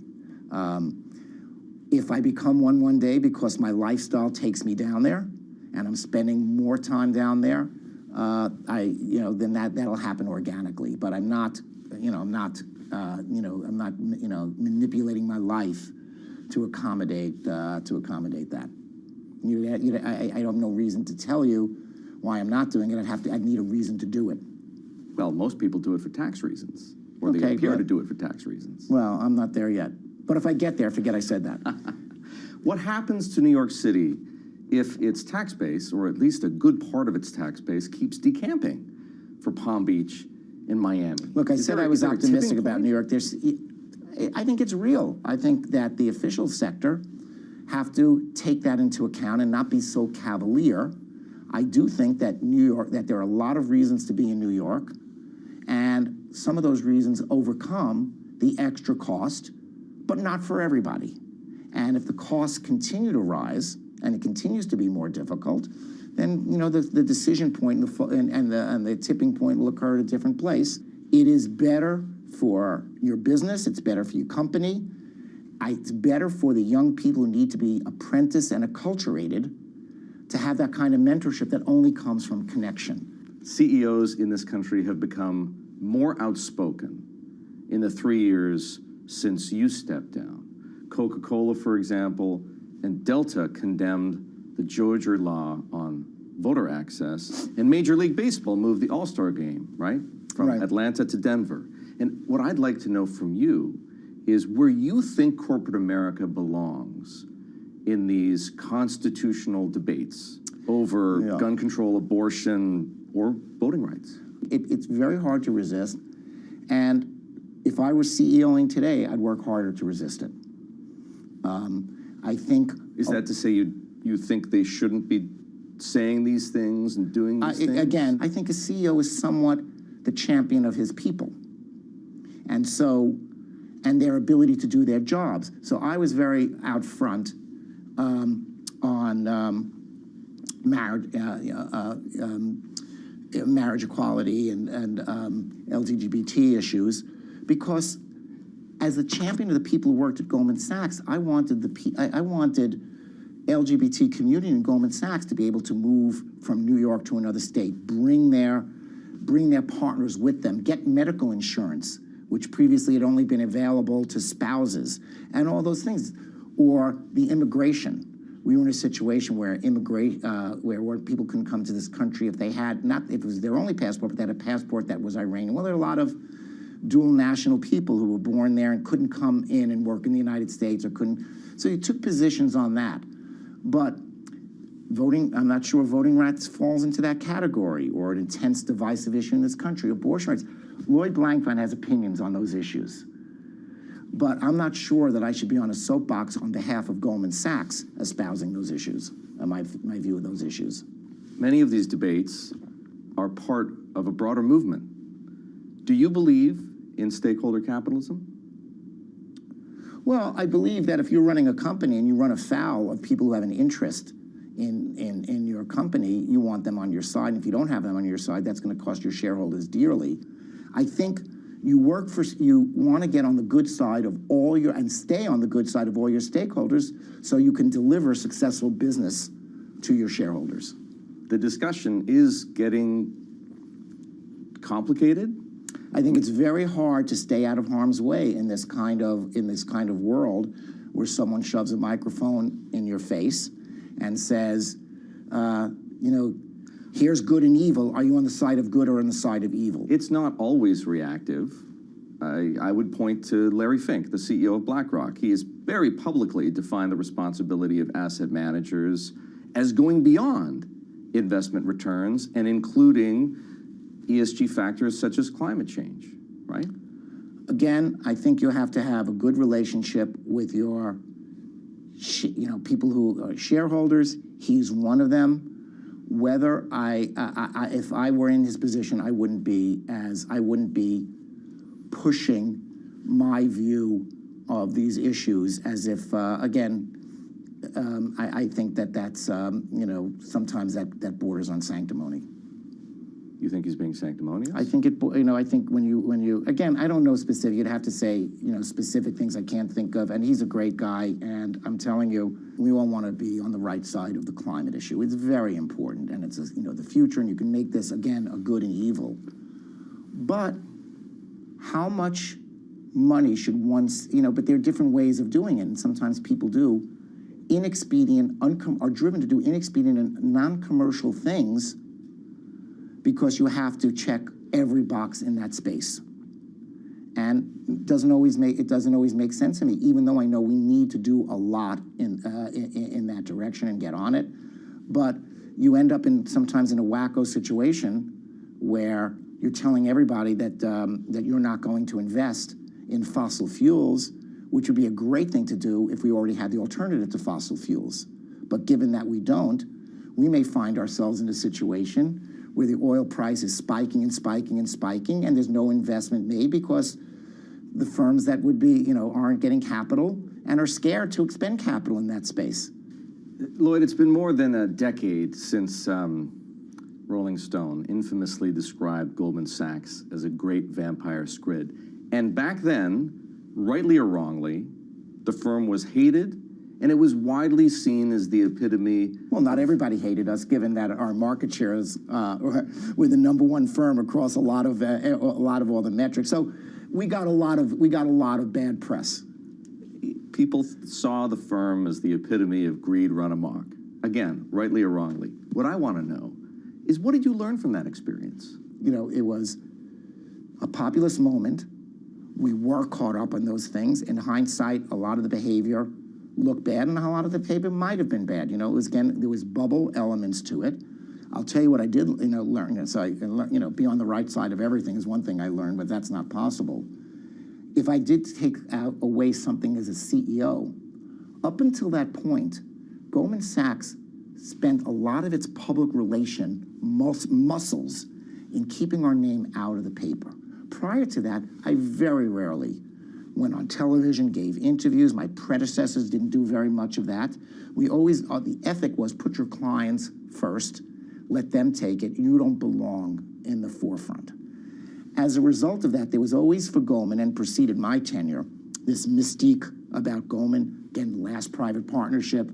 If I become one day because my lifestyle takes me down there, and I'm spending more time down there, then that'll happen organically. But I'm not manipulating my life to accommodate that. I have no reason to tell you why I'm not doing it. I'd need a reason to do it. Well, most people do it for tax reasons, or they appear to do it for tax reasons. Well, I'm not there yet. But if I get there, forget I said that. What happens to New York City if its tax base, or at least a good part of its tax base, keeps decamping for Palm Beach and Miami? Look, I said I was optimistic about New York. I think it's real. I think that the official sector have to take that into account and not be so cavalier. I do think that that there are a lot of reasons to be in New York, and some of those reasons overcome the extra cost, but not for everybody. And if the costs continue to rise, and it continues to be more difficult, then the decision point and the tipping point will occur at a different place. It is better for your business. It's better for your company. It's better for the young people who need to be apprenticed and acculturated to have that kind of mentorship that only comes from connection. CEOs in this country have become more outspoken in the 3 years since you stepped down. Coca-Cola, for example, and Delta condemned the Georgia law on voter access, and Major League Baseball moved the All-Star game, right? From Atlanta to Denver. And what I'd like to know from you is where you think corporate America belongs in these constitutional debates over gun control, abortion, or voting rights. It's very hard to resist, and if I were CEOing today, I'd work harder to resist it. I think... Is that to say you think they shouldn't be saying these things and doing these things? Again, I think a CEO is somewhat the champion of his people. And their ability to do their jobs. So I was very out front on marriage equality and LGBT issues, because as the champion of the people who worked at Goldman Sachs, I wanted LGBT community in Goldman Sachs to be able to move from New York to another state, bring their partners with them, get medical insurance, which previously had only been available to spouses, and all those things. Or the immigration. We were in a situation where where people couldn't come to this country if they had, not if it was their only passport, but they had a passport that was Iranian. Well, there are a lot of dual national people who were born there and couldn't come in and work in the United States or couldn't. So you took positions on that. But voting, I'm not sure voting rights falls into that category, or an intense divisive issue in this country. Abortion rights. Lloyd Blankfein has opinions on those issues. But I'm not sure that I should be on a soapbox on behalf of Goldman Sachs espousing those issues, my view of those issues. Many of these debates are part of a broader movement. Do you believe in stakeholder capitalism? Well, I believe that if you're running a company and you run afoul of people who have an interest in your company, you want them on your side. And if you don't have them on your side, that's going to cost your shareholders dearly. I think you want to get on the good side of all your, and stay on the good side of all your stakeholders so you can deliver successful business to your shareholders. The discussion is getting complicated. I think it's very hard to stay out of harm's way in this kind of world where someone shoves a microphone in your face and says, here's good and evil. Are you on the side of good or on the side of evil? It's not always reactive. I would point to Larry Fink, the CEO of BlackRock. He has very publicly defined the responsibility of asset managers as going beyond investment returns and including ESG factors such as climate change, right? Again, I think you have to have a good relationship with your, people who are shareholders. He's one of them. Whether if I were in his position, I wouldn't be pushing my view of these issues as if, I think that's, sometimes that borders on sanctimony. You think he's being sanctimonious? I think I think when you, again, I don't know specific, you'd have to say, specific things I can't think of, and he's a great guy, and I'm telling you, we all want to be on the right side of the climate issue. It's very important, and it's, the future, and you can make this, again, a good and evil. But how much money should one, but there are different ways of doing it, and sometimes people do inexpedient, are driven to do inexpedient and non-commercial things because you have to check every box in that space. And it doesn't always make sense to me, even though I know we need to do a lot in that direction and get on it. But you end up sometimes in a wacko situation where you're telling everybody that you're not going to invest in fossil fuels, which would be a great thing to do if we already had the alternative to fossil fuels. But given that we don't, we may find ourselves in a situation where the oil price is spiking and spiking and spiking, and there's no investment made because the firms that would be, aren't getting capital and are scared to expend capital in that space. Lloyd, it's been more than a decade since Rolling Stone infamously described Goldman Sachs as a great vampire squid. And back then, rightly or wrongly, the firm was hated, and it was widely seen as the epitome. Well, not everybody hated us, given that our market shares were the #1 firm across a lot of all the metrics. So we got a lot of bad press. People saw the firm as the epitome of greed run amok. Again, rightly or wrongly. What I want to know is, what did you learn from that experience? It was a populist moment. We were caught up on those things. In hindsight, a lot of the behavior looked bad, and a lot of the paper might have been bad. It was, again, there was bubble elements to it. I'll tell you what I did, learn. So be on the right side of everything is one thing I learned, but that's not possible. If I did take away something as a CEO, up until that point, Goldman Sachs spent a lot of its public relation muscles in keeping our name out of the paper. Prior to that, I very rarely went on television, gave interviews. My predecessors didn't do very much of that. We always, the ethic was put your clients first, let them take it. You don't belong in the forefront. As a result of that, there was always for Goldman, and preceded my tenure, this mystique about Goldman, again, last private partnership,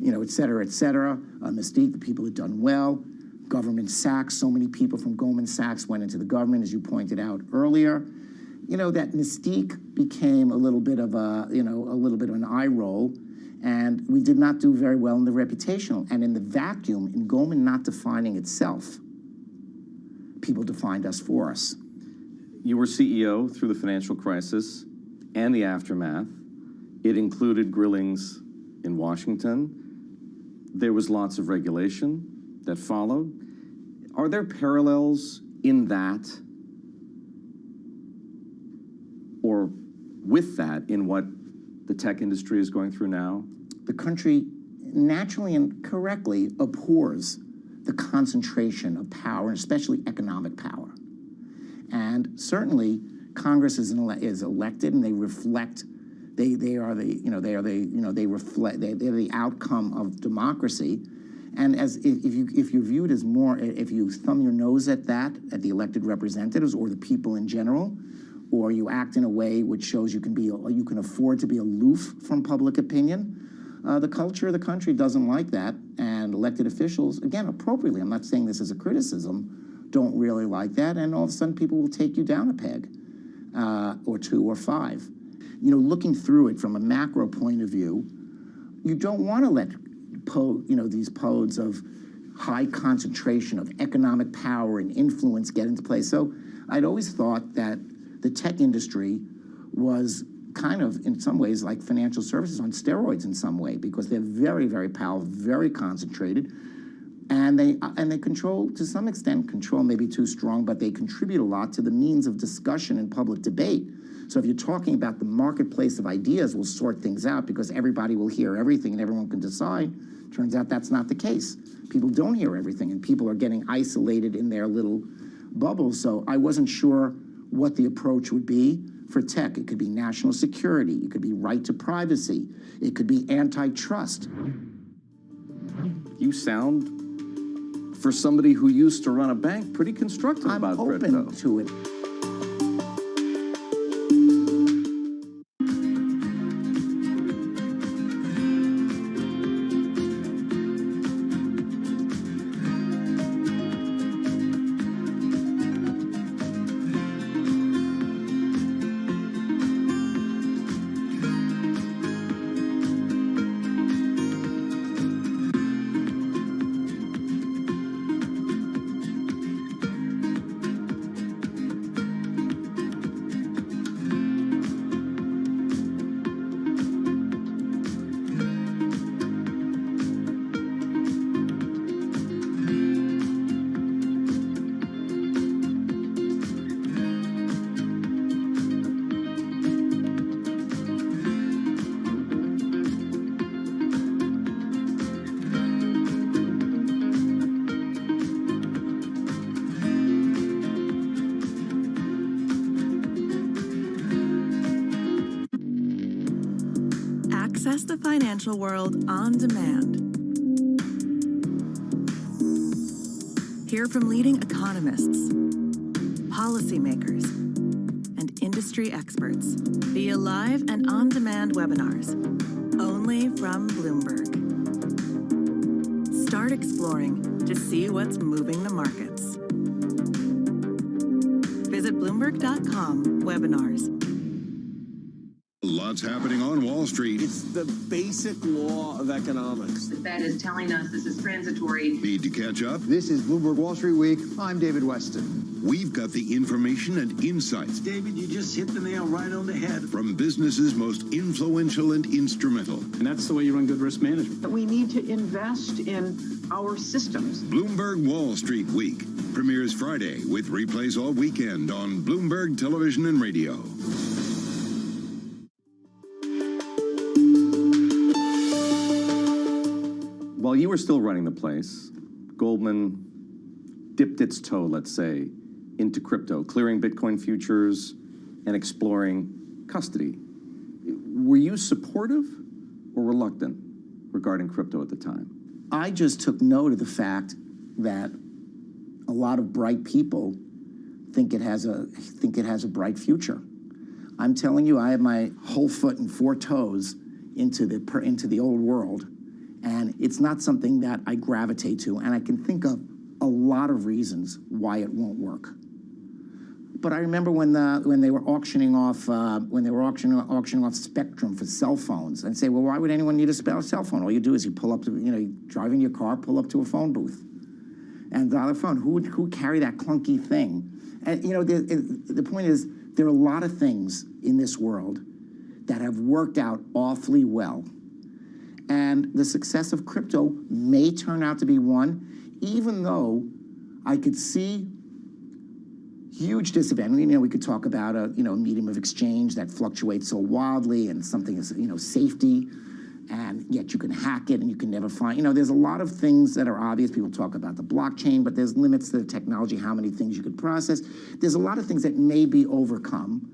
et cetera, et cetera. Mystique, the people had done well. Government Sachs, so many people from Goldman Sachs went into the government, as you pointed out earlier. That mystique became a little bit of an eye roll, and we did not do very well in the reputational. And in the vacuum, in Goldman not defining itself, people defined us for us. You were CEO through the financial crisis and the aftermath. It included grillings in Washington. There was lots of regulation that followed. Are there parallels in that or with that in what the tech industry is going through now? The country naturally and correctly abhors the concentration of power, especially economic power. And certainly Congress is elected, and they reflect. They're the outcome of democracy. And if you view it as more, if you thumb your nose at the elected representatives or the people in general, or you act in a way which shows you can afford to be aloof from public opinion, the culture of the country doesn't like that, and elected officials, again, appropriately, I'm not saying this as a criticism, don't really like that, and all of a sudden people will take you down a peg, or 2 or 5. Looking through it from a macro point of view, you don't want to let these pods of high concentration of economic power and influence get into place. So I'd always thought that the tech industry was kind of, in some ways, like financial services on steroids in some way, because they're very, very powerful, very concentrated, and they control, to some extent, control may be too strong, but they contribute a lot to the means of discussion and public debate. So if you're talking about the marketplace of ideas, we'll sort things out because everybody will hear everything and everyone can decide. Turns out that's not the case. People don't hear everything, and people are getting isolated in their little bubbles. So I wasn't sure what the approach would be for tech. It could be national security. It could be right to privacy. It could be antitrust. You sound, for somebody who used to run a bank, pretty constructive about crypto. I'm open to it. Access the financial world on demand. Hear from leading economists, policymakers, and industry experts via live and on-demand webinars, only from Bloomberg. Start exploring to see what's moving the markets. Visit Bloomberg.com/webinars. Lots happening on Wall Street. It's the basic law of economics. The Fed is telling us this is transitory. Need to catch up? This is Bloomberg Wall Street Week. I'm David Weston. We've got the information and insights. David, you just hit the nail right on the head. From businesses most influential and instrumental. And that's the way you run good risk management. We need to invest in our systems. Bloomberg Wall Street Week premieres Friday with replays all weekend on Bloomberg Television and Radio. While you were still running the place, Goldman dipped its toe, let's say, into crypto, clearing Bitcoin futures and exploring custody. Were you supportive or reluctant regarding crypto at the time? I just took note of the fact that a lot of bright people think it has a bright future. I'm telling you, I have my whole foot and 4 toes into the old world. And it's not something that I gravitate to, and I can think of a lot of reasons why it won't work. But I remember when they were auctioning off spectrum for cell phones, and say, well, why would anyone need a cell phone? All you do is you pull up to, you drive in your car, pull up to a phone booth, and dial a phone. Who would carry that clunky thing? And the point is, there are a lot of things in this world that have worked out awfully well. And the success of crypto may turn out to be one, even though I could see huge disadvantage. We could talk about a medium of exchange that fluctuates so wildly, and something is safety, and yet you can hack it and you can never find. There's a lot of things that are obvious. People talk about the blockchain, but there's limits to the technology, how many things you could process. There's a lot of things that may be overcome.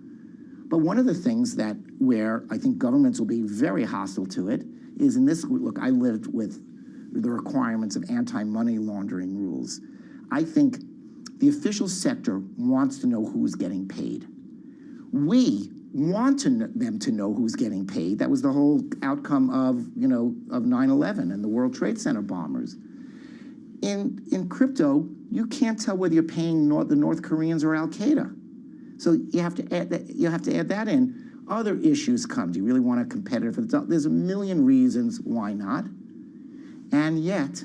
But one of the things where I think governments will be very hostile to it is in this, look, I lived with the requirements of anti-money laundering rules. I think the official sector wants to know who's getting paid. We want them to know who's getting paid. That was the whole outcome of 9/11 and the World Trade Center bombers. In crypto, you can't tell whether you're paying the North Koreans or Al Qaeda. So you have to add that in. Other issues come. Do you really want a competitor? There's a million reasons why not. And yet,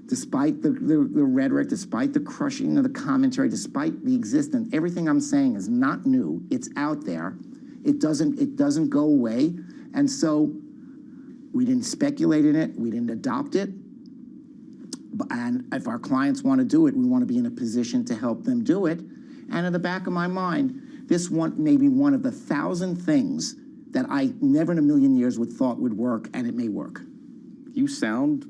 despite the rhetoric, despite the crushing of the commentary, despite the existence, everything I'm saying is not new. It's out there. It doesn't go away. And so we didn't speculate in it. We didn't adopt it. And if our clients want to do it, we want to be in a position to help them do it. And in the back of my mind, this one may be one of the 1,000 things that I never in a million years would thought would work, and it may work. You sound,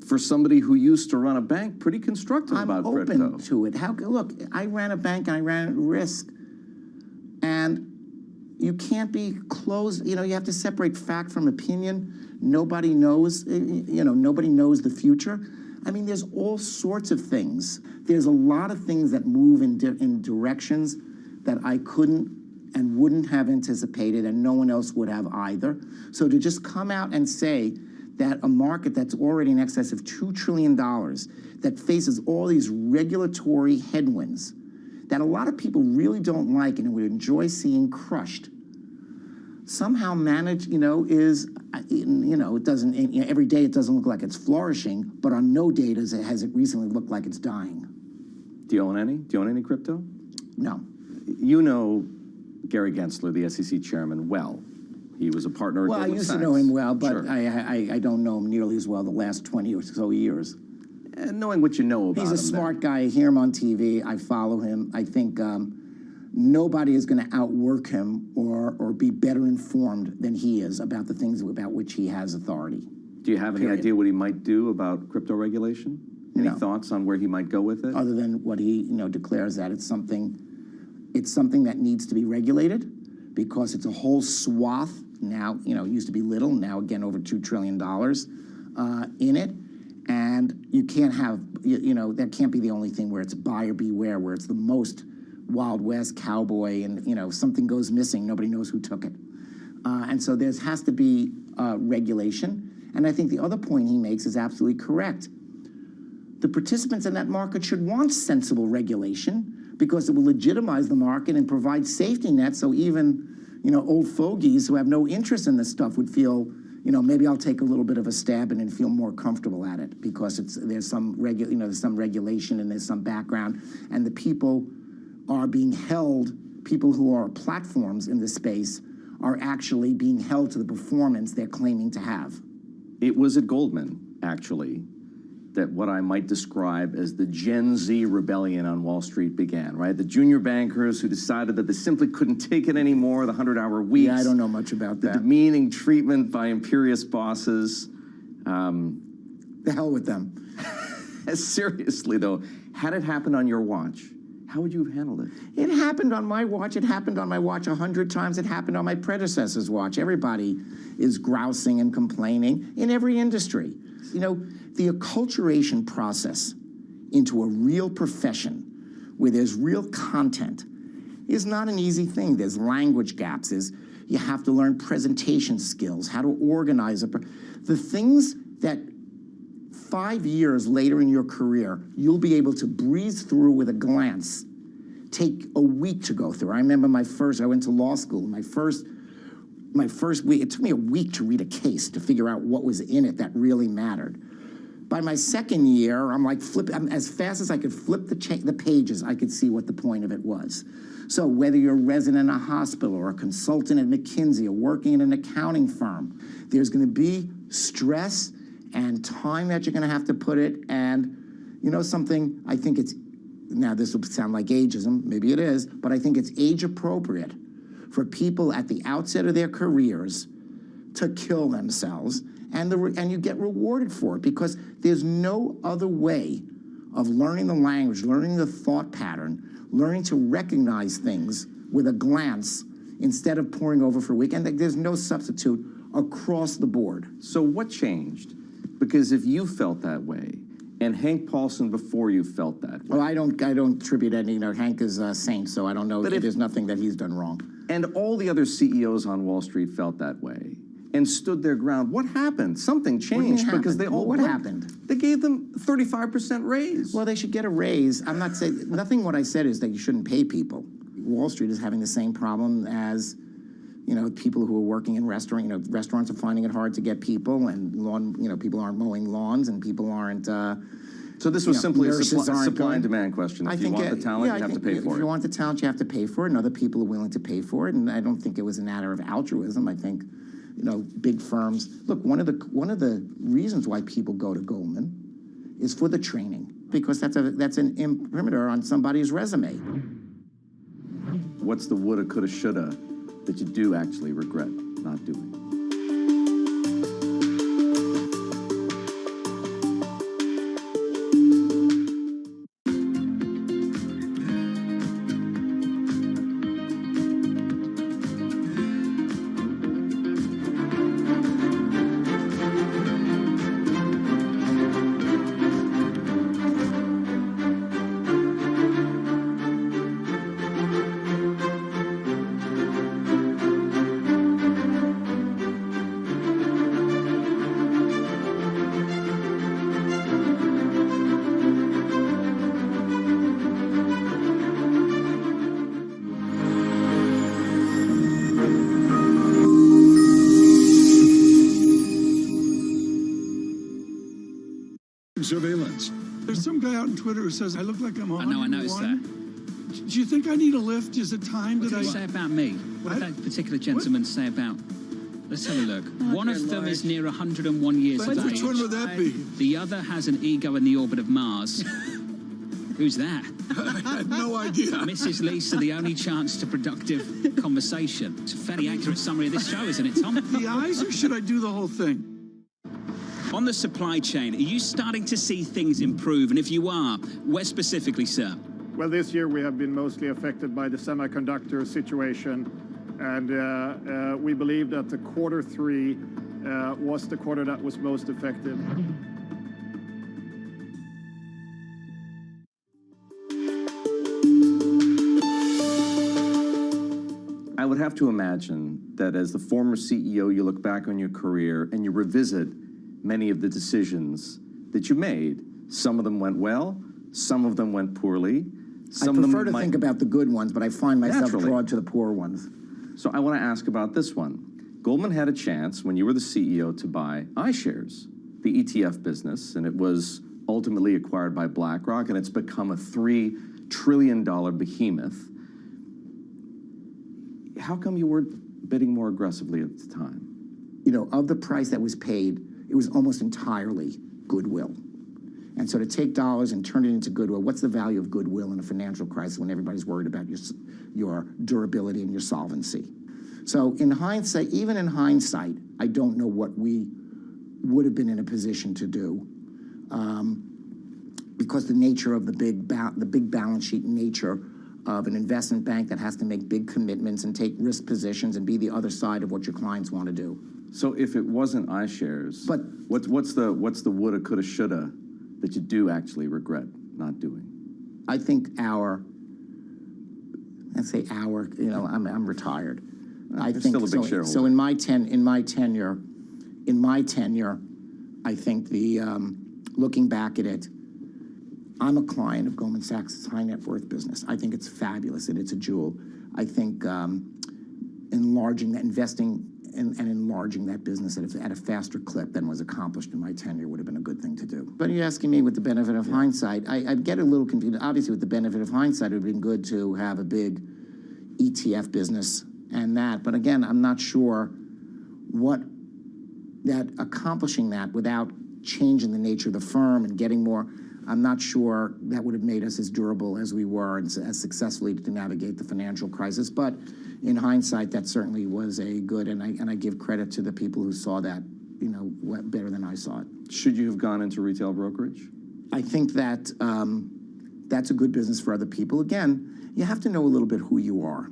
for somebody who used to run a bank, pretty constructive about crypto. I'm open to it. Look, I ran a bank and I ran at risk, and you can't be closed. You have to separate fact from opinion. Nobody knows. Nobody knows the future. I mean, there's all sorts of things. There's a lot of things that move in directions that I couldn't and wouldn't have anticipated, and no one else would have either. So to just come out and say that a market that's already in excess of $2 trillion, that faces all these regulatory headwinds, that a lot of people really don't like and would enjoy seeing crushed, somehow managed, it doesn't, every day it doesn't look like it's flourishing, but on no day has it recently looked like it's dying. Do you own any? Do you own any crypto? No. You know Gary Gensler, the SEC chairman, well. He was a partner at Goldman Sachs. Well, I used to know him well, but Sure. I don't know him nearly as well the last 20 or so years. And knowing what you know about him. He's a smart guy. I hear him on TV. I follow him. I think nobody is going to outwork him or be better informed than he is about the things about which he has authority. Do you have any idea what he might do about crypto regulation? Any thoughts on where he might go with it? Other than what he declares that it's something that needs to be regulated, because it's a whole swath now. It used to be little, now again over $2 trillion in it. And you can't have, that can't be the only thing where it's buyer beware, where it's the most Wild West cowboy and, something goes missing, nobody knows who took it. And so there has to be regulation. And I think the other point he makes is absolutely correct. The participants in that market should want sensible regulation, because it will legitimize the market and provide safety nets, so even, old fogies who have no interest in this stuff would feel, maybe I'll take a little bit of a stab in and feel more comfortable at it, because there's some regulation and there's some background, and the people are being held, people who are platforms in this space are actually being held to the performance they're claiming to have. It was at Goldman, actually, that what I might describe as the Gen Z rebellion on Wall Street began, right? The junior bankers who decided that they simply couldn't take it anymore, the 100-hour weeks. Yeah, I don't know much about that. The demeaning treatment by imperious bosses. The hell with them. Seriously, though, had it happened on your watch, how would you have handled it? It happened on my watch. It happened on my watch 100 times. It happened on my predecessor's watch. Everybody is grousing and complaining in every industry. The acculturation process into a real profession where there's real content is not an easy thing. There's language gaps. You have to learn presentation skills, how to organize the things that 5 years later in your career, you'll be able to breeze through with a glance, take a week to go through. I remember I went to law school, my first week, it took me a week to read a case to figure out what was in it that really mattered. By my second year, I'm as fast as I could flip the pages, I could see what the point of it was. So whether you're a resident in a hospital or a consultant at McKinsey or working in an accounting firm, there's going to be stress and time that you're going to have to put it. And you know something, I think now this will sound like ageism, maybe it is, but I think it's age appropriate for people at the outset of their careers to kill themselves, and you get rewarded for it, because there's no other way of learning the language, learning the thought pattern, learning to recognize things with a glance instead of poring over for a week. And there's no substitute across the board. So what changed? Because if you felt that way, and Hank Paulson before you felt that way. Well, I don't attribute any, Hank is a saint, so I don't know if there's nothing that he's done wrong. And all the other CEOs on Wall Street felt that way and stood their ground. What happened? Something changed because they all... What happened? They gave them 35% raise. Well, they should get a raise. I'm not saying... Nothing what I said is that you shouldn't pay people. Wall Street is having the same problem as, people who are working in restaurants. Restaurants are finding it hard to get people, and people aren't mowing lawns, and people aren't... So this was simply a supply and demand question. If you want the talent, you have to pay for it. If you want the talent, you have to pay for it, and other people are willing to pay for it. And I don't think it was a matter of altruism. I think, big firms. Look, one of the reasons why people go to Goldman is for the training, because that's an imprimatur on somebody's resume. What's the woulda, coulda, shoulda that you do actually regret not doing? Surveillance. There's some guy out on Twitter who says I look like I'm 101. I know, I noticed that. Do you think I need a lift? Is it time What that did he say about me? What did that particular gentleman say about... Let's have a look. One of them is near 101 years of age. Which one would that be? The other has an ego in the orbit of Mars. Who's that? I had no idea. Mrs. Lisa, the only chance to productive conversation. It's a fairly accurate summary of this show, isn't it, Tom? The eyes, or should I do the whole thing? On the supply chain, are you starting to see things improve? And if you are, where specifically, sir? Well, this year we have been mostly affected by the semiconductor situation, and we believe that the quarter 3 was the quarter that was most effective. I would have to imagine that as the former CEO, you look back on your career and you revisit many of the decisions that you made. Some of them went well, some of them went poorly. I prefer to think about the good ones, but I find myself drawn to the poor ones. So I want to ask about this one. Goldman had a chance when you were the CEO to buy iShares, the ETF business, and it was ultimately acquired by BlackRock, and it's become a $3 trillion behemoth. How come you weren't bidding more aggressively at the time? Of the price that was paid, it was almost entirely goodwill. And so to take dollars and turn it into goodwill, what's the value of goodwill in a financial crisis when everybody's worried about your durability and your solvency? So in hindsight, even in hindsight, I don't know what we would have been in a position to do, because the nature of the big balance sheet nature of an investment bank that has to make big commitments and take risk positions and be the other side of what your clients want to do. So if it wasn't iShares, but what's the woulda, coulda, shoulda that you do actually regret not doing? I think I'm retired. I They're think still a big shareholder. So in my tenure, I think looking back at it, I'm a client of Goldman Sachs' high net worth business. I think it's fabulous and it's a jewel. I think investing and enlarging that business at a faster clip than was accomplished in my tenure would have been a good thing to do. But you're asking me with the benefit of hindsight, I get a little confused. Obviously, with the benefit of hindsight, it would have been good to have a big ETF business and that. But again, I'm not sure accomplishing that without changing the nature of the firm and getting more, I'm not sure that would have made us as durable as we were and as successfully to navigate the financial crisis. But in hindsight, that certainly was a good, and I give credit to the people who saw that, better than I saw it. Should you have gone into retail brokerage? I think that that's a good business for other people. Again, you have to know a little bit who you are.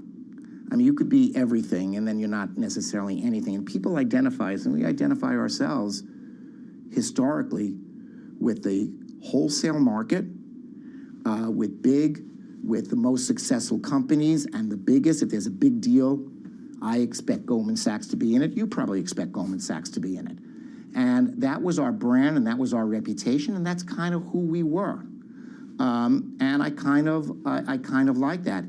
I mean, you could be everything, and then you're not necessarily anything. And people identify us, and we identify ourselves historically with the wholesale market, with the most successful companies and the biggest. If there's a big deal, I expect Goldman Sachs to be in it. You probably expect Goldman Sachs to be in it. And that was our brand, and that was our reputation, and that's kind of who we were. And I kind of like that.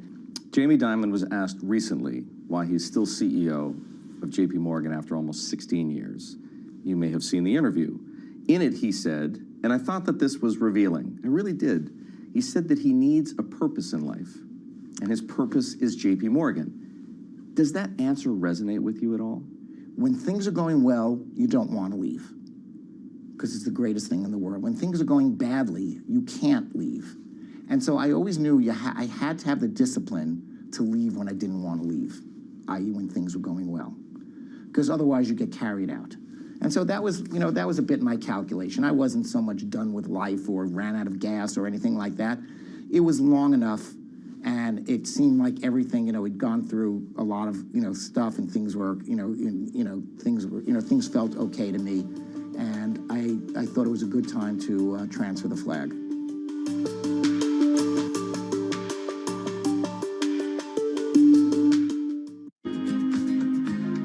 Jamie Dimon was asked recently why he's still CEO of JP Morgan after almost 16 years. You may have seen the interview. In it, he said, and I thought that this was revealing. I really did. He said that he needs a purpose in life, and his purpose is JP Morgan. Does that answer resonate with you at all? When things are going well, you don't want to leave because it's the greatest thing in the world. When things are going badly, you can't leave. And so I always knew I had to have the discipline to leave when I didn't want to leave, i.e. when things were going well, because otherwise you get carried out. And so that was a bit my calculation. I wasn't so much done with life or ran out of gas or anything like that. It was long enough, and it seemed like everything, had gone through a lot of, stuff, and things were, things felt okay to me. And I thought it was a good time to transfer the flag.